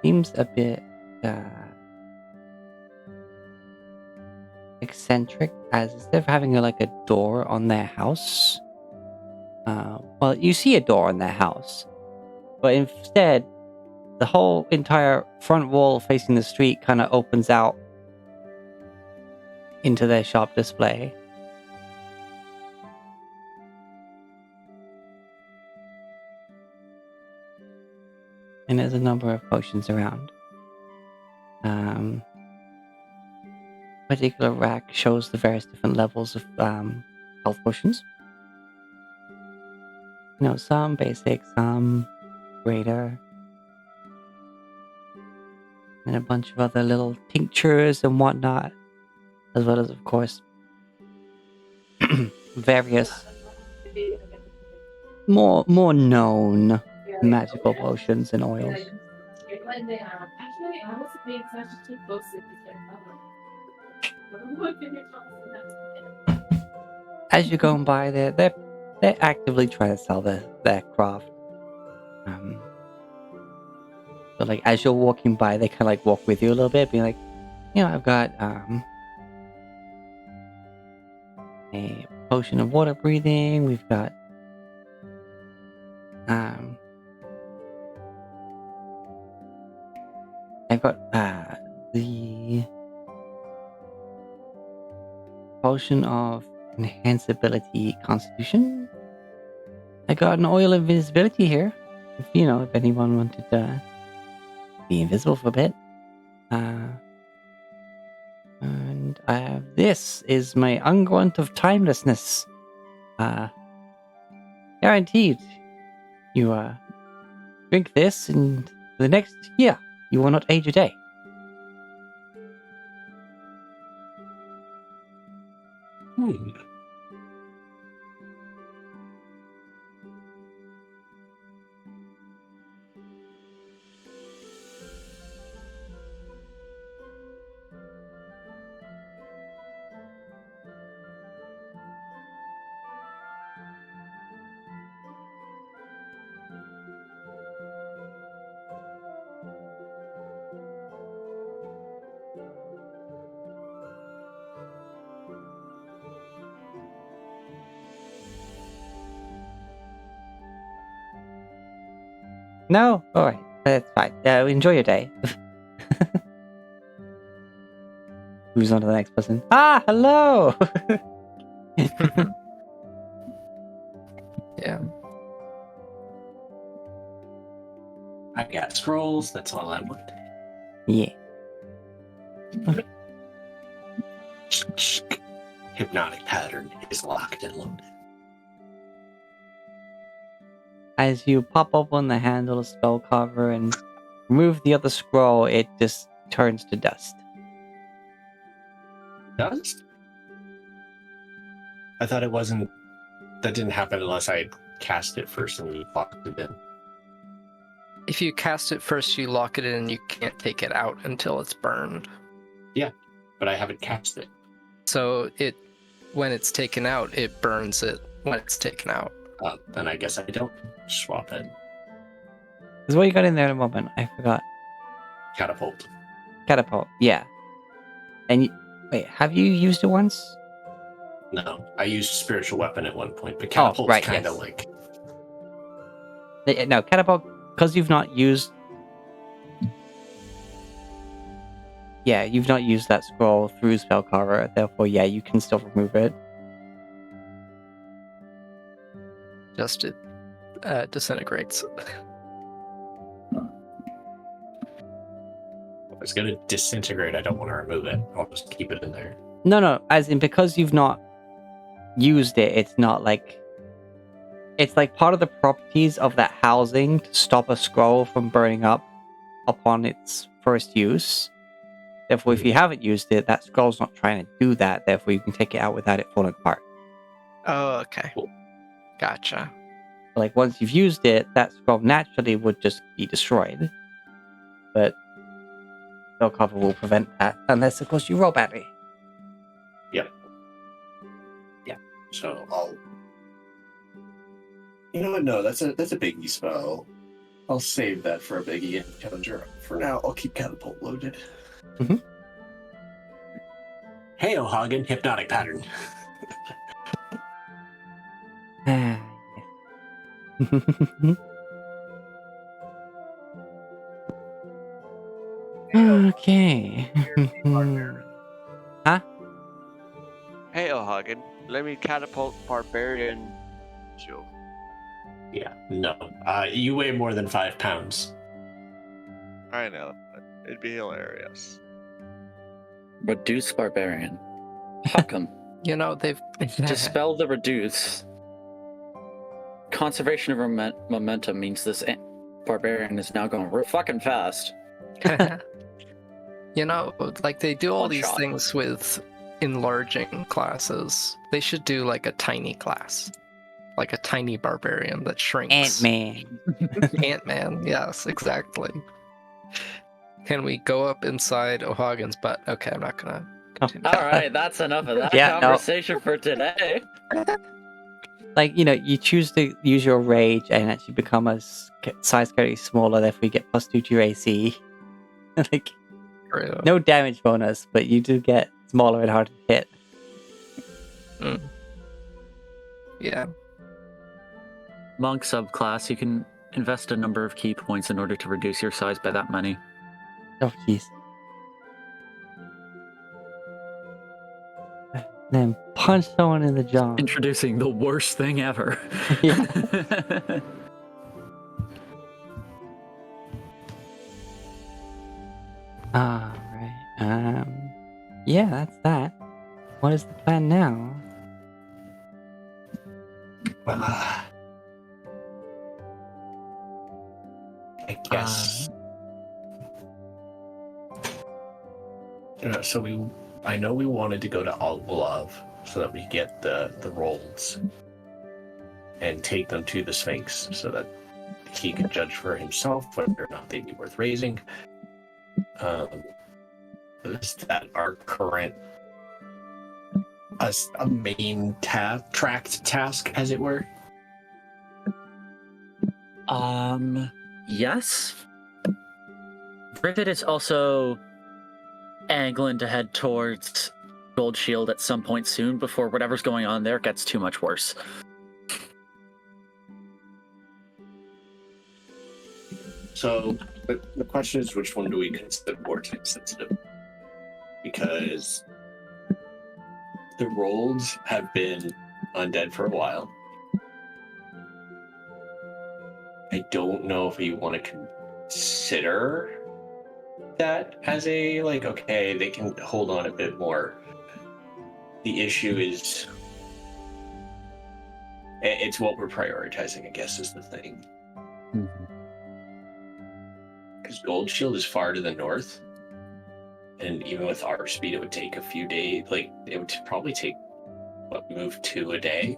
S1: seems a bit eccentric, as instead of having like a door on their house, well, you see a door on their house, but instead the whole entire front wall facing the street kind of opens out into their shop display. And there's a number of potions around. Particular rack shows the various different levels of health potions. You know, some basic, some greater, and a bunch of other little tinctures and whatnot, as well as, of course, various more known magical potions and oils. As you're going by, they're actively trying to sell their craft. So like as you're walking by, they kind of like walk with you a little bit, being like, you know, I've got a potion of water breathing. We've got I've got the potion of enhanceability constitution. I got an oil of invisibility here. If anyone wanted to be invisible for a bit. And this is my unguent of timelessness. Guaranteed. You drink this, and for the next year, you will not age a day. No? Alright, that's fine. Enjoy your day. Moves on to the next person. Ah, hello!
S6: Yeah.
S3: I got scrolls. That's all I want.
S1: Yeah.
S3: Hypnotic pattern is locked and loaded.
S1: As you pop open the handle of spell cover and remove the other scroll, it just turns to dust.
S3: Dust? I thought it wasn't. That didn't happen unless I cast it first and we locked it in.
S6: If you cast it first, you lock it in and you can't take it out until it's burned.
S3: Yeah, but I haven't cast it.
S6: So when it's taken out, it burns it when it's taken out.
S3: Then I guess I don't swap it.
S1: Because what you got in there in a moment? I forgot.
S3: Catapult.
S1: Catapult, yeah. And wait, have you used it once?
S3: No, I used spiritual weapon at one point, but catapult's
S1: right,
S3: kind of
S1: yes.
S3: like.
S1: No, catapult, because you've not used... Yeah, you've not used that scroll through spell cover, therefore, yeah, you can still remove it.
S6: Just it disintegrates.
S3: If it's going to disintegrate, I don't want to remove it. I'll just keep it in there.
S1: No, as in because you've not used it, it's not like... It's like part of the properties of that housing to stop a scroll from burning up upon its first use. Therefore, if you haven't used it, that scroll's not trying to do that. Therefore, you can take it out without it falling apart.
S6: Oh, okay.
S3: Cool.
S6: Gotcha.
S1: Like, once you've used it, that scroll naturally would just be destroyed. But spell cover will prevent that, unless, of course, you roll badly.
S3: Yep. Yeah. So I'll. You know what? No, that's a biggie spell. I'll save that for a biggie and conjure. For now, I'll keep catapult loaded.
S1: Mm-hmm.
S3: Hey, O'Hagan, hypnotic pattern.
S1: Ah, yes. Okay. Huh?
S4: Hey, O'Hagan, let me catapult barbarian. Joe.
S3: Yeah, no. You weigh more than 5 pounds.
S4: I know. It'd be hilarious.
S5: Reduce barbarian. How come?
S6: You know, they've...
S5: Dispel the reduce. Conservation of momentum means this barbarian is now going real fucking fast.
S6: You know, like they do all
S5: One
S6: these
S5: shot.
S6: things with enlarging classes. They should do like a tiny class. Like a tiny barbarian that shrinks.
S1: Ant-Man.
S6: Ant-Man, yes, exactly. Can we go up inside O'Hagan's butt? Okay, I'm not gonna continue.
S5: All right, that's enough of that
S1: Yeah, no.
S5: conversation for today.
S1: Like, you choose to use your rage and actually become a size category smaller, therefore you get +2 to your AC. Like,
S6: True.
S1: no damage bonus, but you do get smaller and harder to hit.
S6: Yeah.
S5: Monk subclass, you can invest a number of key points in order to reduce your size by that many.
S1: Oh, jeez. Then punch someone in the jaw.
S5: Introducing the worst thing ever.
S1: Yeah. Ah. Yeah, that's that. What is the plan now?
S3: I guess. So I know we wanted to go to Albolov so that we get the rolls and take them to the Sphinx so that he could judge for himself whether or not they'd be worth raising. Is that our current a main tracked task, as it were?
S5: Yes. Rivet is also angling to head towards Gold Shield at some point soon before whatever's going on there gets too much worse.
S3: So the question is, which one do we consider more time sensitive? Because the rolls have been undead for a while. I don't know if we want to consider that as a, like, okay, they can hold on a bit more. The issue is, it's what we're prioritizing, I guess, is the thing. Because Gold Shield is far to the north, and even with our speed, it would take a few days. Like, it would probably take, move 2 a day?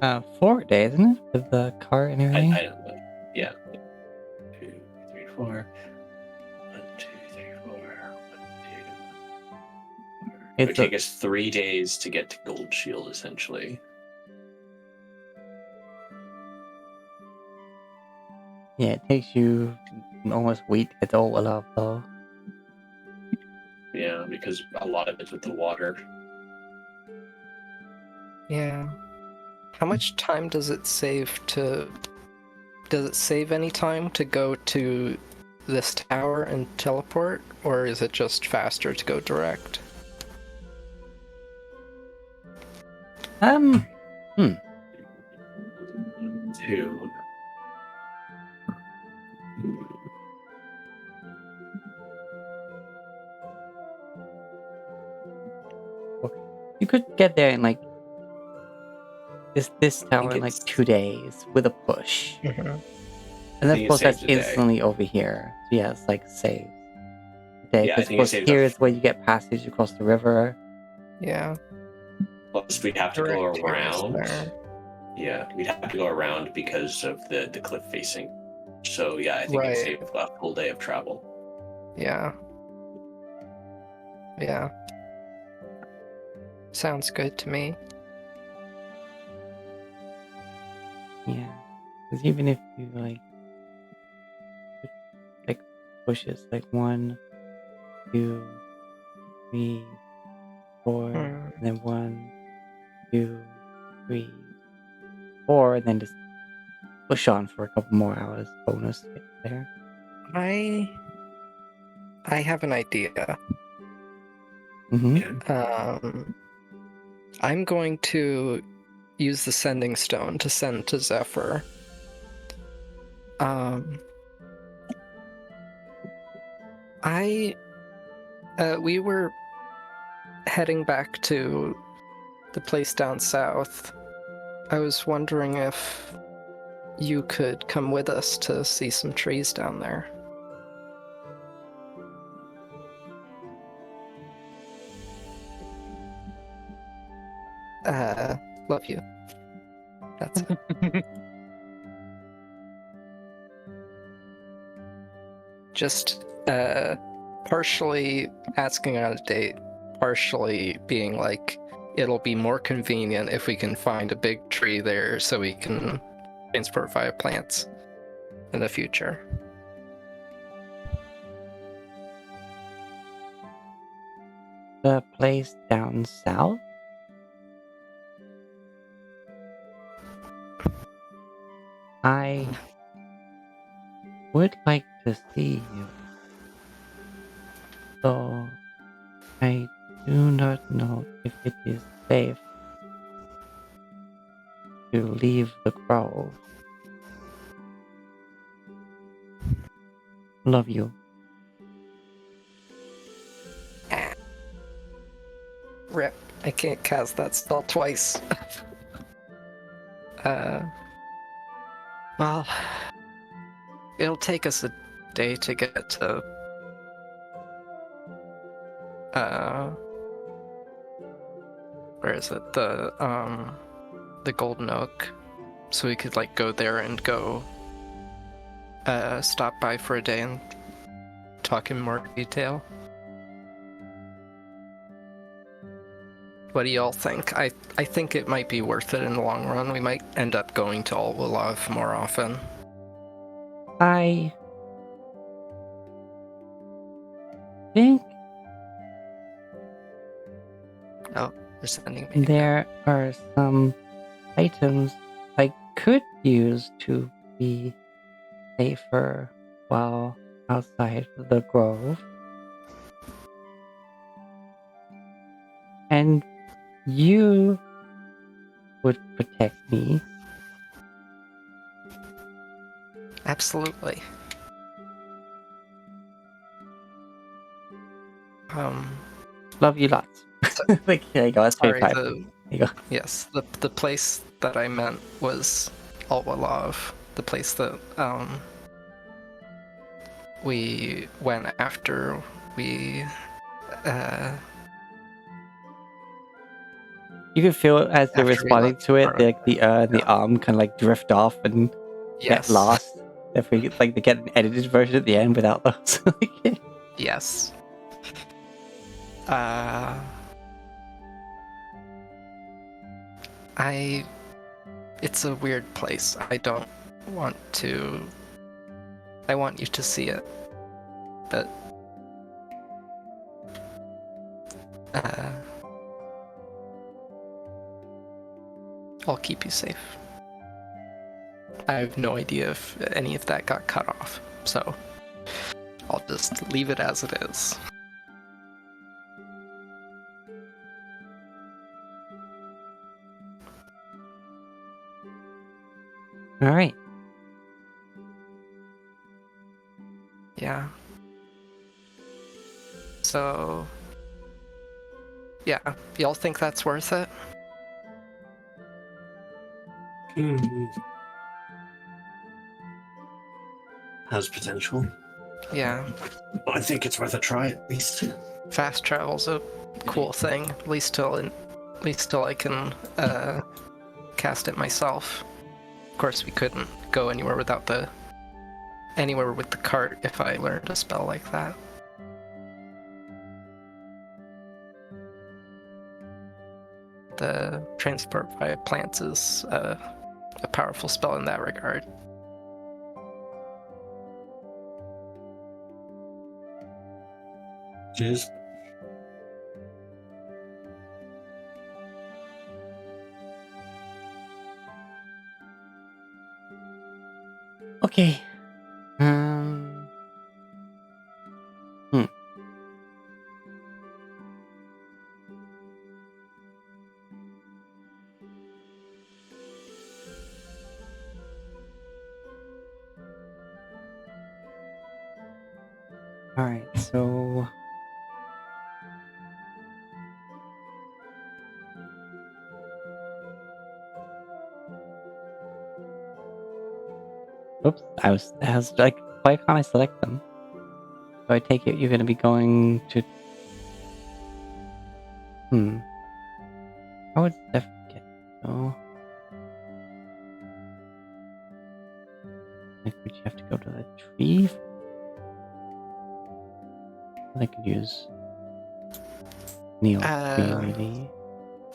S1: 4 days, isn't it? With the cart and everything?
S3: I don't know. Yeah. 2, 3, 4. 1, 2, 3, 4. 1, 2. It would take us 3 days to get to Gold Shield, essentially.
S1: Yeah, it takes you almost a week to get to Albolov, though.
S3: Yeah, because a lot of it's with the water.
S6: Yeah. How much time does it save to... Does it save any time to go to this tower and teleport? Or is it just faster to go direct?
S3: 2.
S1: You could get there in like this tower in like 2 days with a push.
S6: Mhm.
S1: And then of course that's
S3: saves a day.
S1: instantly over here. So yeah, it's like save a day.
S3: Yeah, I
S1: Because
S3: think it saves
S1: here
S3: a-
S1: is where you get passage across the river.
S6: Yeah.
S3: Plus, we'd have to go
S6: Direct here is
S3: around.
S6: there.
S3: Yeah, we'd have to go around because of the cliff facing. So yeah, I think
S6: Right.
S3: it'd save a full day of travel.
S6: Yeah. Yeah. Sounds good to me.
S1: Yeah. Because even if you like pushes like 1, 2, 3, 4, and then 1, 2, 3, 4, and then just push on for a couple more hours bonus to get there.
S6: I have an idea. I'm going to use the sending stone to send to Zephyr. We were heading back to the place down south. I was wondering if you could come with us to see some trees down there. Love you. That's it. Just, partially asking on a date, partially being like, it'll be more convenient if we can find a big tree there so we can transport via plants in the future.
S1: The place down south? I would like to see you, though I do not know if it is safe to leave the grove. Love you.
S6: Rip. I can't cast that spell twice. Well, it'll take us a day to get to where is it? The Golden Oak. So we could like go there and go stop by for a day and talk in more detail. What do y'all think? I think it might be worth it in the long run. We might end up going to Olaf more often.
S1: I think
S6: Oh, they're sending me.
S1: there are some items I could use to be safer while outside the grove. And you would protect me.
S6: Absolutely.
S1: Love you lots. Like, here you go, that's
S6: Sorry,
S1: 25. There you go.
S6: yes, the place that I meant was Altwalov, the place that we went after we
S1: You can feel as they're
S6: After we
S1: responding
S6: left
S1: to it,
S6: our-
S1: the arm kind of like drift off and
S6: yes,
S1: get lost. If we like, they get an edited version at the end without those.
S6: yes. It's a weird place. I want you to see it, but I'll keep you safe. I have no idea if any of that got cut off, so I'll just leave it as it is.
S1: All right.
S6: Yeah. So, yeah, y'all think that's worth it?
S3: Has potential.
S6: Yeah.
S3: I think it's worth a try at least.
S6: Fast travel's a cool thing, at least till I can cast it myself. Of course, we couldn't go anywhere with the cart if I learned a spell like that. The transport via plants is a powerful spell in that regard.
S3: Cheers.
S1: Okay. All right. So. Oops, I was like, why can't I select them? So I take it you're going to be going to. How would Steph get? Oh. Like, would you have to go to the tree? I could use Neil's tree, really.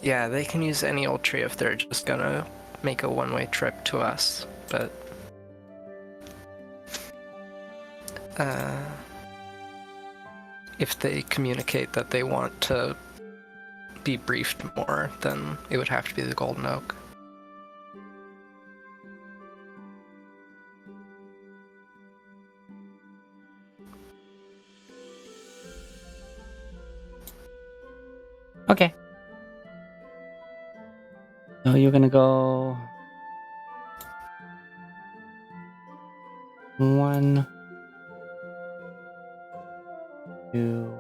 S6: Yeah, they can use any old tree if they're just gonna make a one-way trip to us, but if they communicate that they want to be briefed more, then it would have to be the Golden Oak.
S1: Okay. So you're gonna go 1, 2,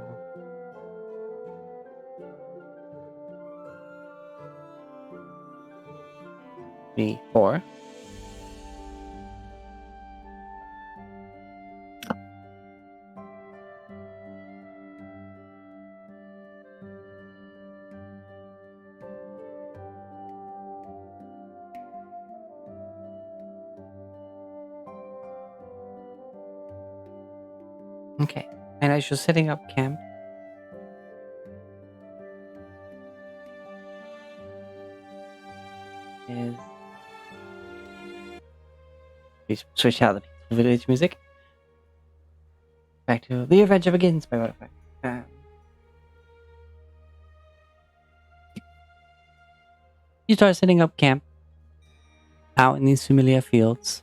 S1: 4. Okay, and as you're setting up camp, is we switch out the peaceful village music. Back to The Adventure Begins by Butterfly. You start setting up camp out in these familiar fields.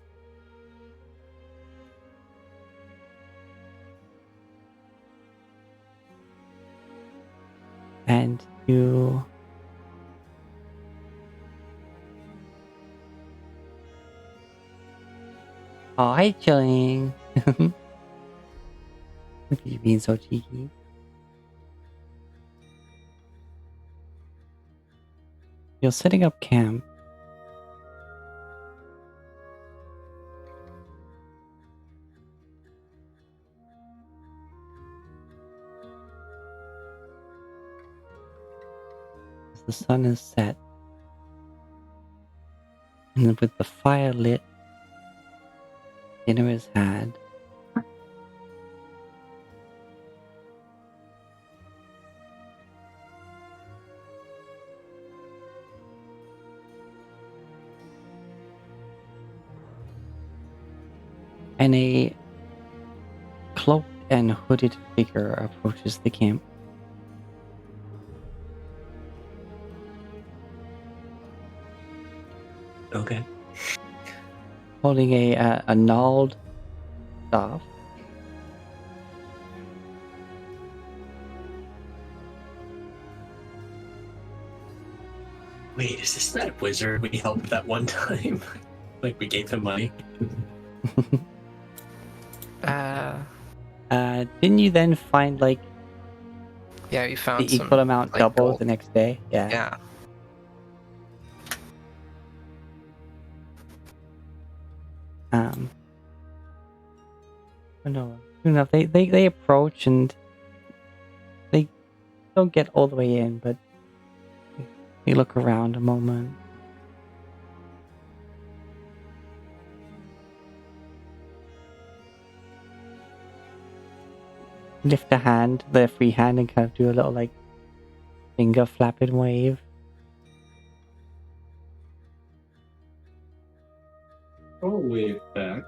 S1: And you oh, hi, chilling. Look at you being so cheeky. You're setting up camp. As the sun is set. And then with the fire lit, dinner is had. And a cloaked and hooded figure approaches the camp.
S3: Okay.
S1: Holding a gnarled staff.
S3: Wait, is this that wizard we helped that one time? Like we gave him money?
S1: Didn't you then find like
S6: Yeah, we found
S1: the
S6: some
S1: equal amount
S6: like,
S1: double
S6: gold.
S1: the next day? Yeah.
S6: Yeah.
S1: I know. They approach and they don't get all the way in, but they look around a moment. Lift a hand, their free hand, and kind of do a little like finger flapping wave.
S3: I'll wave back.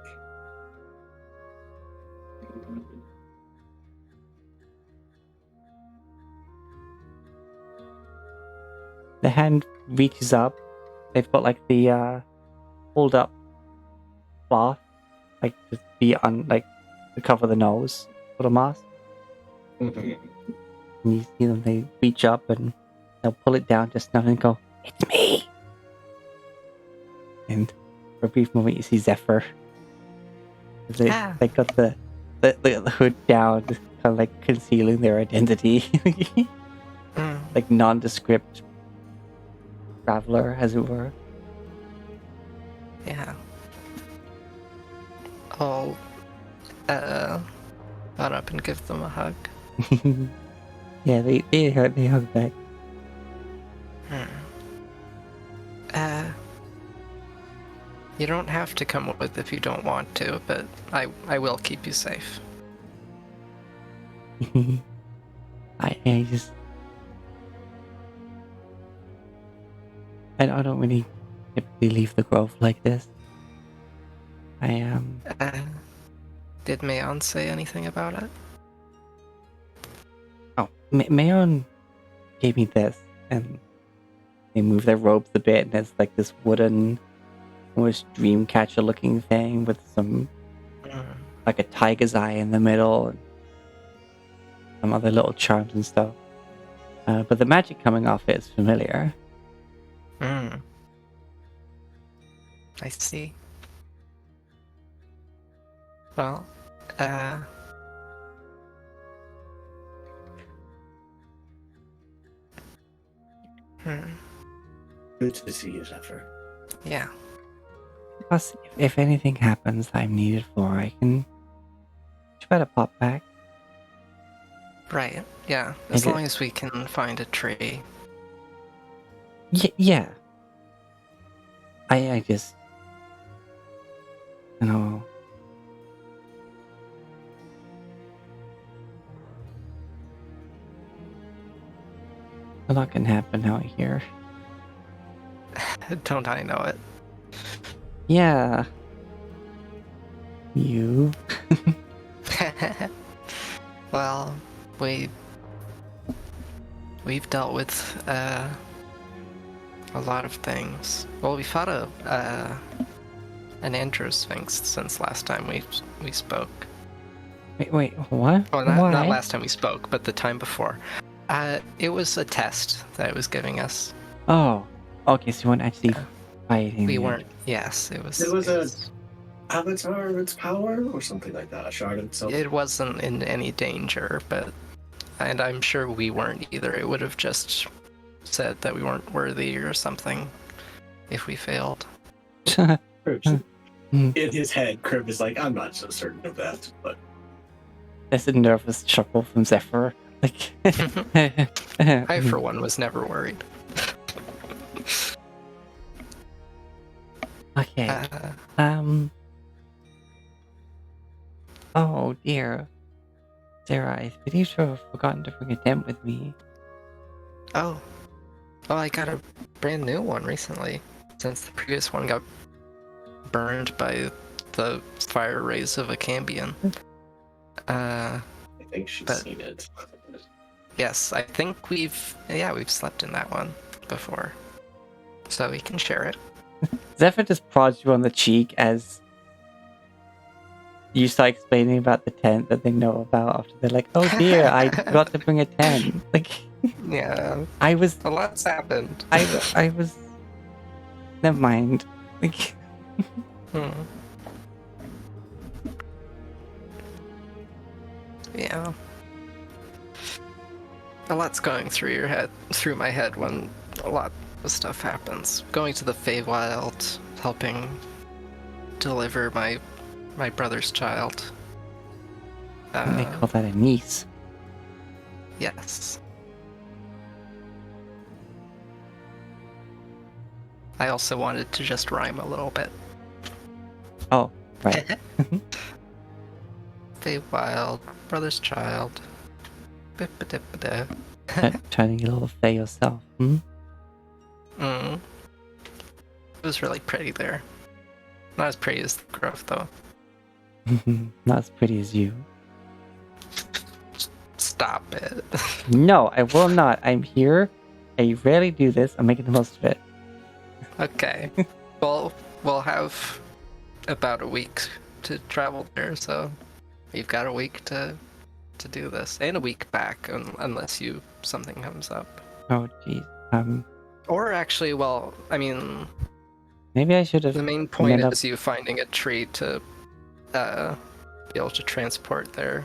S1: The hand reaches up. They've got like the hold up cloth, like to be on like to cover the nose for the mask.
S3: Mhm.
S1: And you see them, they reach up and they'll pull it down just enough and go, "It's me!" And for a brief moment, you see Zephyr. They got the hood down, kind of like concealing their identity. Like nondescript traveler, as it were.
S6: Yeah. I'll run up and give them a hug.
S1: Yeah, they hug back.
S6: You don't have to come with if you don't want to, but I will keep you safe.
S1: I just I don't really typically leave the grove like this.
S6: Did Mayon say anything about it?
S1: Oh, Mayon gave me this, and they move their robes a bit, and it's like this wooden, almost dream catcher looking thing with some like a tiger's eye in the middle, and some other little charms and stuff. But the magic coming off it is familiar.
S6: I see. Well,
S3: Good to see you, Zephyr.
S6: yeah.
S1: Plus, if anything happens I'm needed for, I can try to pop back.
S6: Right. Yeah. As
S1: Okay.
S6: long as we can find a tree.
S1: Yeah. I just, you know, a lot can happen out here.
S6: Don't I know it?
S1: Yeah. You.
S6: Well, we've dealt with a lot of things. Well, we fought an Andrew Sphinx since last time we spoke.
S1: Wait, what?
S6: Well,
S1: Why?
S6: not last time we spoke, but the time before. It was a test that it was giving us.
S1: Oh, okay, so you weren't actually
S6: Yeah.
S1: fighting.
S6: We
S1: it.
S6: weren't. Yes, it was.
S3: It was a avatar of its power or something like that. A shard of itself.
S6: It wasn't in any danger, and I'm sure we weren't either. It would have just said that we weren't worthy or something if we failed.
S3: In his head, Crib is like, I'm not so certain of that, but
S1: That's a nervous chuckle from Zephyr. Like,
S6: I, for one, was never worried.
S1: Okay. Oh dear. Sarah, I believe you have forgotten to bring a tent with me.
S6: Oh, I got a brand new one recently, since the previous one got burned by the fire rays of a Cambion.
S3: I think she's
S6: But-
S3: seen it.
S6: Yes, I think we've slept in that one before, so we can share it.
S1: Zephyr just prods you on the cheek as you start explaining about the tent that they know about after they're like, oh dear, I forgot to bring a tent. Like,
S6: Yeah,
S1: I was,
S6: a lot's happened.
S1: I was, never mind. Like,
S6: Yeah. A lot's going through my head when a lot of stuff happens. Going to the Feywild, helping deliver my brother's child.
S1: they call that a niece.
S6: Yes. I also wanted to just rhyme a little bit.
S1: Oh, right.
S6: Feywild, brother's child. Bip-a-dip-a-da.
S1: Trying to get a little Fey yourself. Hmm?
S6: Mm. It was really pretty there. Not as pretty as the growth, though.
S1: Not as pretty as you.
S6: Stop it.
S1: No, I will not. I'm here. I rarely do this. I'm making the most of it.
S6: Okay. Well, we'll have about a week to travel there, so you've got a week to do this, and a week back, unless something comes up.
S1: Oh, jeez.
S6: Or actually, well, I mean,
S1: Maybe I should have.
S6: the main point
S1: met up-
S6: is you finding a tree to be able to transport there.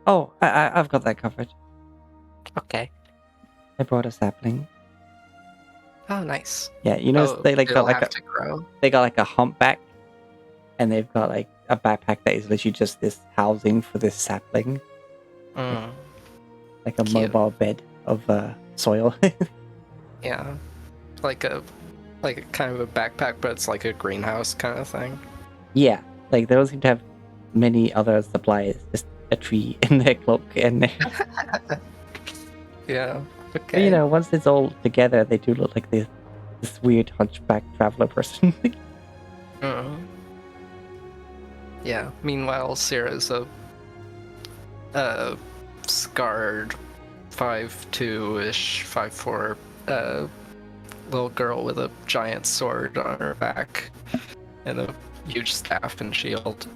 S1: Oh, I've got that covered.
S6: Okay.
S1: I brought a sapling.
S6: Oh, nice.
S1: Yeah, you know, they like got
S6: it'll
S1: like
S6: have
S1: a
S6: to grow.
S1: they got like a humpback, and they've got like a backpack that is literally just this housing for this sapling,
S6: Mm,
S1: like a
S6: Cute.
S1: mobile bed of soil.
S6: yeah, like a kind of a backpack, but it's like a greenhouse kind of thing.
S1: Yeah, like they don't seem to have many other supplies. Just a tree in their cloak, and
S6: Yeah.
S1: but,
S6: Okay.
S1: you know, once it's all together, they do look like this weird hunchback traveler person.
S6: Mm. Yeah. Meanwhile, Sarah's a scarred 5'2"-ish, 5'4" little girl with a giant sword on her back and a huge staff and shield.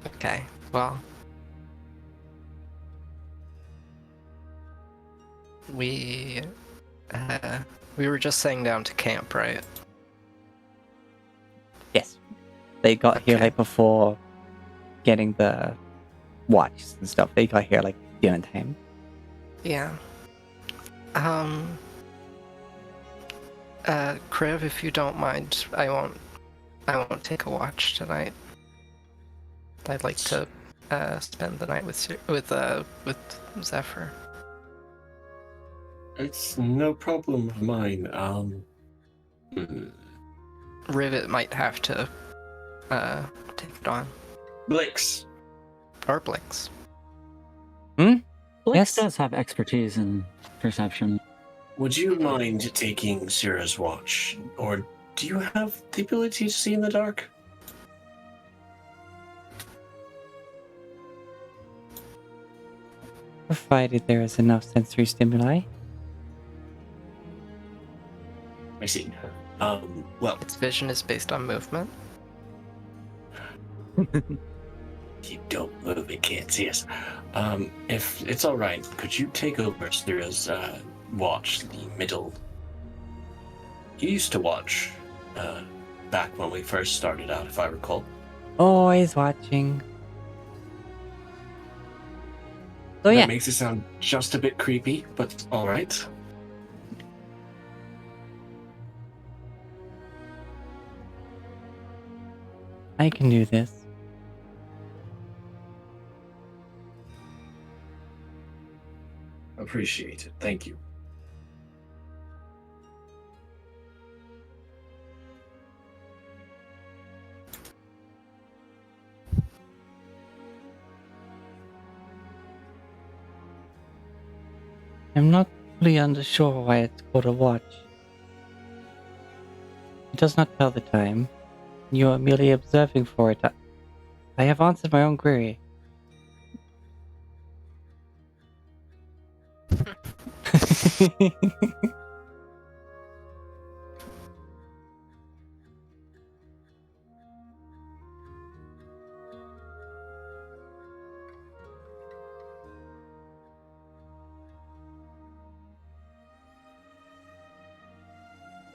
S6: Okay. Well, we were just saying down to camp, right?
S1: Yes, they got here
S6: Okay.
S1: like before getting the watches and stuff. They got here like dinner time.
S6: Yeah. Kriv, if you don't mind, I won't take a watch tonight. I'd like to spend the night with Zephyr.
S3: It's no problem of mine.
S6: Rivet might have to take it on.
S3: Blix.
S6: Or Blix.
S2: Blix
S1: Yes?
S2: does have expertise in perception.
S3: Would you mind taking Syrah's watch? Or do you have the ability to see in the dark?
S1: Provided there is enough sensory stimuli.
S3: I see. Well,
S6: Its vision is based on movement.
S3: you don't move, it can't see us. If it's alright, could you take over Syrah's watch, the middle? You used to watch back when we first started out, if I recall.
S1: Always watching. So
S3: That
S1: yeah,
S3: makes it sound just a bit creepy, but alright.
S1: I can do this.
S3: Appreciate it. Thank you.
S1: I'm not fully unsure why it's called a watch. It does not tell the time. You are merely observing for it. I have answered my own query.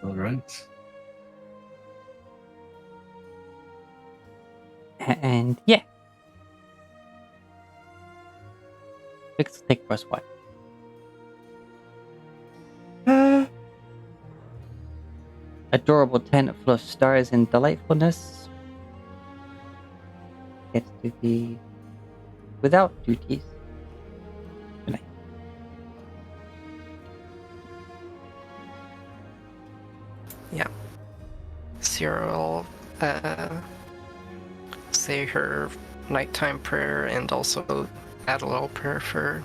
S3: Alright.
S1: And yeah. Let's take first one. Adorable tent full of stars and delightfulness. Gets to be without duties. Good night.
S6: Cyril say her nighttime prayer and also add a little prayer for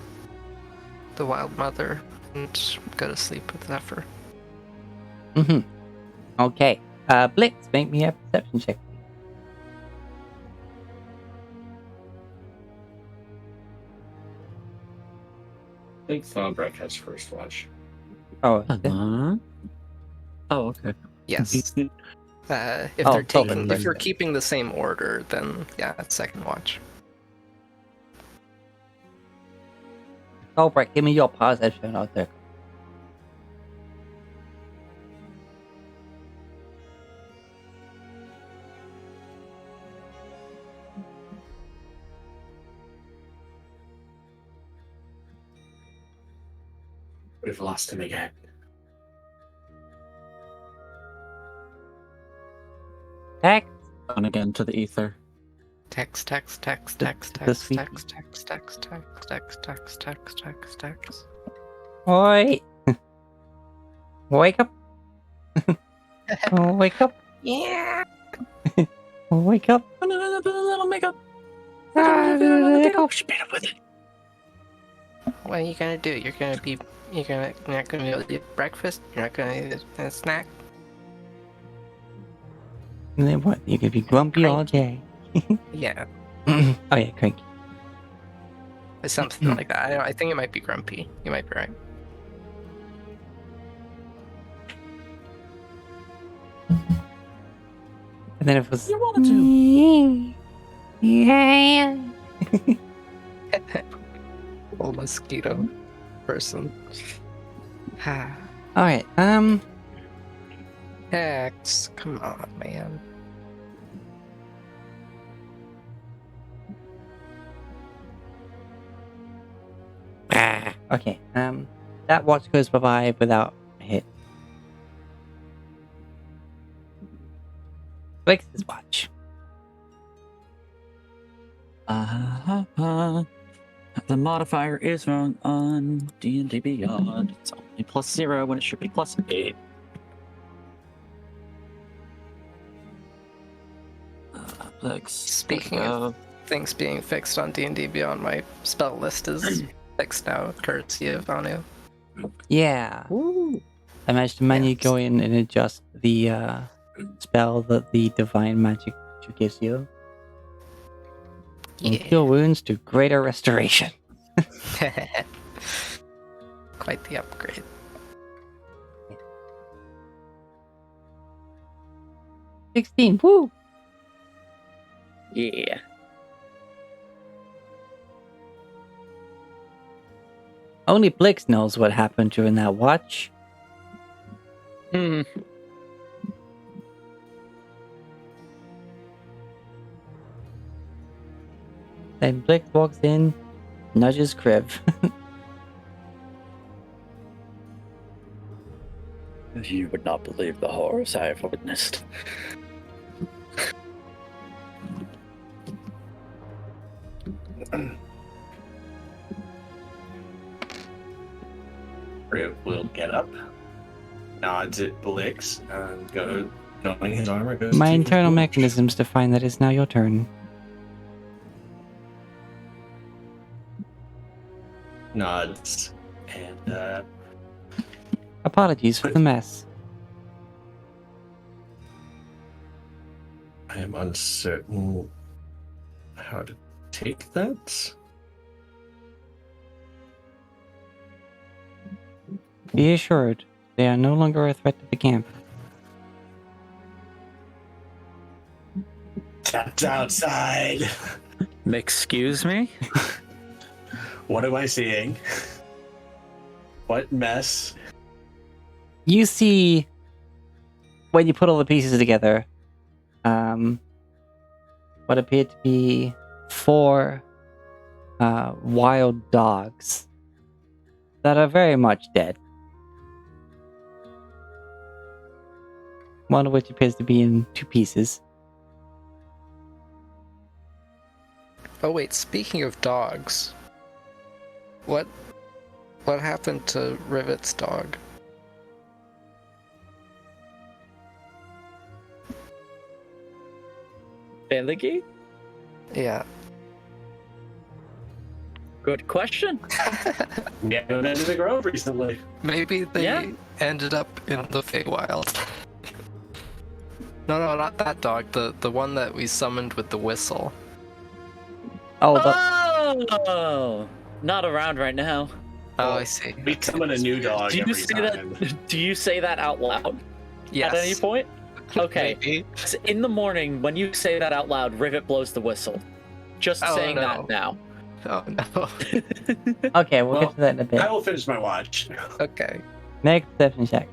S6: the Wild Mother and go to sleep with Zephyr.
S1: Mm-hmm. Okay. Blix, make me a perception check.
S3: I think Thombrek has first watch.
S1: Oh,
S2: Oh, okay.
S6: Yes. If
S1: Oh,
S6: they're taking,
S1: okay.
S6: if you're keeping the same order, then yeah, it's second watch.
S1: Albrecht, give me your perception out there.
S3: We've lost him again.
S1: Text.
S2: On again to the ether.
S6: Text.
S1: Oi. Wake up. Wake up.
S6: Yeah.
S1: Wake up.
S2: A little makeup.
S3: She made up with it.
S6: What are you gonna do? You're not gonna be able to eat breakfast? You're not gonna eat a snack?
S1: And then what? You could be grumpy all day.
S6: Yeah,
S1: Oh yeah, cranky.
S6: something like that. I think it might be grumpy. You might be right.
S1: And then it was.
S2: You wanted to.
S1: Yeah.
S6: Little mosquito person.
S1: All right.
S6: Text. Come on, man.
S1: Okay. that watch goes by without a hit. Blix's watch.
S2: The modifier is wrong on D&D Beyond. It's only +0 when it should be +8. Blix.
S6: Speaking of things being fixed on D&D Beyond, my spell list is fixed now, courtesy of Anu.
S1: Yeah.
S2: Woo.
S1: I managed to manually
S6: Yes.
S1: go in and adjust the spell that the divine magic gives you. From cure wounds to greater restoration.
S6: Quite the upgrade.
S1: Yeah. 16, woo!
S5: Yeah.
S1: Only Blix knows what happened during that watch.
S5: Hmm.
S1: Then Blix walks in, nudges Kriv.
S2: You would not believe the horrors I have witnessed.
S3: Rip will get up, nods at Blix, and knowing his armor goes
S1: My
S3: to his
S1: internal
S3: watch.
S1: mechanisms define that it's now your turn.
S3: Nods, and
S1: Apologies for the mess.
S3: I am uncertain how to take that.
S1: Be assured, they are no longer a threat to the camp.
S3: Tapped outside.
S5: Excuse me?
S3: What am I seeing? What mess?
S1: You see, when you put all the pieces together, what appeared to be 4 wild dogs that are very much dead. One of which appears to be in 2 pieces.
S6: Oh wait, speaking of dogs, what happened to Rivet's dog?
S5: Benligi?
S6: Yeah.
S5: Good question.
S3: We haven't been to the Grove recently.
S6: Maybe they
S5: Yeah.
S6: ended up in the Feywild. No, not that dog. The one that we summoned with the whistle.
S1: Oh, the,
S5: Oh, not around right now.
S6: Oh,
S3: Well,
S6: I see.
S3: We summon a new dog
S5: Do you
S3: every
S5: say
S3: time.
S5: that? Do you say that out loud
S6: Yes.
S5: at any point? Okay.
S6: Maybe.
S5: In the morning, when you say that out loud, Rivet blows the whistle. Just
S6: Oh,
S5: saying
S6: no.
S5: that now.
S6: Oh no.
S1: okay, we'll
S3: Well,
S1: get to that in a bit.
S3: I will finish my watch.
S6: Okay.
S1: Make a perception check.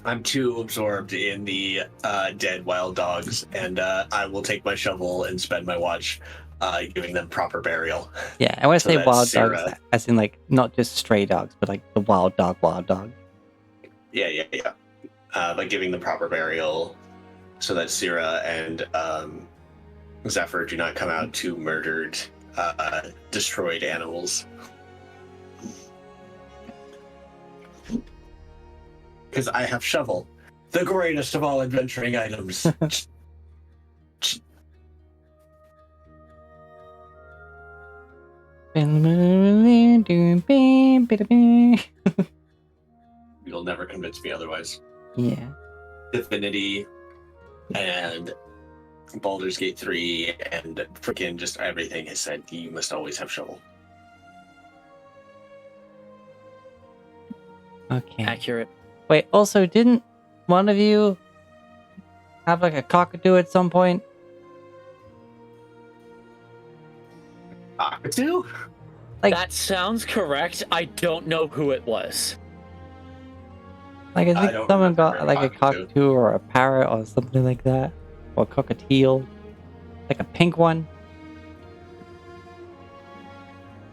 S3: I'm too absorbed in the dead wild dogs, and I will take my shovel and spend my watch giving them proper burial.
S1: Yeah, I want to
S3: So
S1: say
S3: that's
S1: wild
S3: Sarah.
S1: dogs, as in like not just stray dogs, but like the wild dog.
S3: Yeah. By giving them proper burial so that Syrah and Zephyr do not come out to murdered, destroyed animals. Because I have shovel, the greatest of all adventuring items. You'll never convince me otherwise.
S1: Yeah.
S3: Divinity and Baldur's Gate 3 and freaking just everything has said you must always have shovel.
S1: Okay.
S5: Accurate.
S1: Wait, also, didn't one of you have like a cockatoo at some point?
S3: Cockatoo?
S1: Like-
S5: That sounds correct. I don't know who it was.
S1: Like, I
S3: I
S1: think
S3: don't
S1: someone
S3: remember
S1: got like a
S3: cockatoo.
S1: cockatoo or a parrot or something like that. Or a cockatiel. Like a pink one.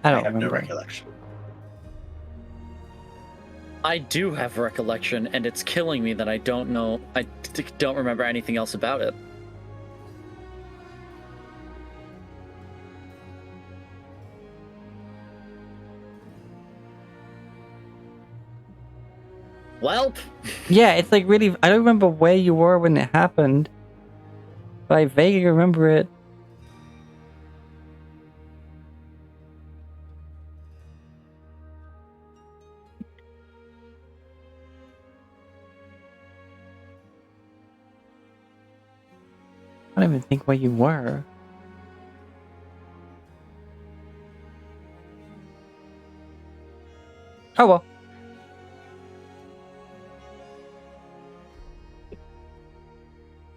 S1: I don't
S3: have no
S1: remember.
S3: recollection.
S5: I do have recollection, and it's killing me that I don't know. I don't remember anything else about it. Welp.
S1: Yeah, it's like really. I don't remember where you were when it happened, but I vaguely remember it. I don't even think where you were. Oh well.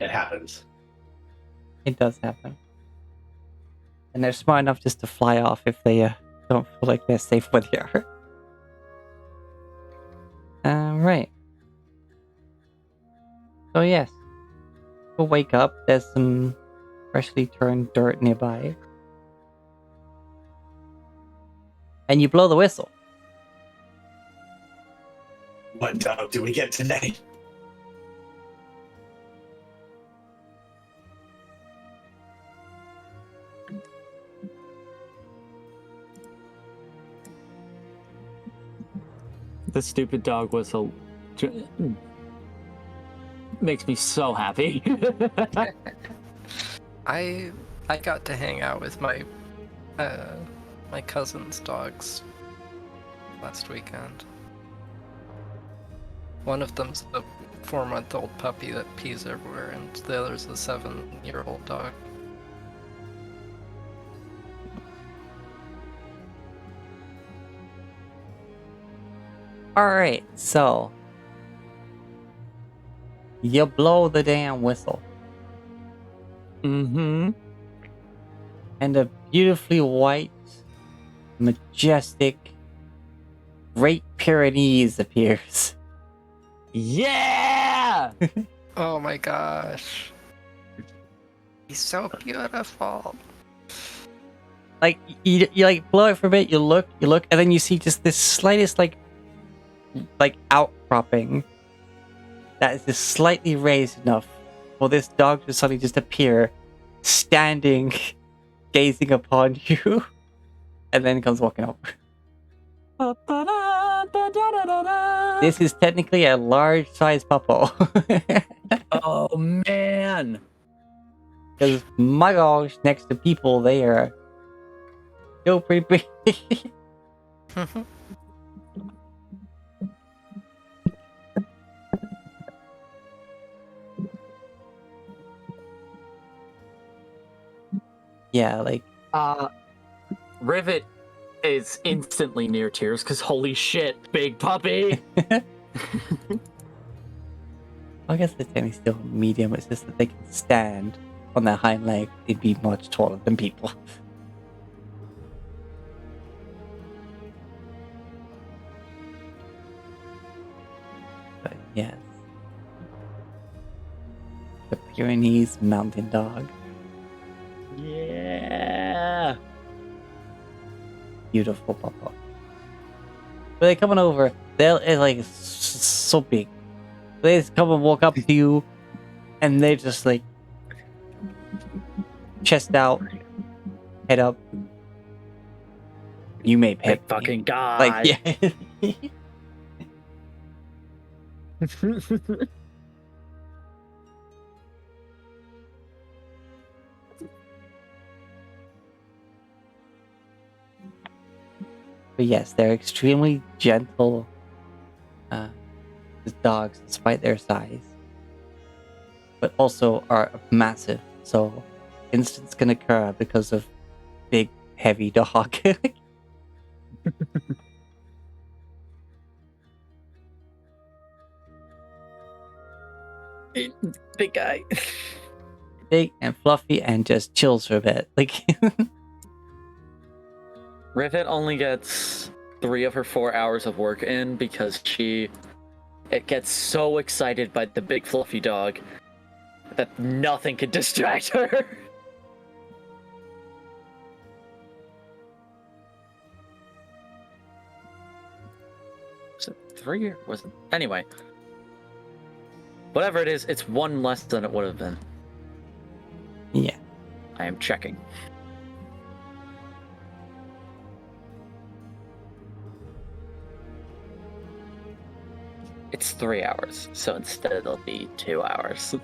S3: It happens.
S1: It does happen. And they're smart enough just to fly off if they don't feel like they're safe with you. Right. So yes. We'll wake up. There's some freshly turned dirt nearby. And you blow the whistle.
S3: What dog do we get today?
S5: The stupid dog whistle makes me so happy.
S6: I got to hang out with my my cousin's dogs last weekend. One of them's a 4-month-old puppy that pees everywhere, and the other's a 7-year-old dog.
S1: Alright, so you blow the damn whistle.
S5: Mm-hmm.
S1: And a beautifully white, majestic Great Pyrenees appears.
S5: Yeah!
S6: Oh my gosh. He's so beautiful.
S1: Like you like blow it for a bit, you look, and then you see just this slightest like outcropping that is just slightly raised enough for this dog to suddenly just appear standing, gazing upon you, and then comes walking over. This is technically a large-sized puppo.
S5: Oh man!
S1: Because my gosh, next to people, they are still pretty big. Yeah, like
S5: Rivet is instantly near tears because holy shit, big puppy!
S1: I guess they're technically still medium. It's just that they can stand on their hind leg. They'd be much taller than people. But yes, the Pyrenees Mountain Dog.
S5: Yeah.
S1: Beautiful papa. But they coming over, they're like so big. They just come and walk up to you, and they just like chest out, head up. You may pet
S5: Big fucking guy.
S1: like yeah. But yes, they're extremely gentle dogs despite their size. But also are massive, so incidents can occur because of big, heavy dog.
S5: Big guy.
S1: Big and fluffy and just chills for a bit. Like
S5: Rivet only gets 3 of her 4 hours of work in because it gets so excited by the big fluffy dog that nothing can distract her. So 3 or was it? Anyway. Whatever it is, it's 1 less than it would have been.
S1: Yeah.
S5: I am checking. It's 3 hours, so instead it'll be 2 hours.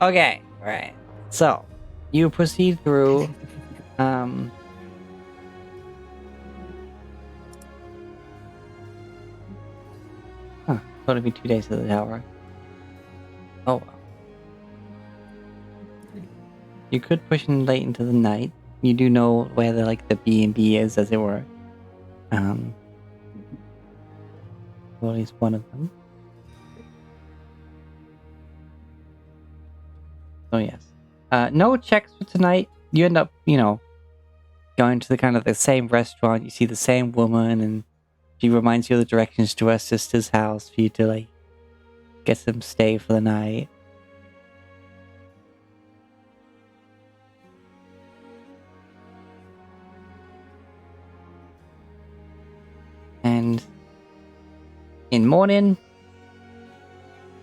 S1: Okay, right. So, you proceed through. It's going to be 2 days to the tower. Oh well. You could push in late into the night. You do know where the B&B is, as it were. Well, at least one of them. Oh yes. No checks for tonight. You end up, going to the same restaurant. You see the same woman, and she reminds you of the directions to her sister's house for you to get some stay for the night. And in morning,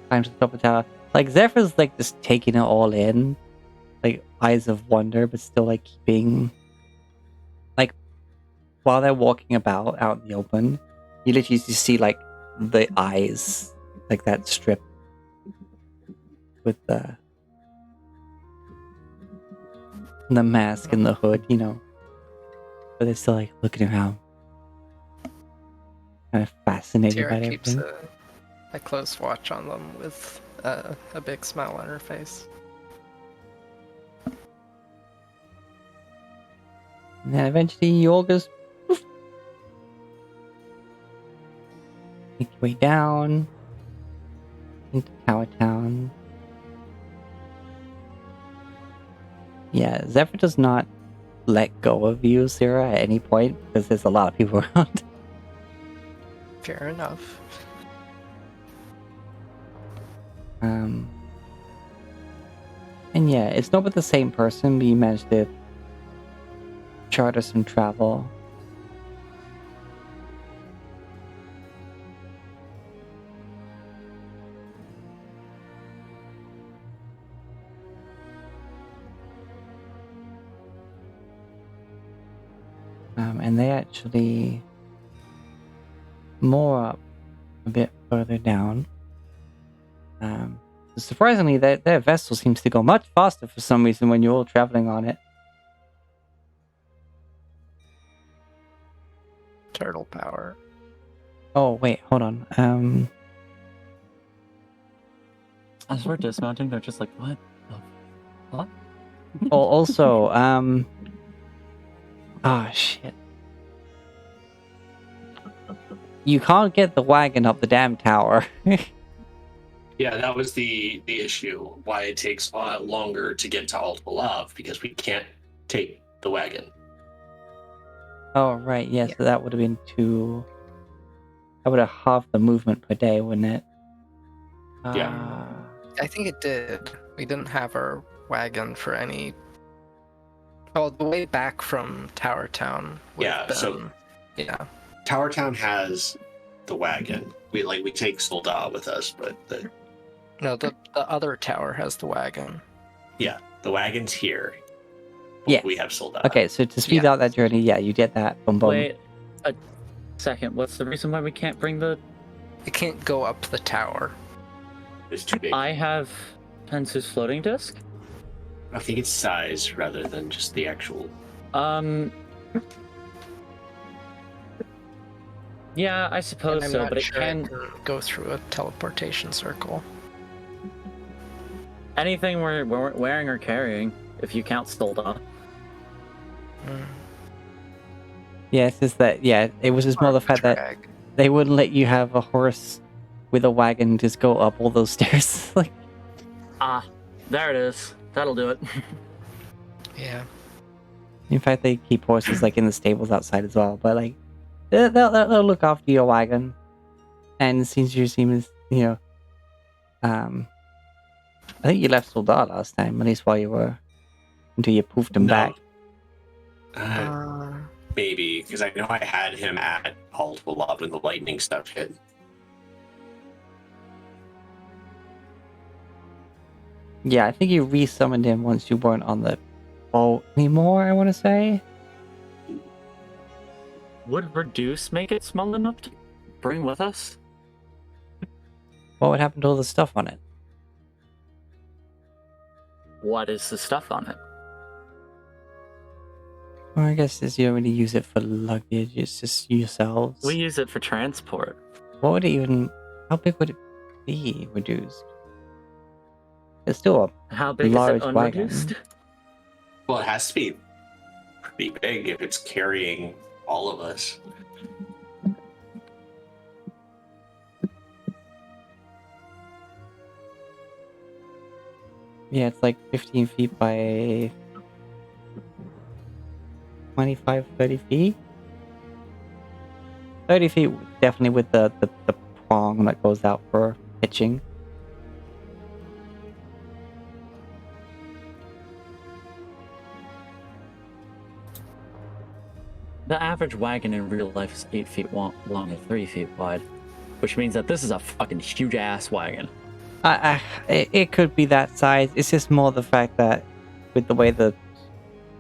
S1: climb to the top of the tower. Zephyr's just taking it all in, eyes of wonder, but still keeping while they're walking about out in the open, you literally just see the eyes, that strip with the mask and the hood, but they're still looking around, kind of fascinated by
S6: Tira keeps
S1: everything.
S6: a close watch on them with a big smile on her face.
S1: And then eventually you all just poof, make your way down into Tower Town. Yeah, Zephyr does not let go of you, Sarah, at any point because there's a lot of people around.
S6: Fair enough.
S1: And yeah, it's not with the same person, but you managed to charter some travel. And they actually moor up a bit further down. Surprisingly, their vessel seems to go much faster for some reason when you're all traveling on it.
S6: Turtle power.
S1: Oh, wait, hold on.
S2: As we're dismounting, they're just like, what? What?
S1: Oh, also, shit. You can't get the wagon up the damn tower.
S3: Yeah, that was the issue. Why it takes longer to get to Alt-Balav, because we can't take the wagon.
S1: Oh, right, yeah, so that would have been that would have halved the movement per day, wouldn't it?
S3: Yeah.
S6: I think it did. We didn't have our wagon for any. Oh, the way back from Tower Town.
S3: Yeah, so
S6: yeah.
S3: Tower Town has the wagon. We take Soldat with us, but
S6: No, the other tower has the wagon.
S3: yeah, the wagon's here.
S1: Yeah.
S3: We have Soldat.
S1: Okay, so to speed out that journey, yeah, you get that. Boom, boom.
S5: Wait a second. What's the reason why we can't bring the...
S6: It can't go up the tower.
S3: It's too big.
S5: I have Pensu's floating disc.
S3: I think it's size rather than just the actual.
S5: Yeah, I suppose
S6: And I'm
S5: so,
S6: not
S5: but
S6: sure
S5: it can...
S6: go through a teleportation circle.
S5: Anything we're wearing or carrying, if you count Stolda.
S1: Yeah, it's just that, yeah, it was just more the fact that they wouldn't let you have a horse with a wagon just go up all those stairs.
S5: There it is. That'll do it.
S6: Yeah.
S1: In fact, they keep horses in the stables outside as well. But they'll look after your wagon, and since you seem as I think you left Soldat last time, at least while you were until you poofed him back.
S3: Maybe because I know I had him at Alt-Balav when the lightning stuff hit.
S1: Yeah, I think you re-summoned him once you weren't on the boat anymore, I want to say.
S5: Would reduce make it small enough to bring with us?
S1: What would happen to all the stuff on it?
S5: What is the stuff on it?
S1: Well, I guess you don't really use it for luggage, it's just yourselves.
S5: We use it for transport.
S1: What would it even... How big would it be reduced? It's still a
S5: How big is
S1: large
S5: it
S1: wagon.
S5: unreduced?
S3: Well, it has to be pretty big if it's carrying all of us.
S1: Yeah, it's like 15 feet by 25, 30 feet. 30 feet definitely with the prong that goes out for pitching.
S5: The average wagon in real life is 8 feet long and 3 feet wide, which means that this is a fucking huge ass wagon.
S1: It could be that size. It's just more the fact that with the way the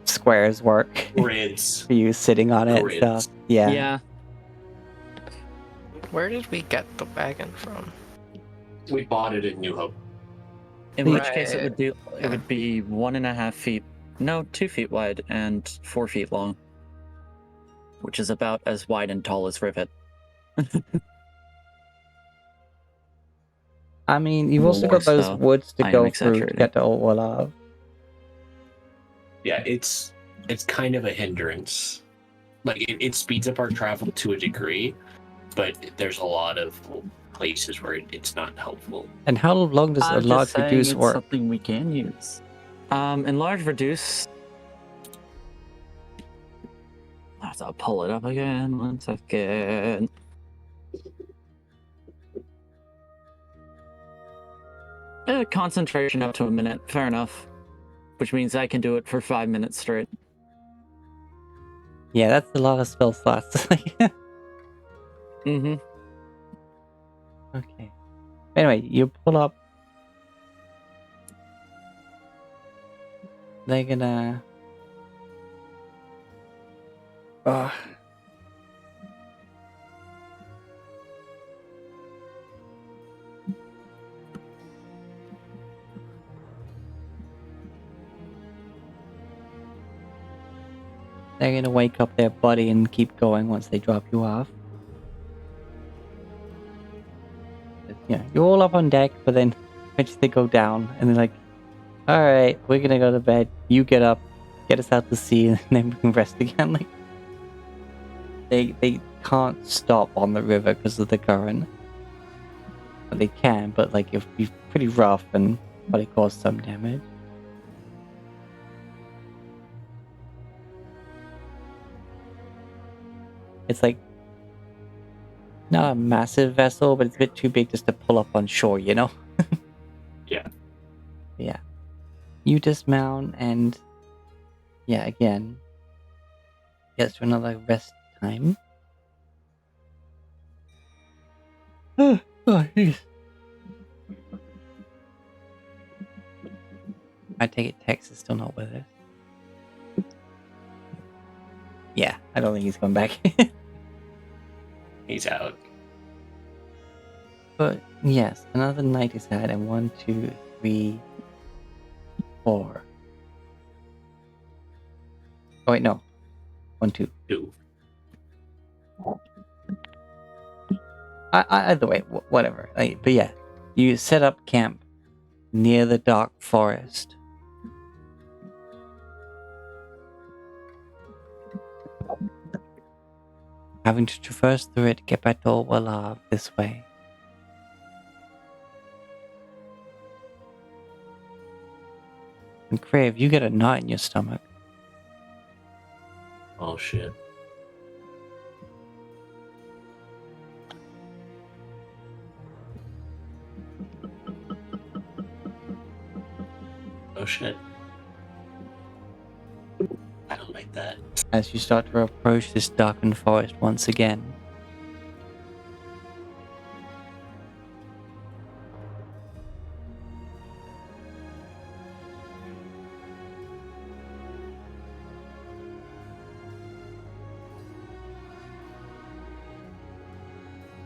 S1: squares work,
S3: Grids.
S1: for you sitting on it and
S3: Grids.
S1: stuff. Yeah.
S5: Yeah.
S6: Where did we get the wagon from?
S3: We bought it in New Hope.
S5: In which case it would be
S6: Yeah.
S5: it would be 1.5 feet, no, 2 feet wide and 4 feet long, which is about as wide and tall as Rivet.
S1: I mean, you've
S5: More
S1: also got those
S5: so.
S1: woods to
S5: I am
S1: go through to
S5: exaggerating.
S1: get to Old Wallov.
S3: Yeah, it's kind of a hindrance. Like it speeds up our travel to a degree, but there's a lot of places where it's not helpful.
S1: And how long does a
S5: I'm
S1: large
S5: just saying
S1: reduce
S5: it's
S1: work?
S5: something we can use. Enlarge reduce. I'll pull it up again. 1 second. Concentration up to a minute. Fair enough. Which means I can do it for 5 minutes straight.
S1: Yeah, that's a lot of spell slots.
S5: Mm-hmm.
S1: Okay. Anyway, you pull up. They're gonna. They're gonna wake up their buddy and keep going once they drop you off. Yeah, you're all up on deck, but then eventually they go down, and they're like, "All right, we're gonna go to bed. You get up, get us out to sea, and then we can rest again." Like, they can't stop on the river because of the current. Well, they can, but like it'll be pretty rough and probably cause some damage. It's like not a massive vessel, but it's a bit too big just to pull up on shore, you know?
S3: Yeah.
S1: Yeah. You dismount and yeah, again, gets to another rest time. Oh, jeez. I take it Tex is still not with us. Yeah, I don't think he's coming back.
S3: He's out.
S1: But yes, another night is had, and 1, 2, 3, 4. Oh wait, no. 1, 2.
S3: 2.
S1: Either way, whatever. But yeah, you set up camp near the dark forest. Having to traverse through it to get back to Old Wallov this way. And Crave, you get a knot in your stomach.
S3: Oh shit. Oh shit. I don't like that.
S1: As you start to approach this darkened forest once again.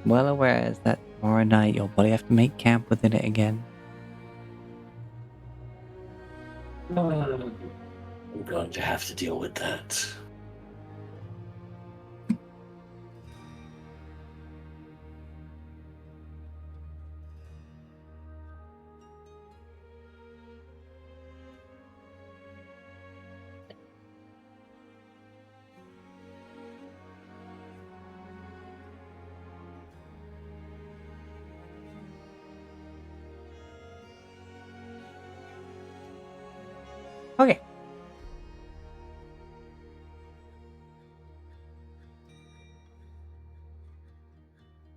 S1: well aware is that tomorrow night you'll probably have to make camp within it again.
S3: I'm going to have to deal with that.
S1: Okay.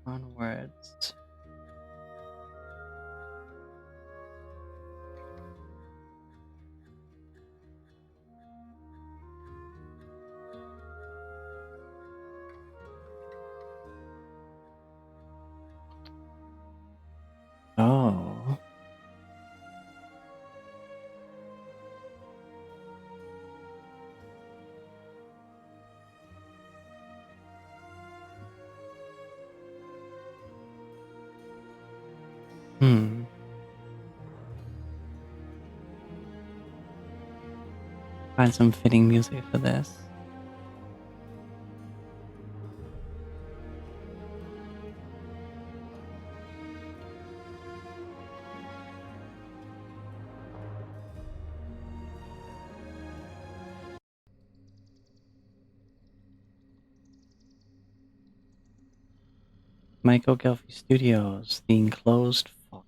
S1: Onwards. Oh. Hmm. Find some fitting music for this. Michael Gelfi Studios, the enclosed font.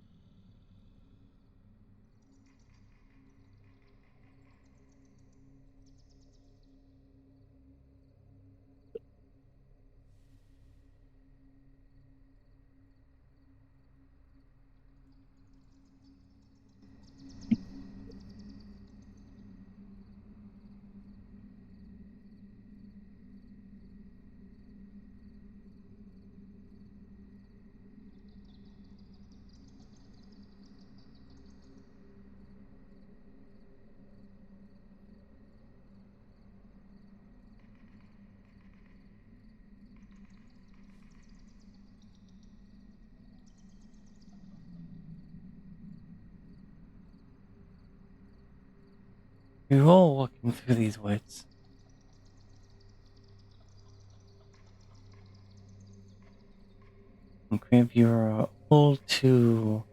S1: We're all walking through these woods. And Crib, you're all too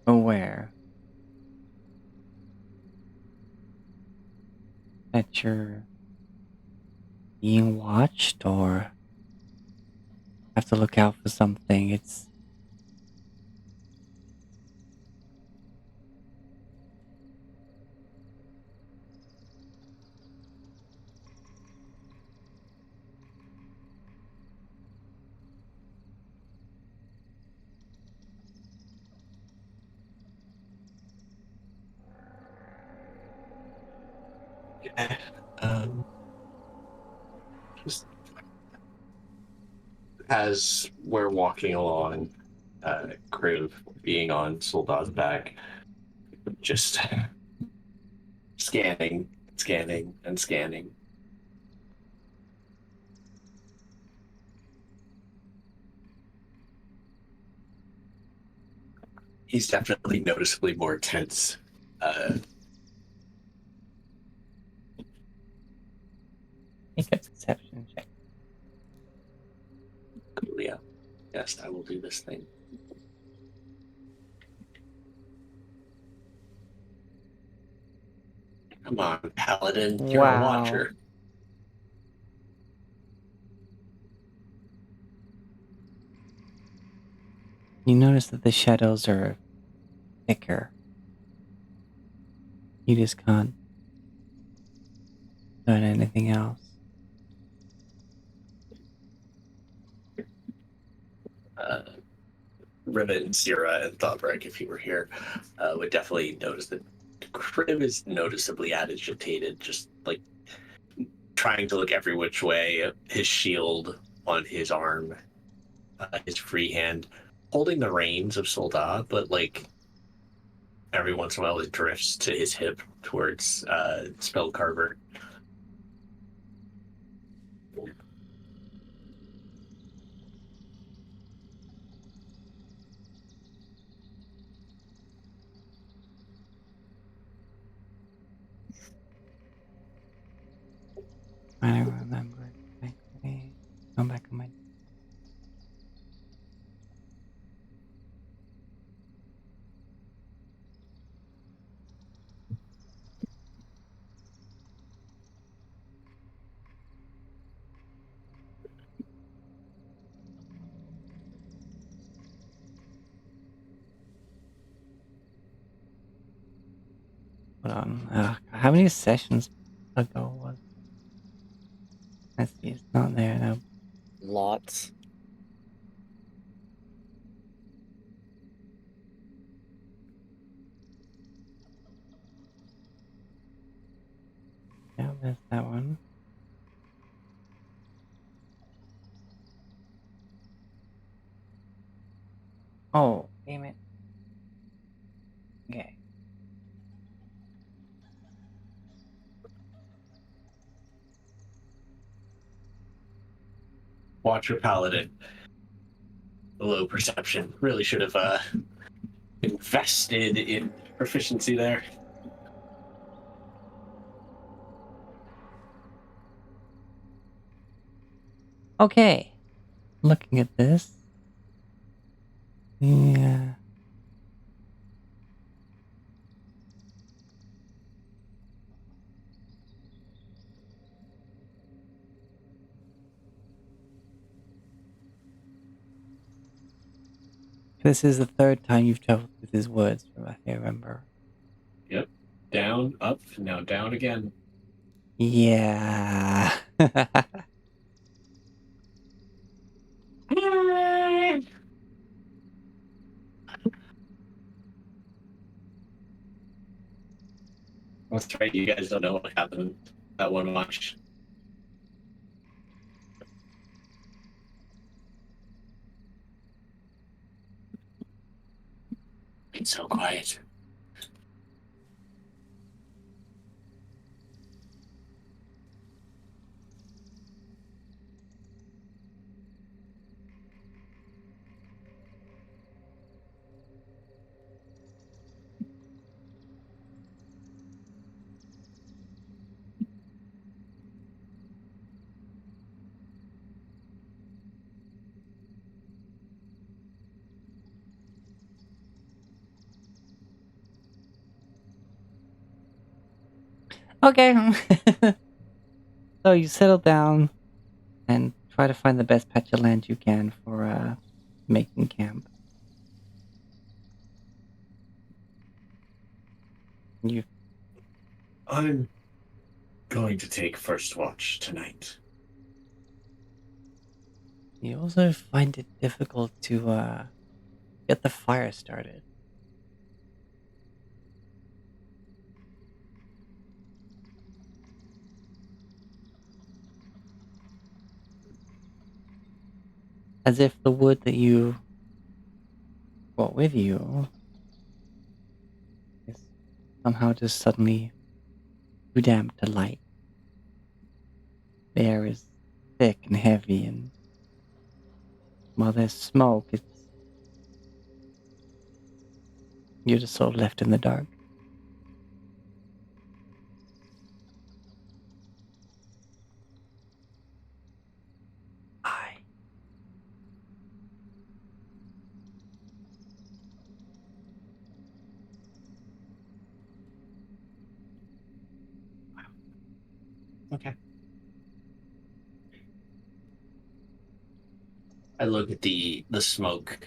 S1: aware that you're being watched or have to look out for something. It's
S3: Yeah. Um, just as we're walking along, Kriv being on Soldat's back, just scanning, scanning, and scanning. He's definitely noticeably more tense.
S1: make a perception check.
S3: Yeah. Yes, I will do this thing. Come on, Paladin, you're a
S1: Wow.
S3: watcher.
S1: You notice that the shadows are thicker. You just can't learn anything else.
S3: Rivet and Sierra and Thoughtbreak, if you were here, would definitely notice that Kriv is noticeably agitated, just like trying to look every which way, his shield on his arm, his free hand, holding the reins of Soldat, but like every once in a while it drifts to his hip towards Spellcarver.
S1: Hold on. How many sessions ago was it? Let's see, it's not there now.
S5: Lots.
S1: Yeah, there's that one. Oh, damn it. Okay.
S3: Watcher Paladin. Low perception. Really should have invested in proficiency there.
S1: Okay. Looking at this. Yeah. This is the third time you've traveled through these woods, from what I remember.
S3: Yep. Down, up, now down again.
S1: Yeah.
S3: That's right, you guys don't know what happened that one much. It's so quiet.
S1: Okay. So you settle down and try to find the best patch of land you can for making camp. You
S3: I'm going to take first watch tonight.
S1: you also find it difficult to get the fire started. As if the wood that you brought with you is somehow just suddenly too damp to light. The air is thick and heavy, and while there's smoke, you're just sort of left in the dark. I
S3: Okay. I look at the smoke,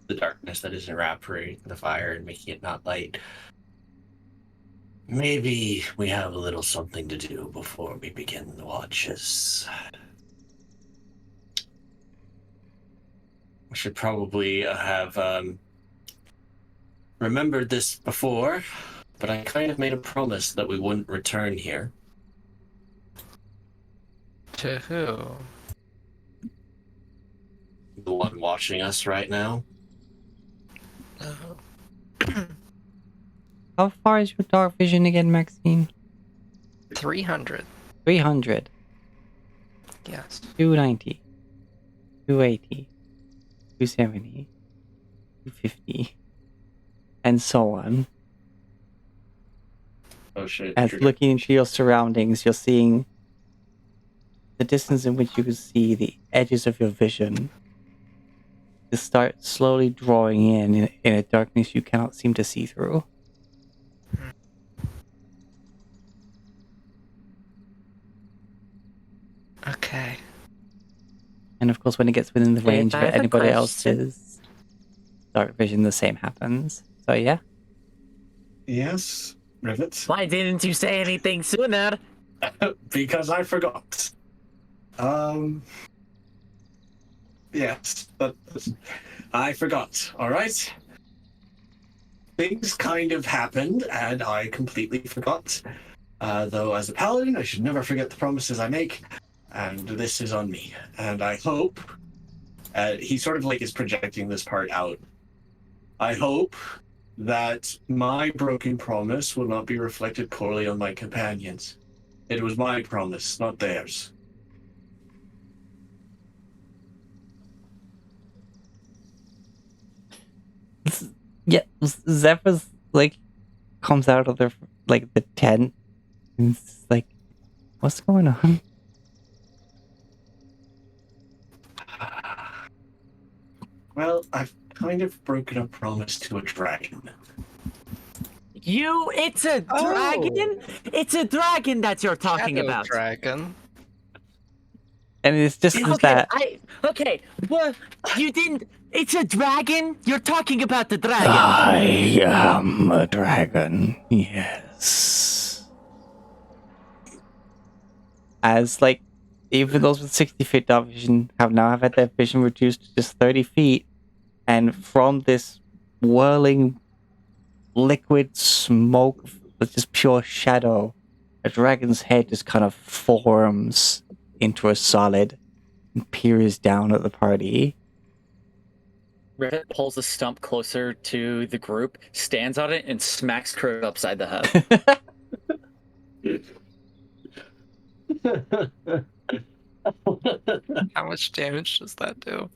S3: the darkness that is evaporating the fire and making it not light. Maybe we have a little something to do before we begin the watches. I should probably have remembered this before, but I kind of made a promise that we wouldn't return here.
S6: To who?
S3: The one watching us right now.
S1: How far is your dark vision again, Maxine?
S6: 300.
S1: 300,
S6: Yes.
S1: 290, 280, 270, 250, and so on.
S3: Oh shit.
S1: As looking into your surroundings, you're seeing the distance in which you can see the edges of your vision to start slowly drawing in a darkness you cannot seem to see through.
S6: Okay.
S1: And of course, when it gets within the range of
S5: I have a
S1: anybody
S5: question.
S1: else's dark vision, the same happens. So yeah.
S3: Yes. Rivet.
S5: Why didn't you say anything sooner?
S3: Because I forgot. Yes, but I forgot, alright? Things kind of happened, and I completely forgot. Though as a paladin, I should never forget the promises I make, and this is on me. And I hope, he sort of like is projecting this part out. I hope that my broken promise will not be reflected poorly on my companions. It was my promise, not theirs.
S1: Yeah, Zephyr's like comes out of the tent and it's like, what's going on?
S3: Well, I've kind of broken a promise to a dragon.
S5: It's a dragon? It's a dragon that you're talking
S6: Shadow
S5: about.
S6: dragon.
S1: And it's just
S5: Okay,
S1: that
S5: well, you didn't. It's a dragon? You're talking about the dragon.
S1: I am a dragon. Yes. As like, even those with 60 feet dark vision have had their vision reduced to just 30 feet, and from this whirling liquid smoke with just pure shadow, a dragon's head just kind of forms into a solid and peers down at the party.
S5: Rivet pulls the stump closer to the group, stands on it, and smacks Kriv upside the head.
S6: How much damage does that do?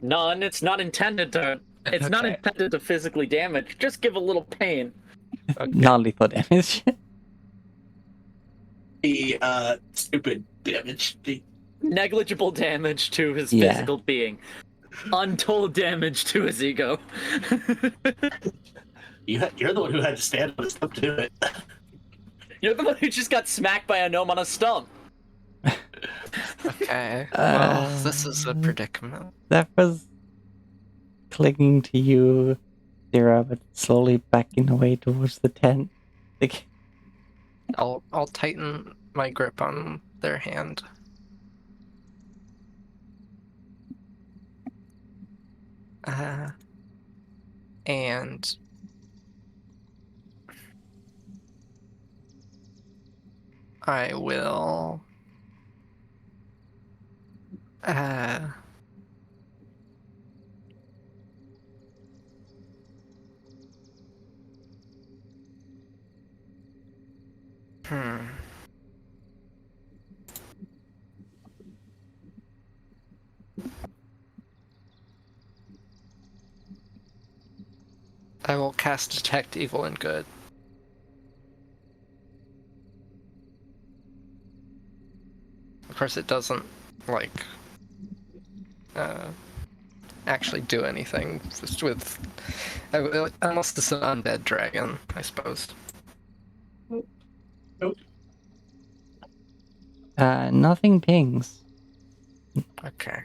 S5: None. It's not intended to. It's not
S6: Okay.
S5: intended to physically damage. Just give a little pain.
S6: Okay.
S1: Non-lethal damage.
S3: The stupid damage.
S5: Negligible damage to his
S1: Yeah.
S5: physical being. Untold damage to his ego.
S3: You're the one who had to stand on the stump to do it.
S5: You're the one who just got smacked by a gnome on a stump.
S6: Okay. Well, this is a predicament.
S1: That was clinging to you, Zira, but slowly backing away towards the tent. Like,
S6: I'll tighten my grip on their hand. And I will I will cast Detect Evil and Good. Of course, it doesn't, like, actually do anything just with... Unless it's an undead dragon, I suppose.
S1: nothing pings.
S6: Okay.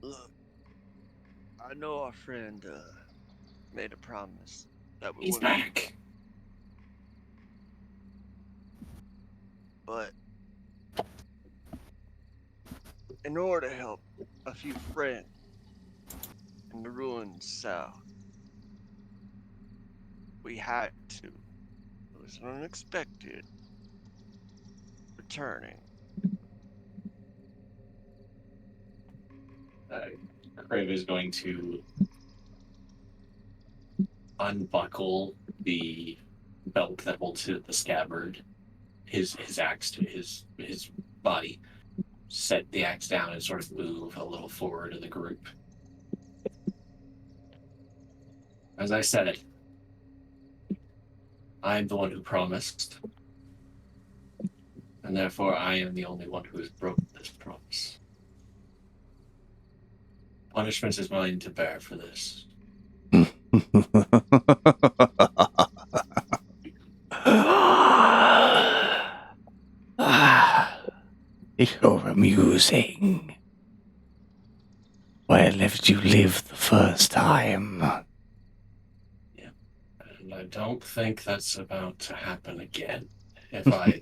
S4: Look, I know our friend made a promise that we
S3: He's
S4: wouldn't,
S3: back.
S4: but in order to help a few friends in the ruined south, we had to. It was unexpected. Returning.
S3: Crave is going to unbuckle the belt that holds the scabbard, his axe to his body, set the axe down and sort of move a little forward in the group. As I said, I'm the one who promised, and therefore I am the only one who has broken this promise. Punishment is mine to bear for this.
S1: You're amusing. Where did you live the first time?
S3: And I don't think that's about to happen again. If I...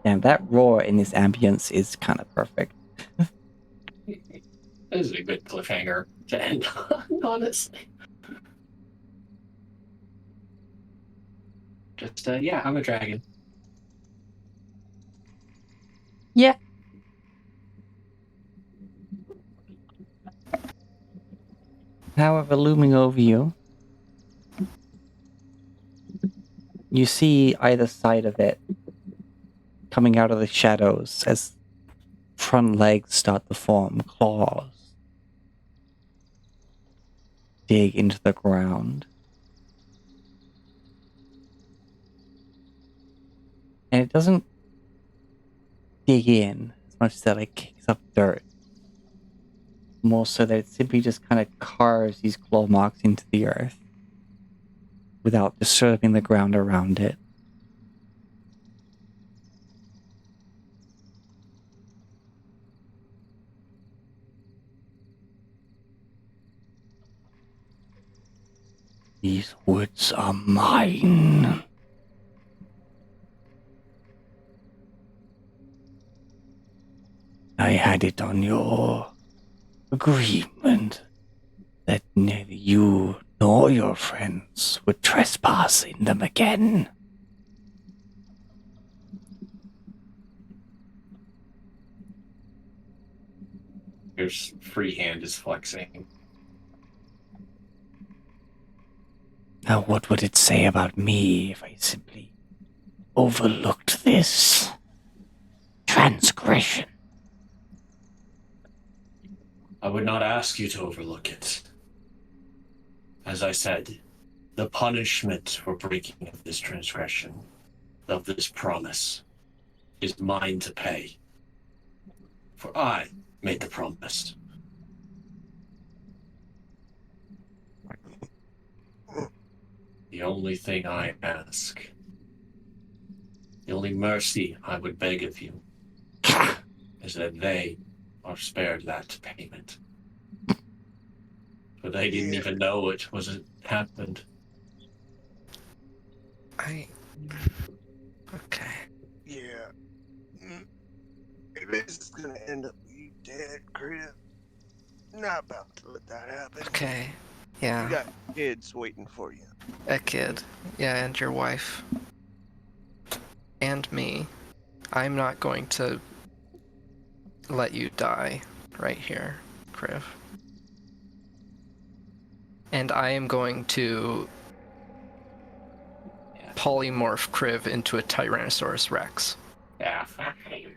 S1: Damn, that roar in this ambience is kind of perfect.
S3: This is a good cliffhanger to end on, honestly. Just, yeah, I'm a dragon.
S1: Yeah. However, looming over you, you see either side of it coming out of the shadows as front legs start to form, claws dig into the ground. And it doesn't dig in as much as that it kicks up dirt. More so that it simply just kind of carves these claw marks into the earth without disturbing the ground around it. These woods are mine. I had it on your agreement that neither you nor your friends would trespass in them again.
S3: Your free hand is flexing.
S1: Now, what would it say about me if I simply overlooked this transgression?
S3: I would not ask you to overlook it. As I said, the punishment for breaking of this transgression, of this promise, is mine to pay. For I made the promise. The only thing I ask, the only mercy I would beg of you, is that they are spared that payment. But they didn't even know it happened.
S6: Okay.
S4: Yeah. Maybe this is gonna end up with you dead, Chris. Not about to let that happen.
S6: Okay.
S4: You
S6: Yeah.
S4: got kids waiting for you.
S6: A kid. Yeah, and your wife. And me. I'm not going to let you die right here, Kriv. And I am going to polymorph Kriv into a Tyrannosaurus Rex.
S3: Yeah, fine.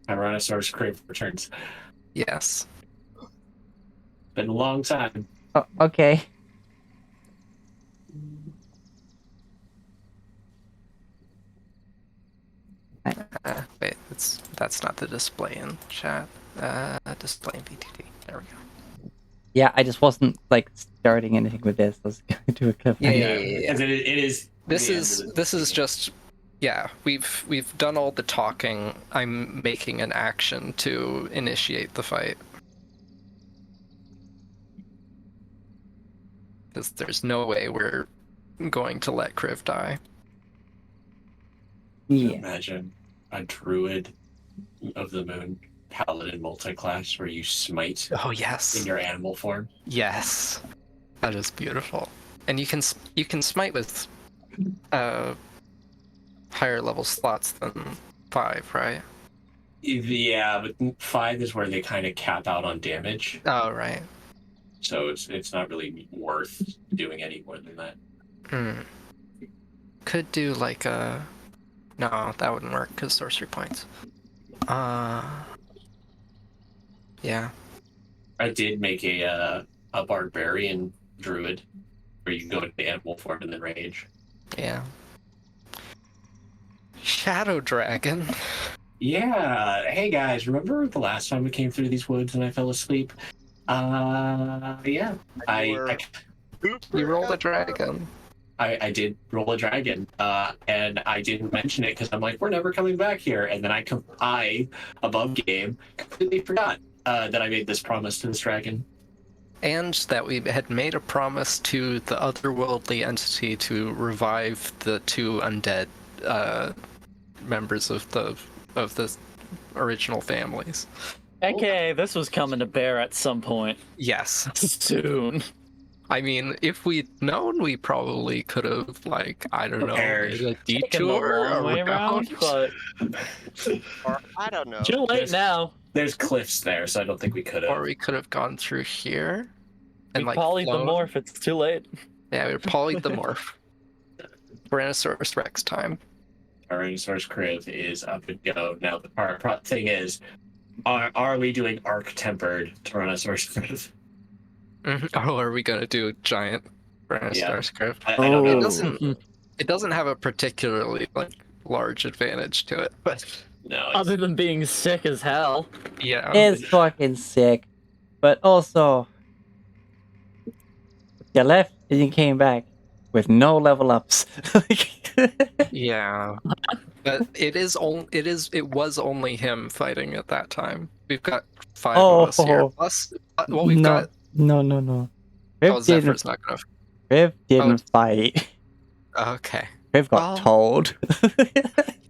S3: Tyrannosaurus Crave returns.
S6: Yes.
S3: Been a long time.
S1: Oh, okay.
S6: Wait, that's not the display in chat. Display in VTT. There we go.
S1: Yeah, I just wasn't starting anything with this. I was going to do a clip.
S6: Yeah.
S3: Because it is.
S6: This is just, yeah. We've done all the talking. I'm making an action to initiate the fight. Because there's no way we're going to let Kriv die.
S1: Yeah.
S3: Imagine a druid of the moon paladin multi-class where you smite
S6: Oh yes.
S3: in your animal form.
S6: Yes. That is beautiful. And you can smite with higher level slots than 5, right?
S3: Yeah, but 5 is where they kind of cap out on damage.
S6: Oh right.
S3: So it's not really worth doing any more than that.
S6: Could do like a... No, that wouldn't work because sorcery points. Yeah.
S3: I did make a barbarian druid where you can go into animal form and then rage.
S6: Yeah. Shadow Dragon.
S3: Yeah. Hey guys, remember the last time we came through these woods and I fell asleep? Yeah.
S6: You rolled a dragon.
S3: I did roll a dragon, and I didn't mention it because I'm like, we're never coming back here. And then I above game, completely forgot that I made this promise to this dragon.
S6: And that we had made a promise to the otherworldly entity to revive the two undead members of the original families.
S5: Okay, this was coming to bear at some point
S6: Yes.
S5: soon.
S6: I mean, if we'd known, we probably could have, like, I don't
S3: Prepared.
S6: know, made a
S5: Taken the
S6: detour
S5: long way around, but
S4: Or I don't know.
S5: too late now.
S3: There's cliffs there, so I don't think we could
S6: or
S3: have.
S6: we could have gone through here and
S5: We
S6: like
S5: polyed the
S6: flown.
S5: morph. It's too late.
S6: Yeah, we polyed the morph. Tyrannosaurus Rex time.
S3: Tyrannosaurus crib is up and go. Now the part thing is, are we doing arc tempered Tyrannosaurus crib?
S6: Oh, are we gonna do giant Tyrannosaurus crib?
S3: I don't know.
S6: It doesn't have a particularly like large advantage to it, but
S3: No,
S5: Other than being sick as hell.
S6: yeah.
S1: It's fucking sick. But also, you left and you came back with no level ups.
S6: Yeah, but it was only him fighting at that time. We've got 5 of us here. Plus, well, we've got.
S1: No. Riv
S6: Zephyr's not gonna.
S1: didn't fight.
S6: Okay.
S1: Riv got told.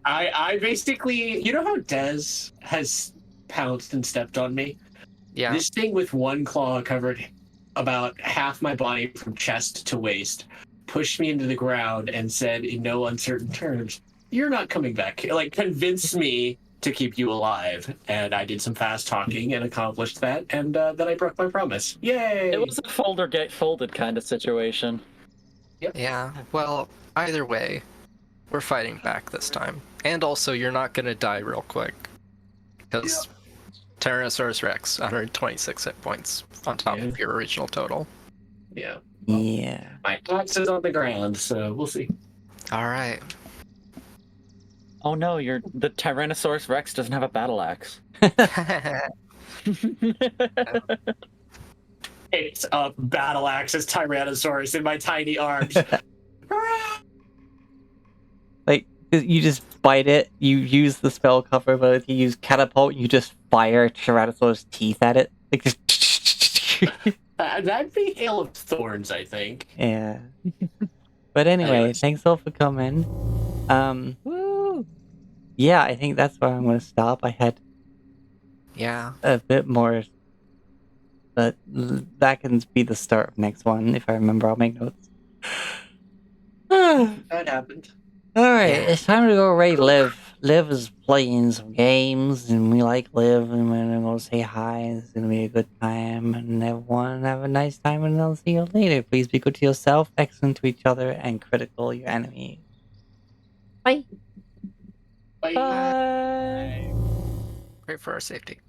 S3: I basically, you know how Dez has pounced and stepped on me?
S6: Yeah.
S3: This thing with one claw covered about half my body from chest to waist, pushed me into the ground and said in no uncertain terms, "You're not coming back." Like, convinced me to keep you alive. And I did some fast talking and accomplished that, and then I broke my promise. Yay!
S5: It was a folder get folded kind of situation.
S6: Yeah. Well, either way, we're fighting back this time. And also, you're not gonna die real quick. Because Tyrannosaurus Rex, 126 hit points on top of your original total.
S3: Yeah.
S1: Yeah.
S3: My axe is on the ground, so we'll see.
S6: Alright.
S5: Oh no, the Tyrannosaurus Rex doesn't have a battle axe.
S3: It's a battle axes Tyrannosaurus in my tiny arms.
S1: Like, you just bite it, you use the spell cover, but if you use catapult, you just fire Tyrannosaurus teeth at it. Like, just
S3: That'd be Hail of Thorns, I think.
S1: yeah. But anyway,
S3: Anyways.
S1: thanks all for coming.
S5: Woo!
S1: Yeah, I think that's where I'm going to stop. I had
S6: Yeah.
S1: a bit more, but that can be the start of next one. If I remember, I'll make notes.
S3: That happened.
S1: Alright,
S6: Yeah.
S1: it's time to go raid Liv. Liv is playing some games, and we like Liv, and we're gonna go say hi. It's gonna be a good time, and everyone have a nice time, and I'll see you later. Please be good to yourself, excellent to each other, and critical your enemies. Bye.
S3: Bye.
S5: Bye.
S6: Pray for our safety.